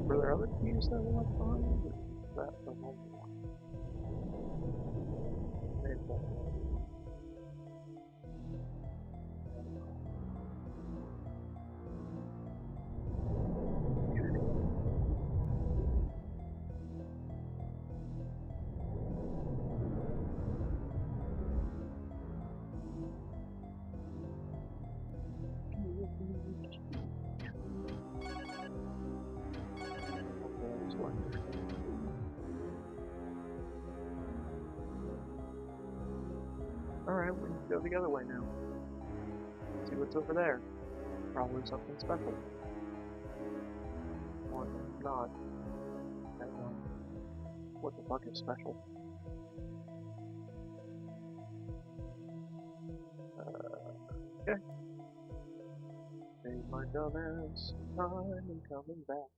[SPEAKER 2] Were there other keys that were left behind? Or was that the only one? Maybe that one. Alright, we can go the other way now. See what's over there. Probably something special. Or not. And, what the fuck is special? Okay. Save my dumbass time and coming back.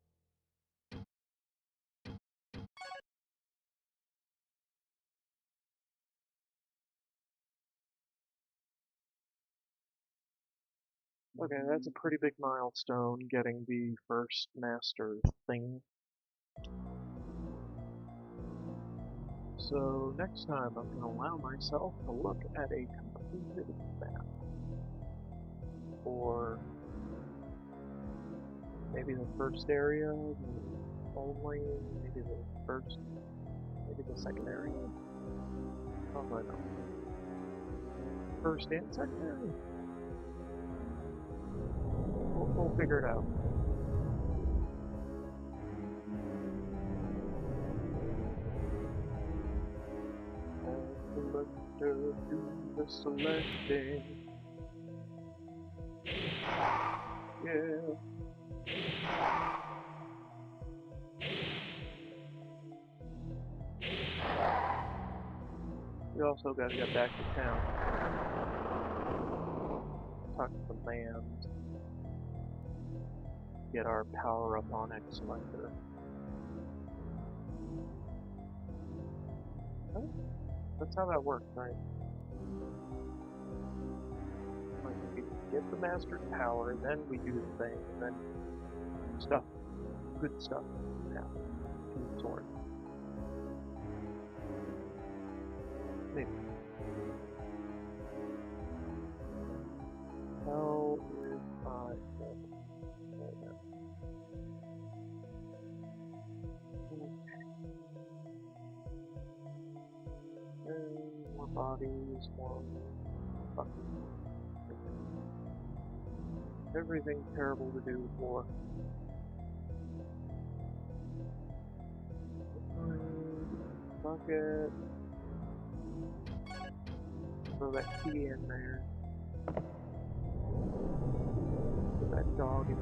[SPEAKER 2] Okay, that's a pretty big milestone, getting the first master thing. So next time I'm going to allow myself to look at a completed map. Or maybe the first area only, maybe the first, maybe the second area? Oh, I know. First and second area? We'll figure it out. As the lector do the selecting, Yeah. We also gotta get back to town. Talk to the man. Get our power up on X-Selector. Right? That's how that works, right? Like, we get the master's power, then we do the thing, and then stuff, good stuff happens to the sword. Maybe. How is I more bodies, more fucking everything terrible to do with war. Bucket. Throw that key in there. Put that dog in a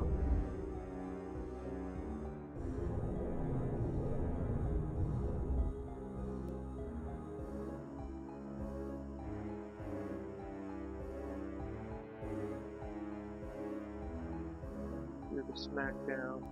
[SPEAKER 2] Here to smack down.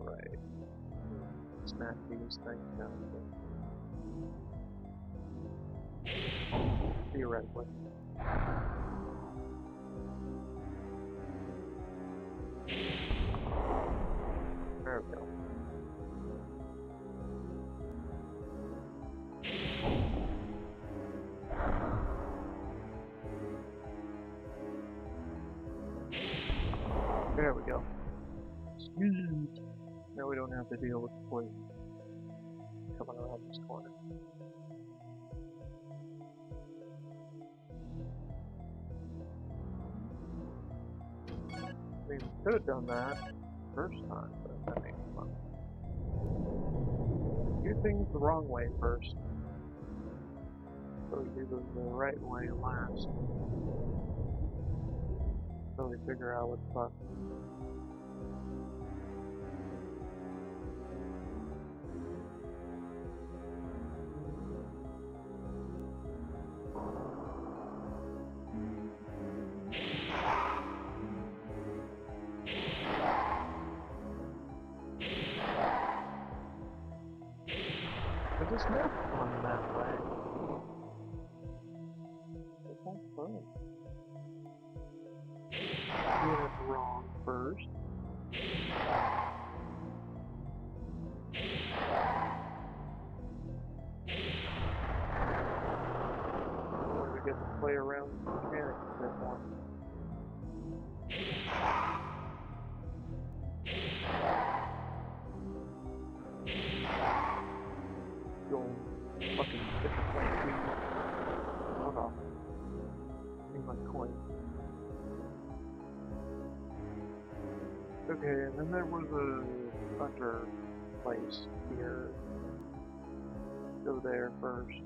[SPEAKER 2] Right. Smack these things down here. Theoretically. There we go. There we go. Sweet. Now we don't have to deal with the poison coming around this corner. I mean, we could have done that first time, but that ain't fun. Do things the wrong way first, so we do them the right way last. So we figure out what the fuck. It's just more fun that way. It's not fun. Doing it wrong first. Or we get to play around with the mechanics a bit more. Going fucking different way. Hold on. Need my coin. Okay, and then there was a under place here. Go there first.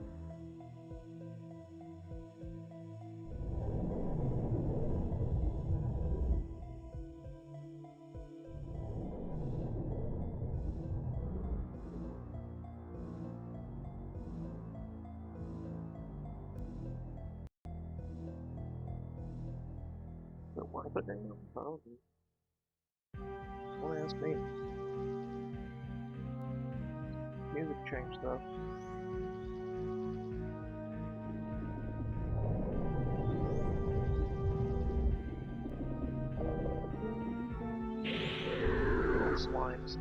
[SPEAKER 2] Is it worth it now? Probably. Don't ask me. Music changed though. Little slimes.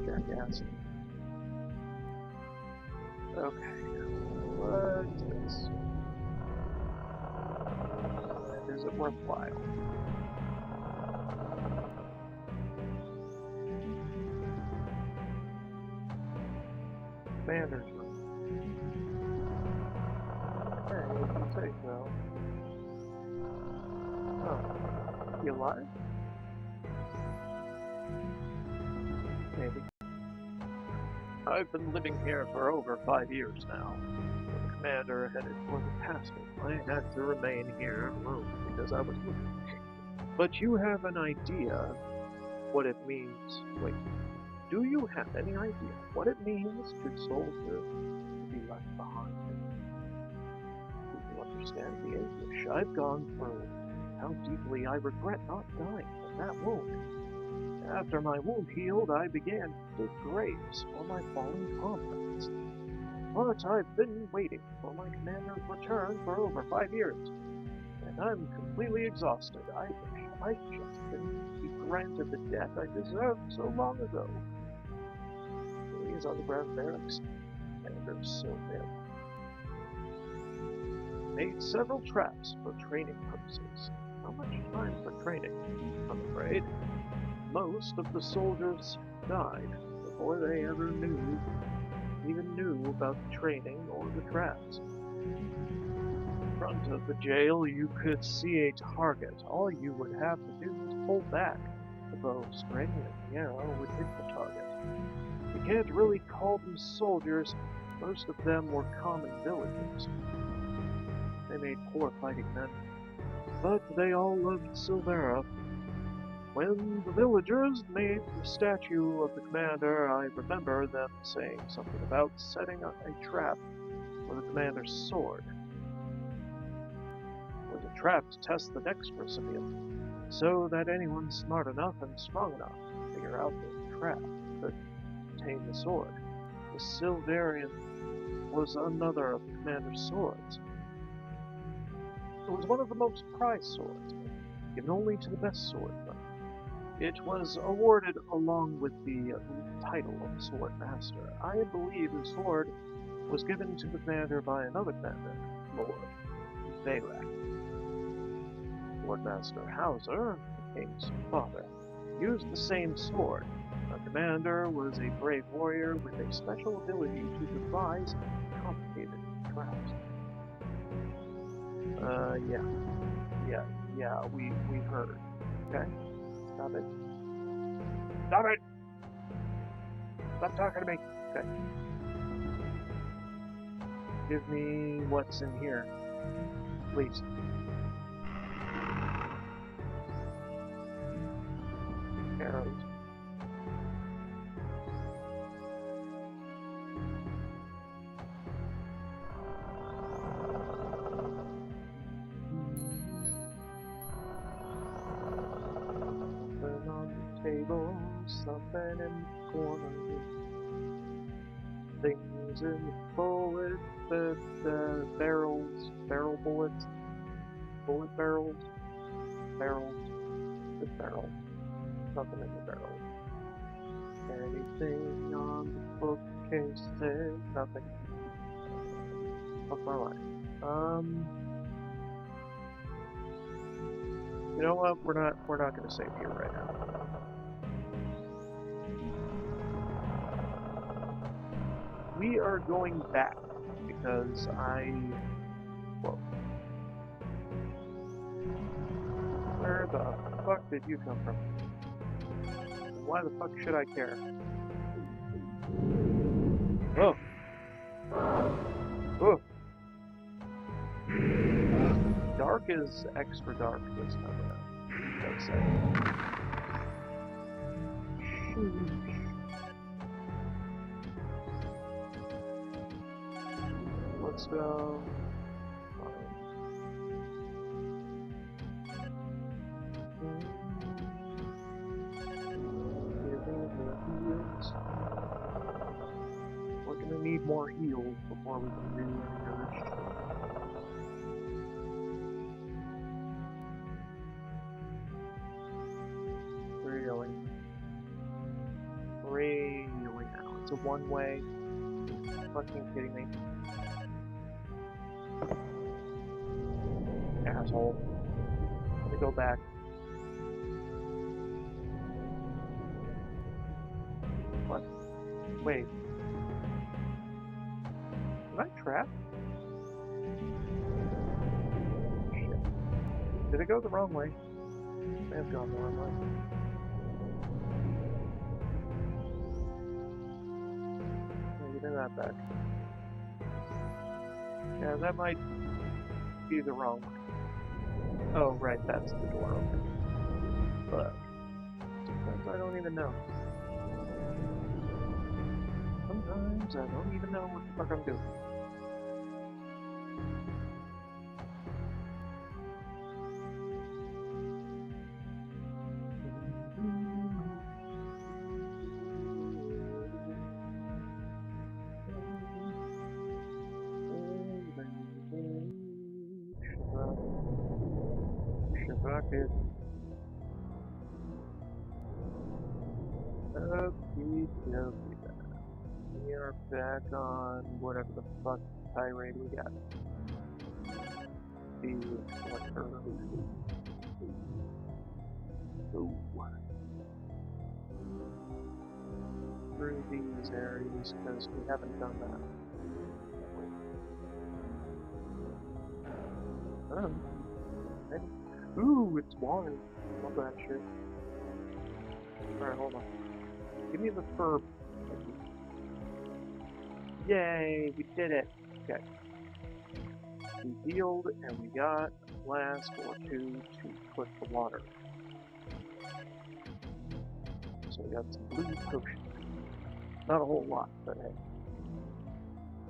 [SPEAKER 2] Jackass. Okay. What is this? It is Was it worthwhile? Commander's room. Hey, you can say so. Oh, you alive? Maybe. I've been living here for over 5 years now. When the commander headed for the passing, I had to remain here alone because I was moving. But you have an idea what it means. Wait, do you have any idea what it means to soldier to be left behind? Do you understand the anguish I've gone through? How deeply I regret not dying from that wound. After my wound healed, I began to dig graves for my fallen comrades. But I've been waiting for my commander's return for over 5 years, and I'm completely exhausted. I wish I'd just been granted the death I deserved so long ago. These underground barracks, Commander Sylvain made several traps for training purposes. How much time for training? I'm afraid. Most of the soldiers died before they ever even knew about the training or the traps. In front of the jail, you could see a target. All you would have to do is pull back the bowstring and the arrow would hit the target. You can't really call them soldiers. Most of them were common villagers. They made poor fighting men, but they all loved Silvera. When the villagers made the statue of the commander, I remember them saying something about setting up a trap for the commander's sword. It was a trap to test the next recipient, so that anyone smart enough and strong enough to figure out the trap could obtain the sword. The Silverian was another of the commander's swords. It was one of the most prized swords, given only to the best swordsman. It was awarded along with the title of Sword Master. I believe the sword was given to the commander by another commander, Lord Veyrac. Swordmaster Hauser, the king's father, used the same sword. Our commander was a brave warrior with a special ability to devise complicated traps. Yeah, we heard. Okay? Stop it. Stop it! Stop talking to me! Okay. Give me what's in here. Please. Arrows. Table, something in the corner, things in the bullet, barrels, barrel bullets, bullet barrels, the barrel, nothing in the barrel. Anything on the bookcase says nothing. Fuck my life. You know what? We're not gonna save here right now. We are going back because whoa. Where the fuck did you come from? Why the fuck should I care? Oh. Oh. Dark is extra dark this time around. That's it. Let's go. We're gonna need more heals before we can do any other shit. Really now. It's a one-way. Fucking kidding me. Asshole. me go back. What? Wait. Am I trapped? Shit. Did it go the wrong way? It may have gone the wrong way. Give me that back. Yeah, that might be the wrong way. Oh, right, that's the door open. But sometimes I don't even know. Sometimes I don't even know what the fuck I'm doing. Shabak. Okie dokie. We are back on whatever the fuck tirade we got. The collector. Ooh. Through these areas because we haven't done that. Oh. Maybe. Ooh, it's water. Love that shit. Alright, hold on. Give me the fur. Yay, we did it. Okay. We healed and we got a flask or two to put the water. So we got some blue potion. Not a whole lot, but hey.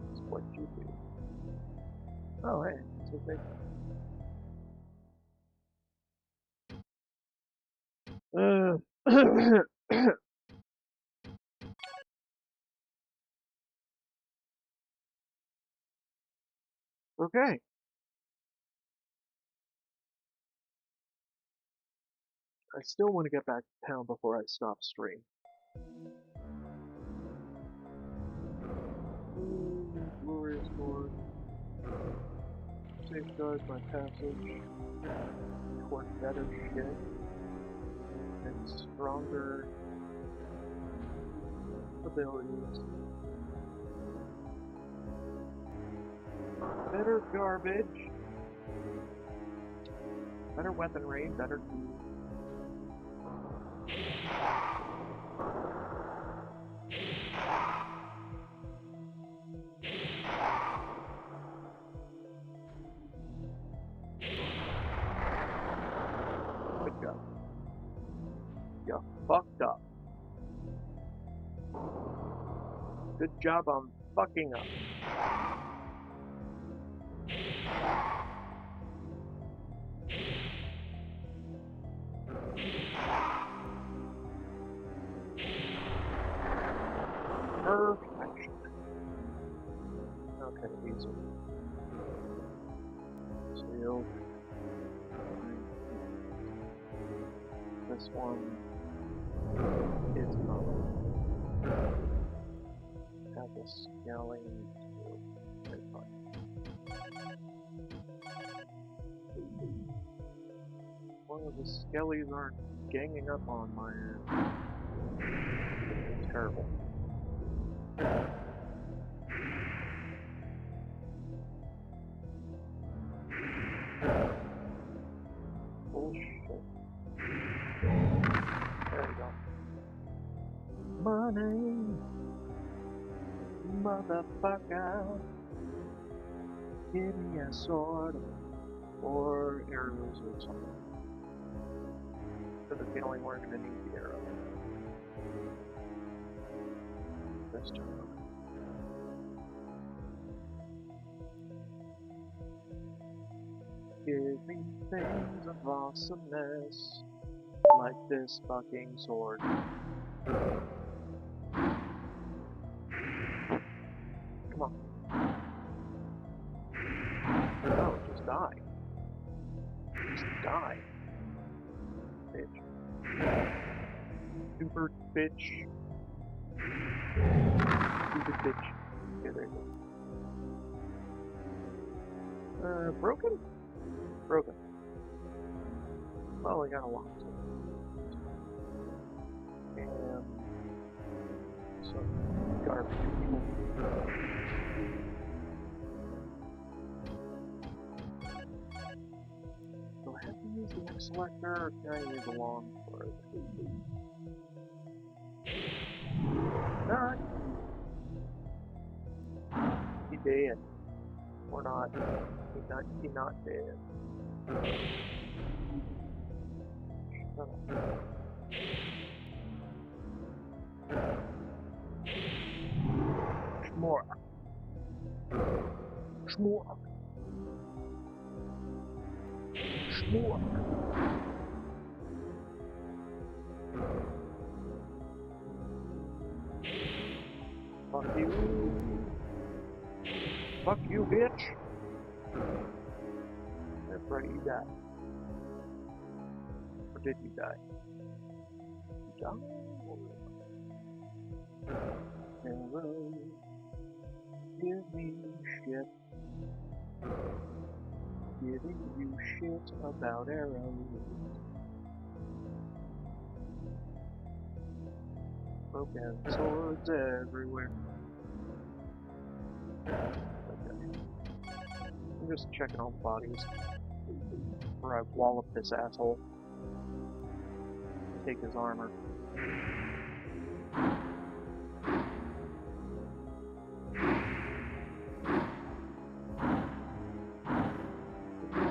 [SPEAKER 2] That's what you do. Oh, hey. It's okay. Okay. I still want to get back to town before I stop stream. Glorious Lord. Safeguard my passage toward better shit and stronger abilities. Better garbage. Better weaponry, better tools. Good job. You fucked up. Good job on fucking up. Perfection. Okay, easy. Sealed. This one is not. Have the scaling. Okay, fine. One of the skellies aren't ganging up on my ass. Terrible. Bullshit. There we go. Money, motherfucker. Give me a sword or arrows or something. Because the feeling we're gonna need the arrow. This time. Give me things of awesomeness, like this fucking sword. Come on. No, just die. Just die. Bitch. Super bitch. Stupid bitch. Okay, there you go. Broken? Broken. Well, we got a lot. And some garbage people. Do I have to use the X selector, or can I use the long for it? Alright. He dead. Or not. He not dead. Shut up. Schmork. Schmork. Schmork. Fuck you. Fuck you, bitch. That's right, you died. Or did you die? You died? Hello. Give me shit. Giving you shit about arrows. Broken swords everywhere. Okay. I'm just checking all the bodies. Before I wallop this asshole. Take his armor.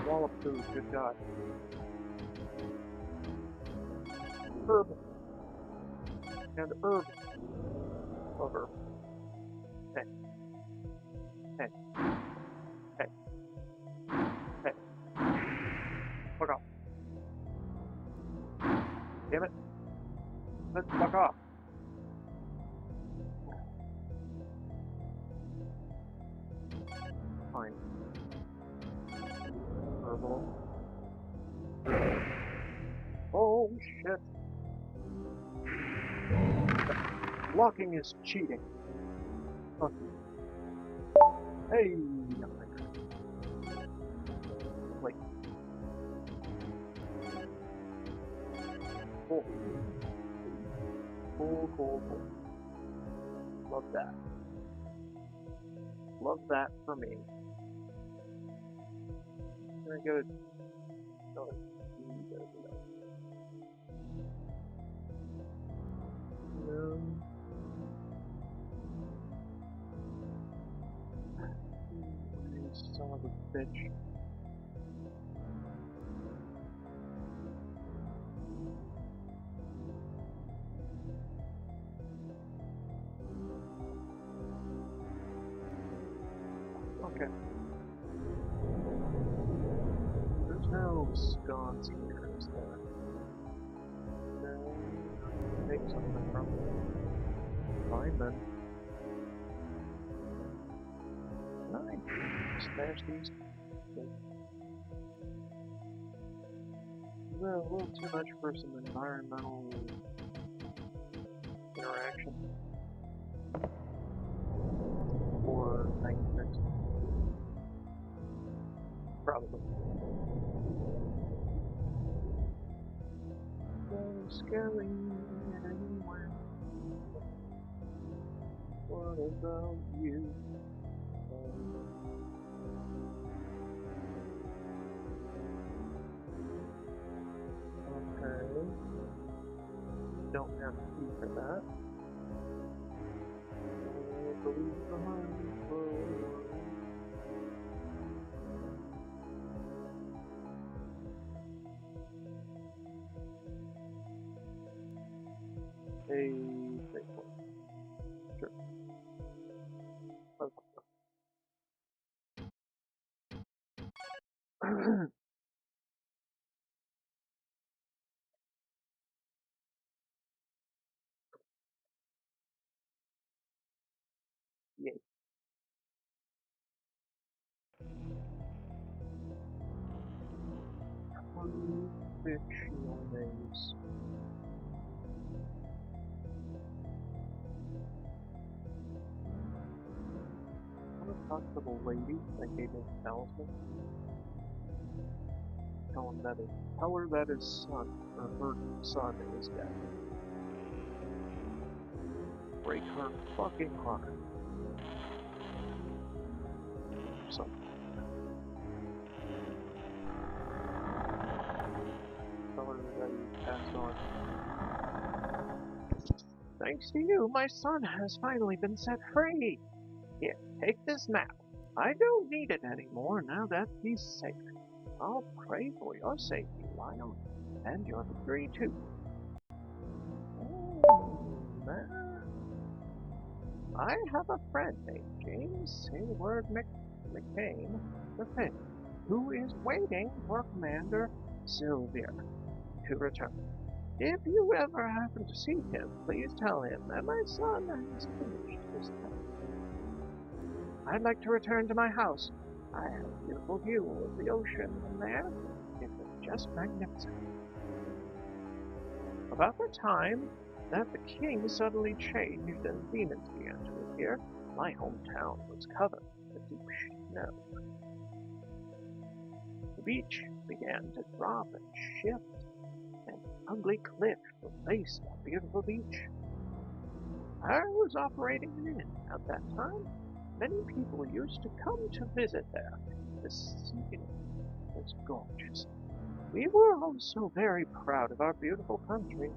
[SPEAKER 2] Wallop too, good God. Herb. And herb. Over. Hey. Hey. Hey. Hey. Fuck off. Damn it. Let's fuck off. Fine. Herbal. Oh shit. Blocking is cheating. Fuck you. Hey! Wait. Cool. Cool. Love that. Love that for me. I'm gonna go. No. You son of a bitch. Okay. There's no sconce here, is there? No. Take something from it. Fine then. Can I smash these? Is that a little too much for some environmental interaction? Or 96? Probably. So scary anywhere. What about you? Okay. Don't have to key for that. Believe behind for a safe one. Sure. Yay. Fictionals. I want to talk to the lady that gave me the talisman. Tell her that his son, or her son, is dead. Break her fucking heart. So. Tell her that he passed on. Thanks to you, my son has finally been set free. Here, take this map. I don't need it anymore now that he's safe. I'll pray for your safety, Lionel, and your victory too. I have a friend named James Hayward McCain V, who is waiting for Commander Sylvia to return. If you ever happen to see him, please tell him that my son has finished his task. I'd like to return to my house. I have a beautiful view of the ocean from there. It was just magnificent. About the time that the king suddenly changed and demons began to appear, my hometown was covered with deep snow. The beach began to drop and shift, and an ugly cliff replaced our beautiful beach. I was operating an inn at that time. Many people used to come to visit there. The scene was gorgeous. We were all so very proud of our beautiful country.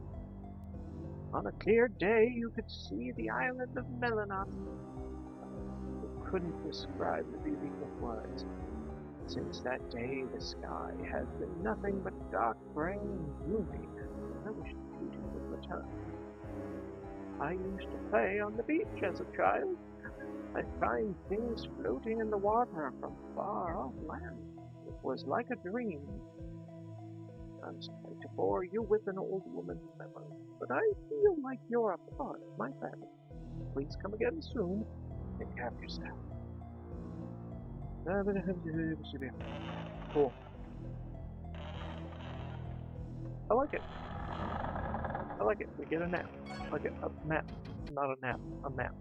[SPEAKER 2] On a clear day, you could see the island of Melanoth. You couldn't describe the beauty with words. Since that day, the sky has been nothing but dark gray and gloomy. I wish the beauty would return. I used to play on the beach as a child. I'd find things floating in the water from far off land. It was like a dream. I'm sorry to bore you with an old woman's memory, but I feel like you're a part of my family. Please come again soon. Take care of yourself. Cool. I like it. I like it. We get a nap. Like a map. Not a nap. A map.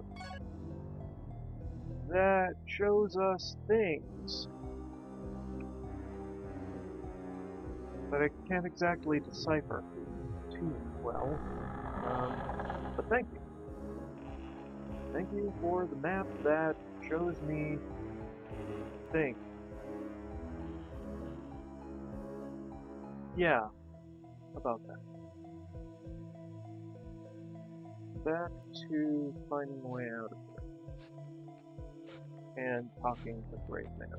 [SPEAKER 2] That shows us things that I can't exactly decipher too well. But thank you. Thank you for the map that shows me things. Yeah, about that. Back to finding my way out of here. And talking to Brave Man.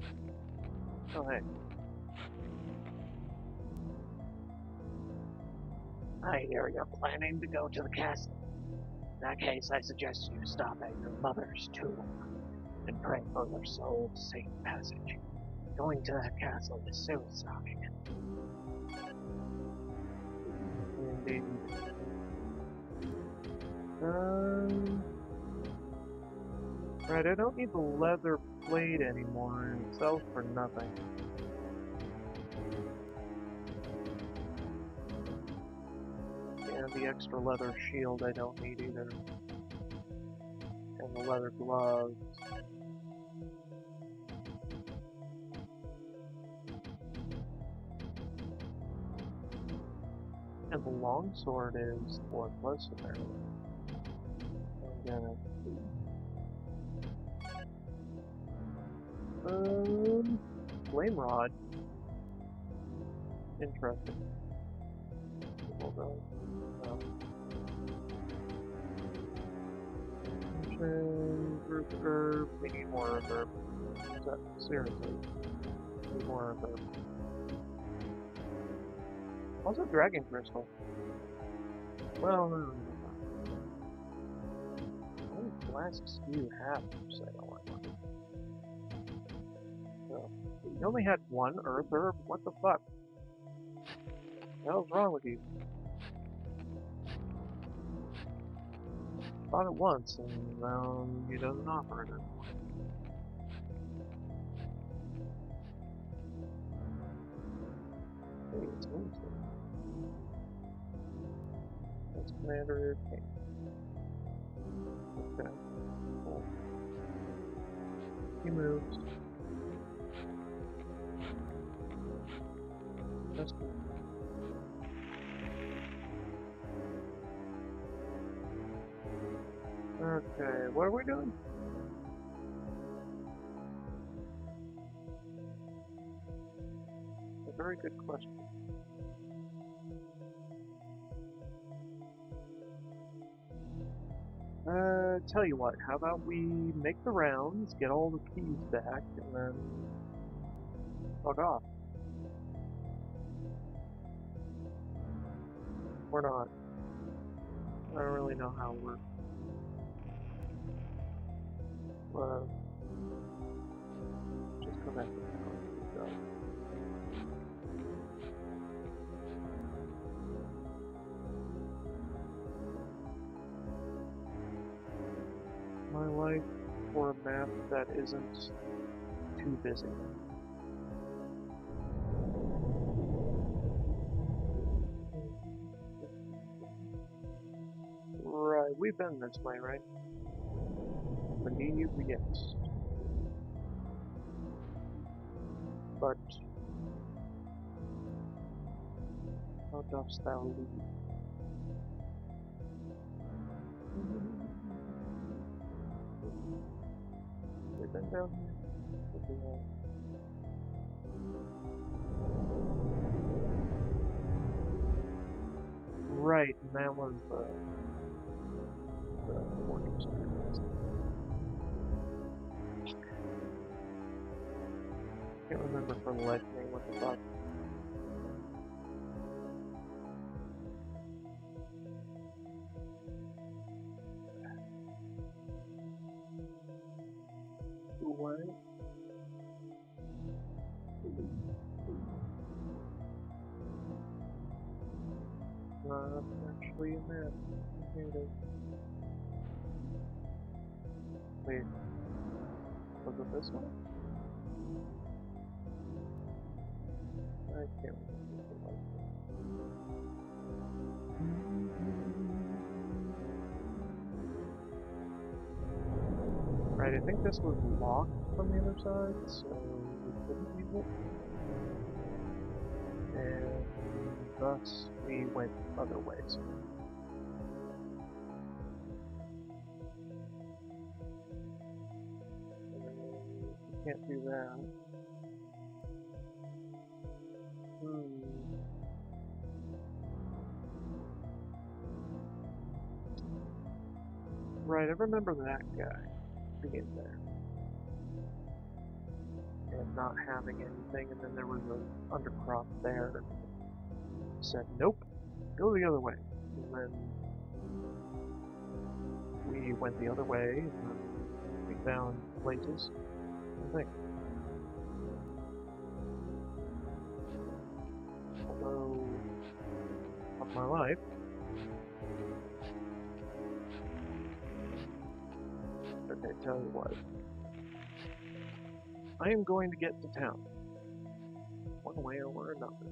[SPEAKER 2] Oh, hey.
[SPEAKER 1] I hear you're planning to go to the castle. In that case, I suggest you stop at your mother's tomb and pray for your soul's safe passage. Going to that castle is suicide.
[SPEAKER 2] Indeed. Right, I don't need the leather plate anymore. It sells for nothing. And the extra leather shield I don't need either. And the leather gloves. And the longsword is worthless, apparently. I'm gonna... Flame rod. Interesting. Hold on. No. Earth herb. We need more earth herb. Seriously. We need more earth herb. Also dragon crystal. Well, no. How many flasks do you have? So, you only had one earth herb? What the fuck? What the hell's wrong with you? Bought it once, and now he doesn't offer it anymore. Hey, it's Wednesday. That's Commander King. Okay, cool. He moves. That's cool. Okay, what are we doing? A very good question. Tell you what, how about we make the rounds, get all the keys back, and then fuck off. Or not. I don't really know how it works. Just go back to the house. Good job. My life for a map that isn't too busy. Right, we've been this way, right? Believe yes. But how dost thou lead? We've been down here. Right, and that was the warning sign. Can't remember for the life of me what the fuck. What? Not actually a map. Here it is. Wait, was it this one? I can't remember for the life of me. Right, I think this was locked from the other side, so we couldn't use it. And thus we went other ways. We can't do that. Right, I remember that guy being there and not having anything, and then there was an undercrop there and said, nope, go the other way. And then we went the other way, and then we found places, I think. Although, of my life, okay, tell you what. I am going to get to town, one way or another.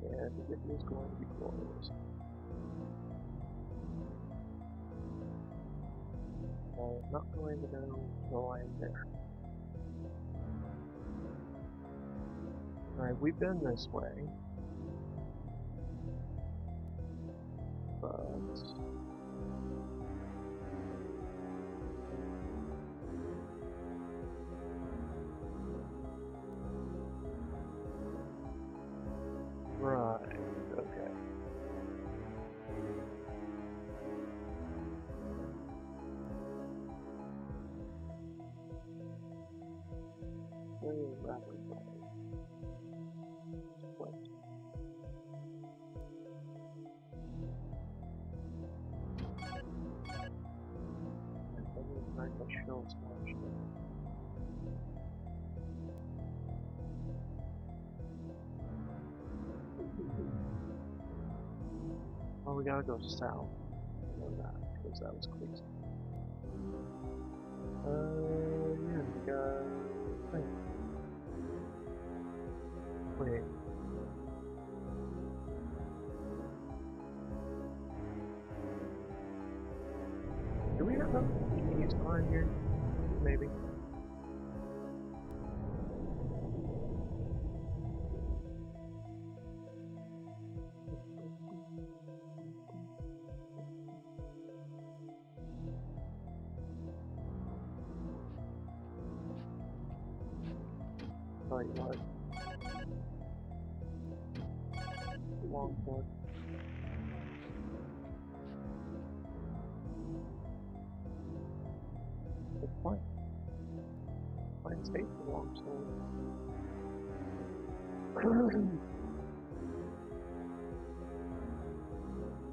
[SPEAKER 2] And it is going to be glorious. I'm not going to know until I am there. Alright, we've been this way, but right, okay. Rapid what? And then it's nice I show us more shit. Well, we gotta go south. I know that, because that was crazy. Yeah, we got... Thing. Wait. Do we have keys behind here? Maybe. tell you what. Longboard. It's fine. Fine state for longsword.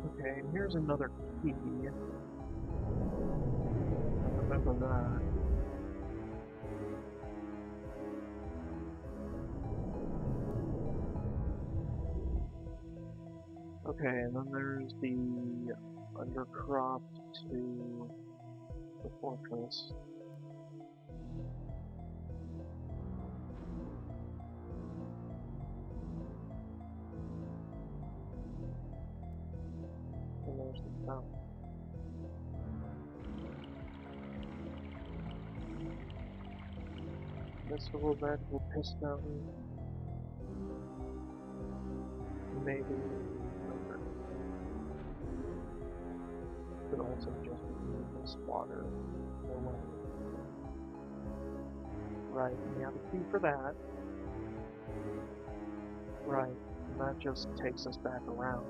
[SPEAKER 2] Okay, and here's another key. Remember that. Okay, and then there's the undercrop to the fortress. And there's the fountain. Mystical magical piss fountain. Maybe over. Could also just be this water. Or whatever. Right, we have a key for that. Right, and that just takes us back around.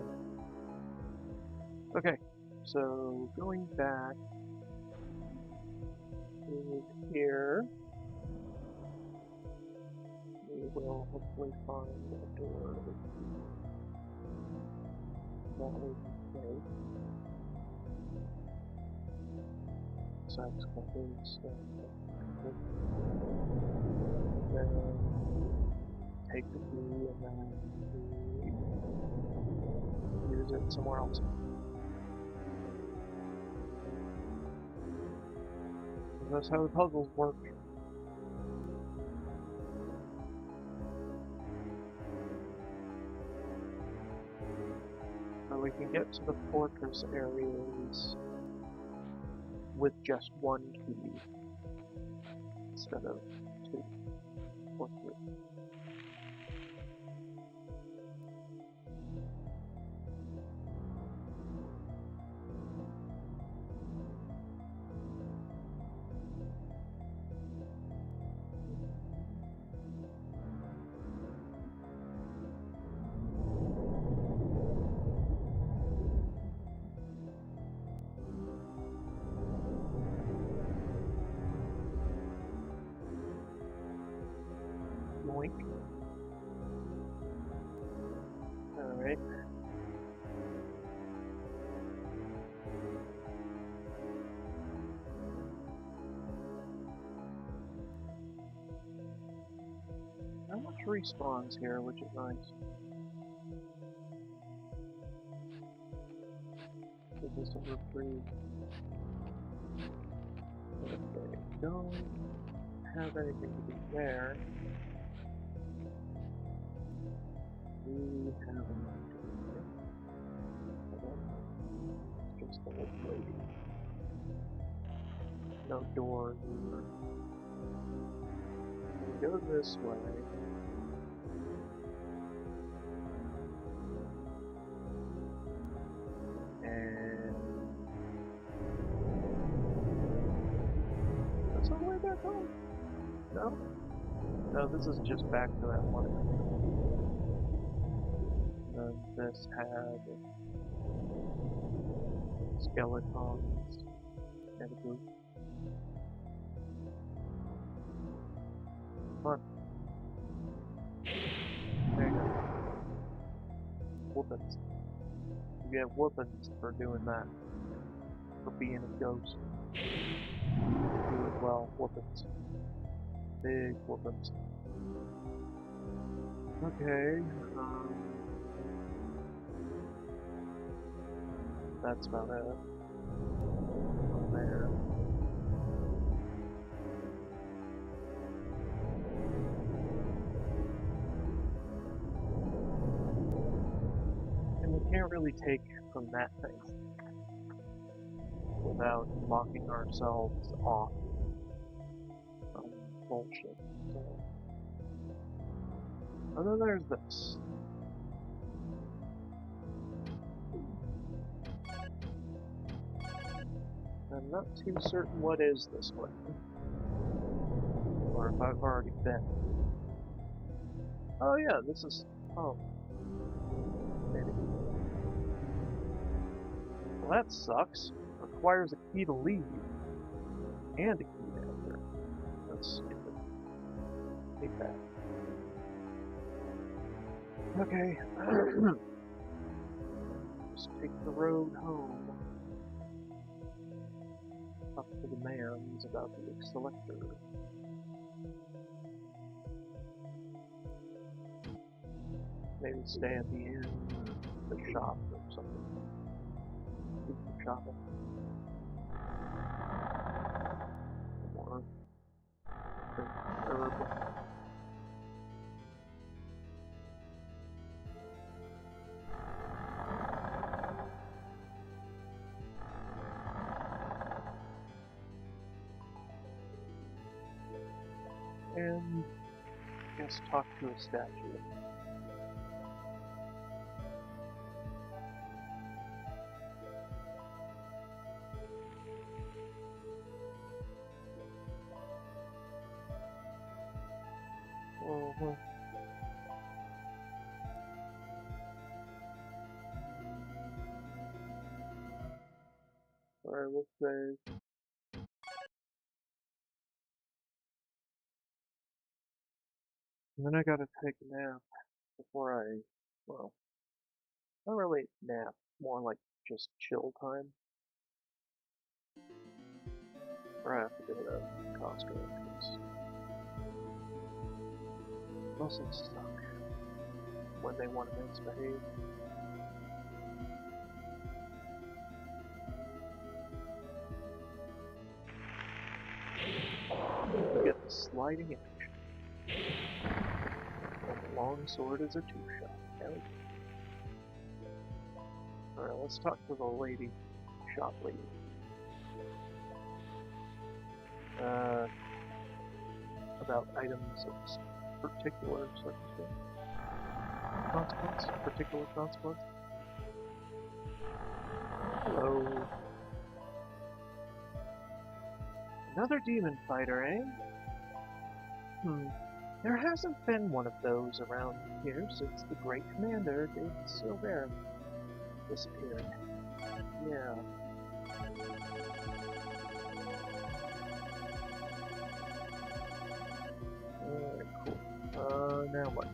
[SPEAKER 2] Okay, so going back to here, we will hopefully find a door that we can take. Besides covering stuff, then take the key and then use it somewhere else. And that's how the puzzles work. So we can get to the fortress areas with just one key instead of two or three. Yoink. Alright. Not much respawns here, which is nice. Give this a reprieve. Okay, don't have anything to do there. Do we have anything to do here? I don't think. It's just the old lady. No doors either. We go this way. And that's the way back home. No? No, this is just back to that one. And then this had skeletons and a group. Fun. There you go. Whoopins. You get whoopins for doing that. For being a ghost. Do it well. Whoopins. Big whoopins. Okay. That's about it. From there. And we can't really take from that thing without locking ourselves off from bullshit. So, and then there's this. I'm not too certain what is this way, or if I've already been. Oh yeah, this is... Oh. Maybe. Well, that sucks. Requires a key to leave. And a key to enter. That's stupid. Hate that. Okay. Just take the road home. Up to the man's about the selector. Maybe stay at the inn, the shop or something. Do some shopping. More herb. And I guess talk to a statue. Alright, we'll say... And then I gotta take a nap before I... Well, not really nap, more like just chill time. Or I have to go to Costco, because mostly stuck when they want to misbehave. Get the sliding edge. And the long sword is a two-shot. Hell yeah. Alright, let's talk to the lady, shop lady. About items of particular circumstance. Consequence? Particular consequence? Hello. Another demon fighter, eh? There hasn't been one of those around here since the great commander, David Silvera, disappeared. Yeah. Cool. Now what?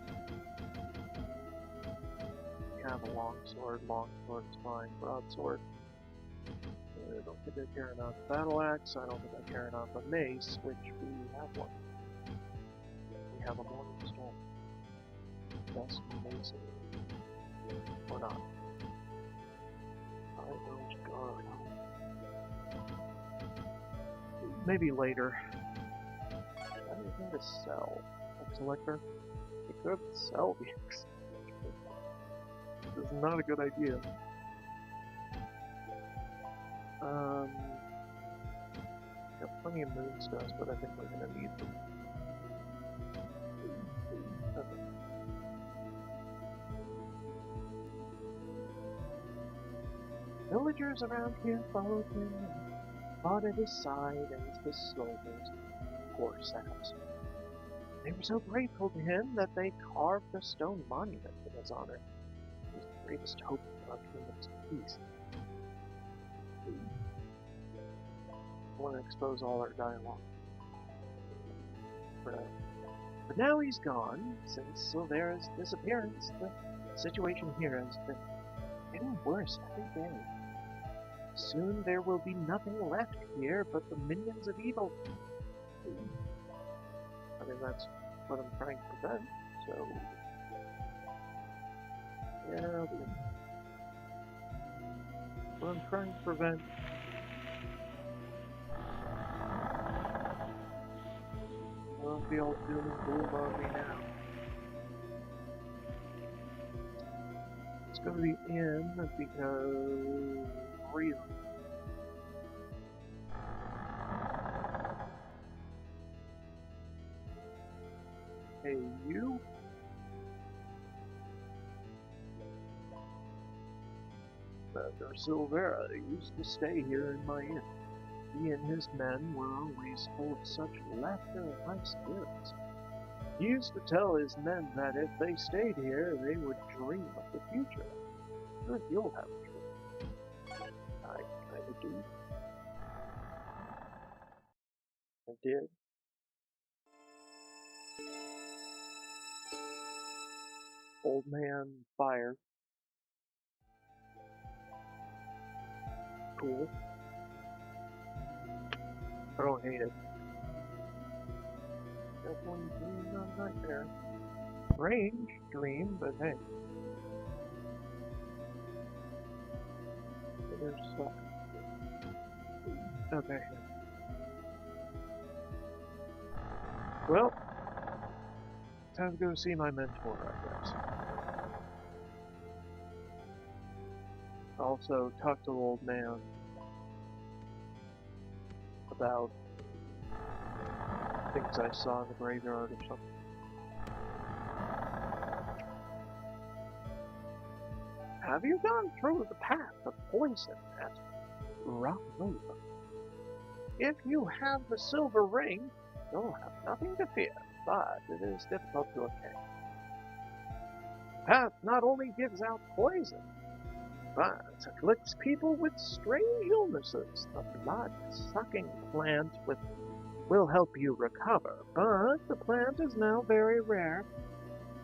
[SPEAKER 2] We have a longsword's fine, broadsword. I don't think I care enough. Battle axe, I don't think I care enough. A mace, which we have one. We have a morning storm. Best mace. Or not. I don't guard. Maybe later. I don't know how to sell. A collector? You could sell the X. This is not a good idea. Got plenty of moonstones, but I think we're gonna need them. Okay. Villagers around here followed him and fought at his side as the soldiers, poor saps. They were so grateful to him that they carved a stone monument in his honor. His greatest hope for our kingdom's peace. I want to expose all our dialogue. But now he's gone. Since Silvera's disappearance, the situation here has been getting worse every day. Soon there will be nothing left here but the minions of evil. I mean, that's what I'm trying to prevent, so... Yeah, what I'm trying to prevent... Won't be all doom and gloom on me now. It's gonna be in because... real. Hey, you? Commander Silvera used to stay here in my inn. He and his men were always full of such laughter and high spirits. He used to tell his men that if they stayed here, they would dream of the future. Sure, you'll have a dream. I kinda do. I did. Old man fire. Cool. I don't hate it. Definitely dreams on nightmare. Strange dream, but hey. There's stuff. Okay. Well, time to go see my mentor, I guess. Also, talk to the old man about things I saw in the graveyard or something. Have you gone through the path of poison at Rauva? If you have the silver ring, you'll have nothing to fear, but it is difficult to obtain. The path not only gives out poison, but afflicts people with strange illnesses. The blood-sucking plant will help you recover, but the plant is now very rare.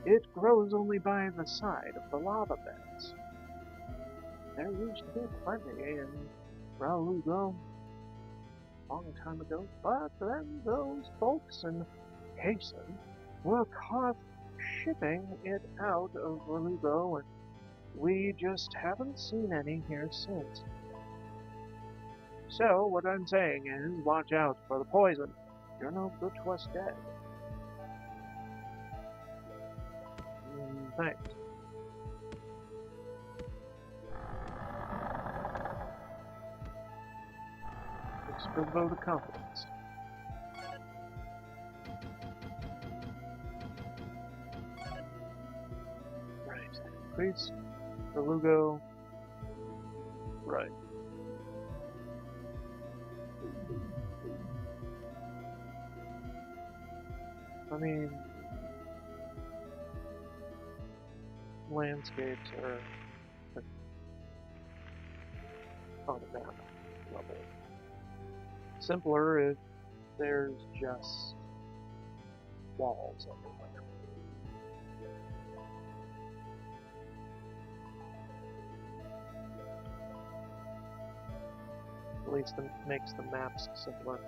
[SPEAKER 2] It grows only by the side of the lava beds. There used to be plenty in Rauva a long time ago, but then those folks in Hasten were caught shipping it out of Rauva, and we just haven't seen any here since. So, what I'm saying is, watch out for the poison. You're no good to us dead. Thanks. Thanks for the vote of confidence. Right. Priest, Lugo. Right. I mean, landscapes are on a map level. Simpler if there's just walls everywhere. At least it makes the maps simpler.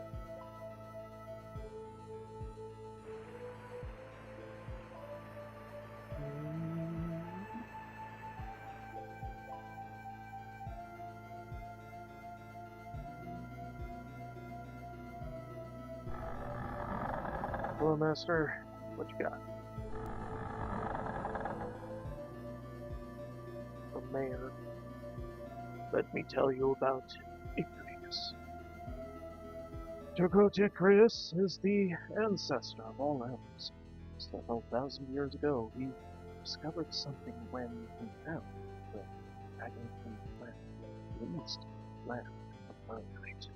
[SPEAKER 2] Hello, Master. What you got? The mayor. Let me tell you about Icrius. Icrius is the ancestor of all elves. Several thousand years ago, he discovered something when he found the Dragonfly plant, the east land of Fahrenheit.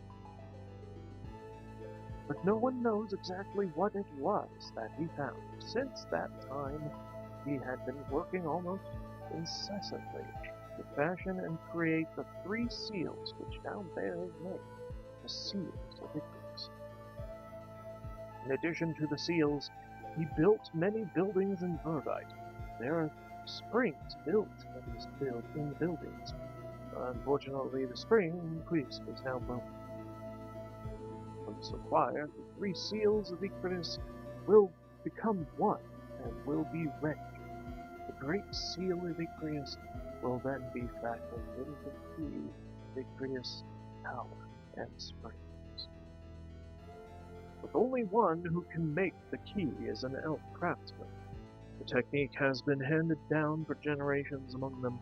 [SPEAKER 2] But no one knows exactly what it was that he found. Since that time, he had been working almost incessantly to fashion and create the 3 seals which now bear his name, the Seals of Icrius. In addition to the seals, he built many buildings in Verdite. There are springs built in the buildings. Unfortunately, the spring in Icrius is now broken. Once acquired, the 3 seals of Icrius will become one and will be ready. The great seal of Icrius will then be fashioned into the key of Icrius power and springs. With only one who can make the key is an elf craftsman. The technique has been handed down for generations among them.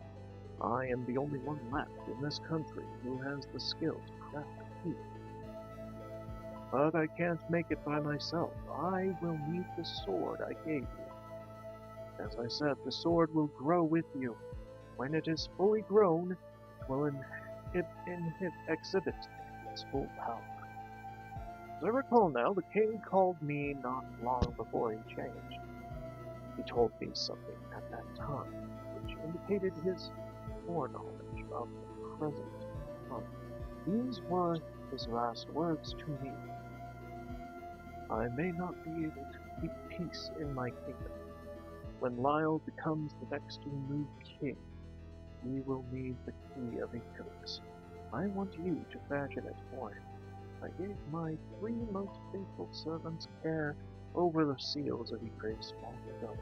[SPEAKER 2] I am the only one left in this country who has the skill to craft a key. But I can't make it by myself. I will need the sword I gave you. As I said, the sword will grow with you. When it is fully grown, it will exhibit its full power. As I recall now, the king called me not long before he changed. He told me something at that time, which indicated his foreknowledge of the present time. These were his last words to me. I may not be able to keep peace in my kingdom. When Lyle becomes the next new king, we will need the key of Eclipse. I want you to fashion it for him. I gave my 3 most faithful servants care over the seals of Eclipse long ago.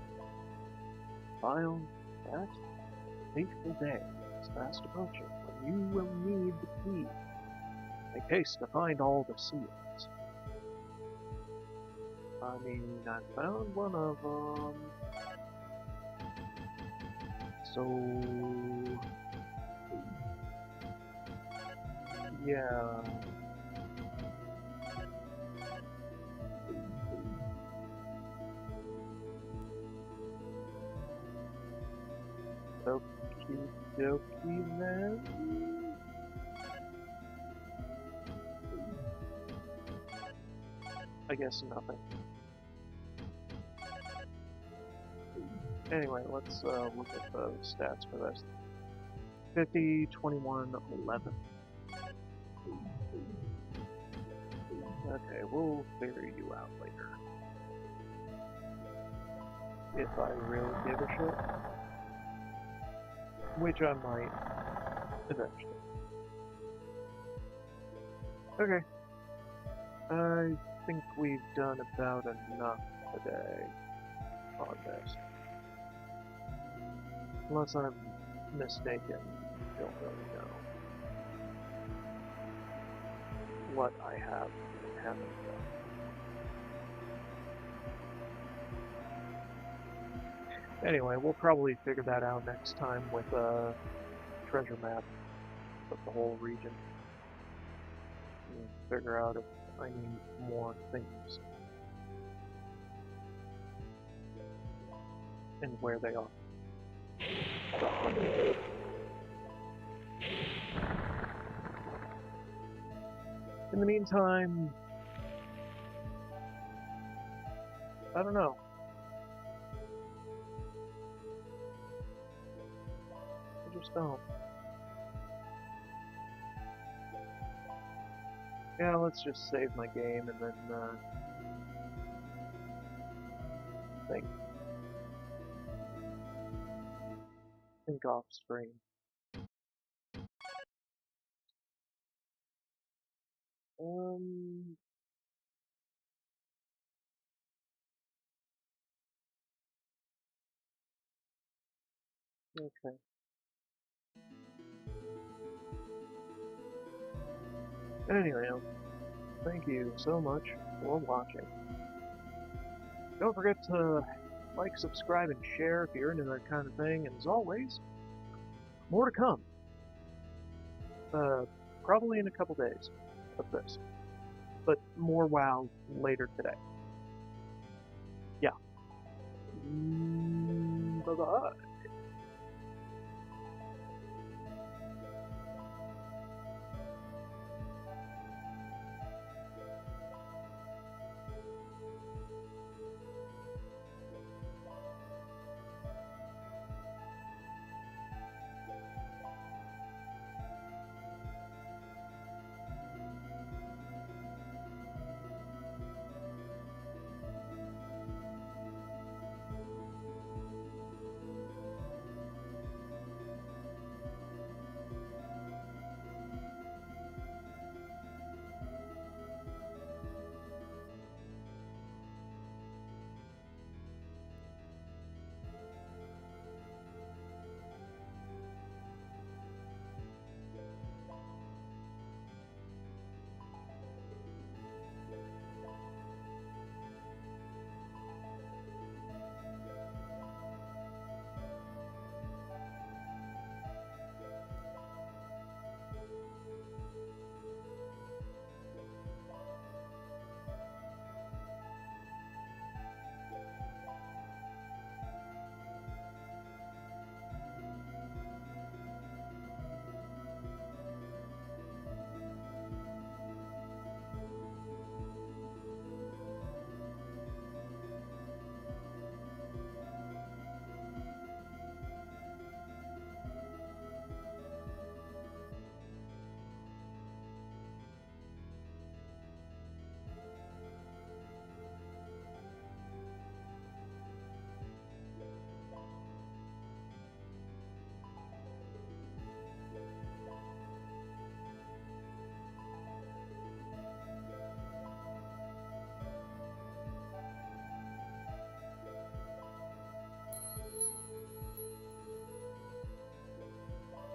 [SPEAKER 2] Lyle, that fateful day is fast approaching when you will need the key. Make haste to find all the seals. I mean, I found one of them. So... yeah... Okie dokie then. I guess nothing. Anyway, let's look at the stats for this. 50, 21, 11. Okay, we'll figure you out later. If I really give a shit. Which I might eventually. Okay. I think we've done about enough today on this. Unless I'm mistaken, don't really know what I have and haven't done. Anyway, we'll probably figure that out next time with a treasure map of the whole region. And figure out if I need more things. And where they are. In the meantime, I don't know. I just don't. Yeah, let's just save my game and then think off screen. Okay. Anyway, thank you so much for watching. Don't forget to like, subscribe, and share if you're into that kind of thing, and as always, more to come. Probably in a couple days of this, but more WoW later today. Yeah. Bye-bye.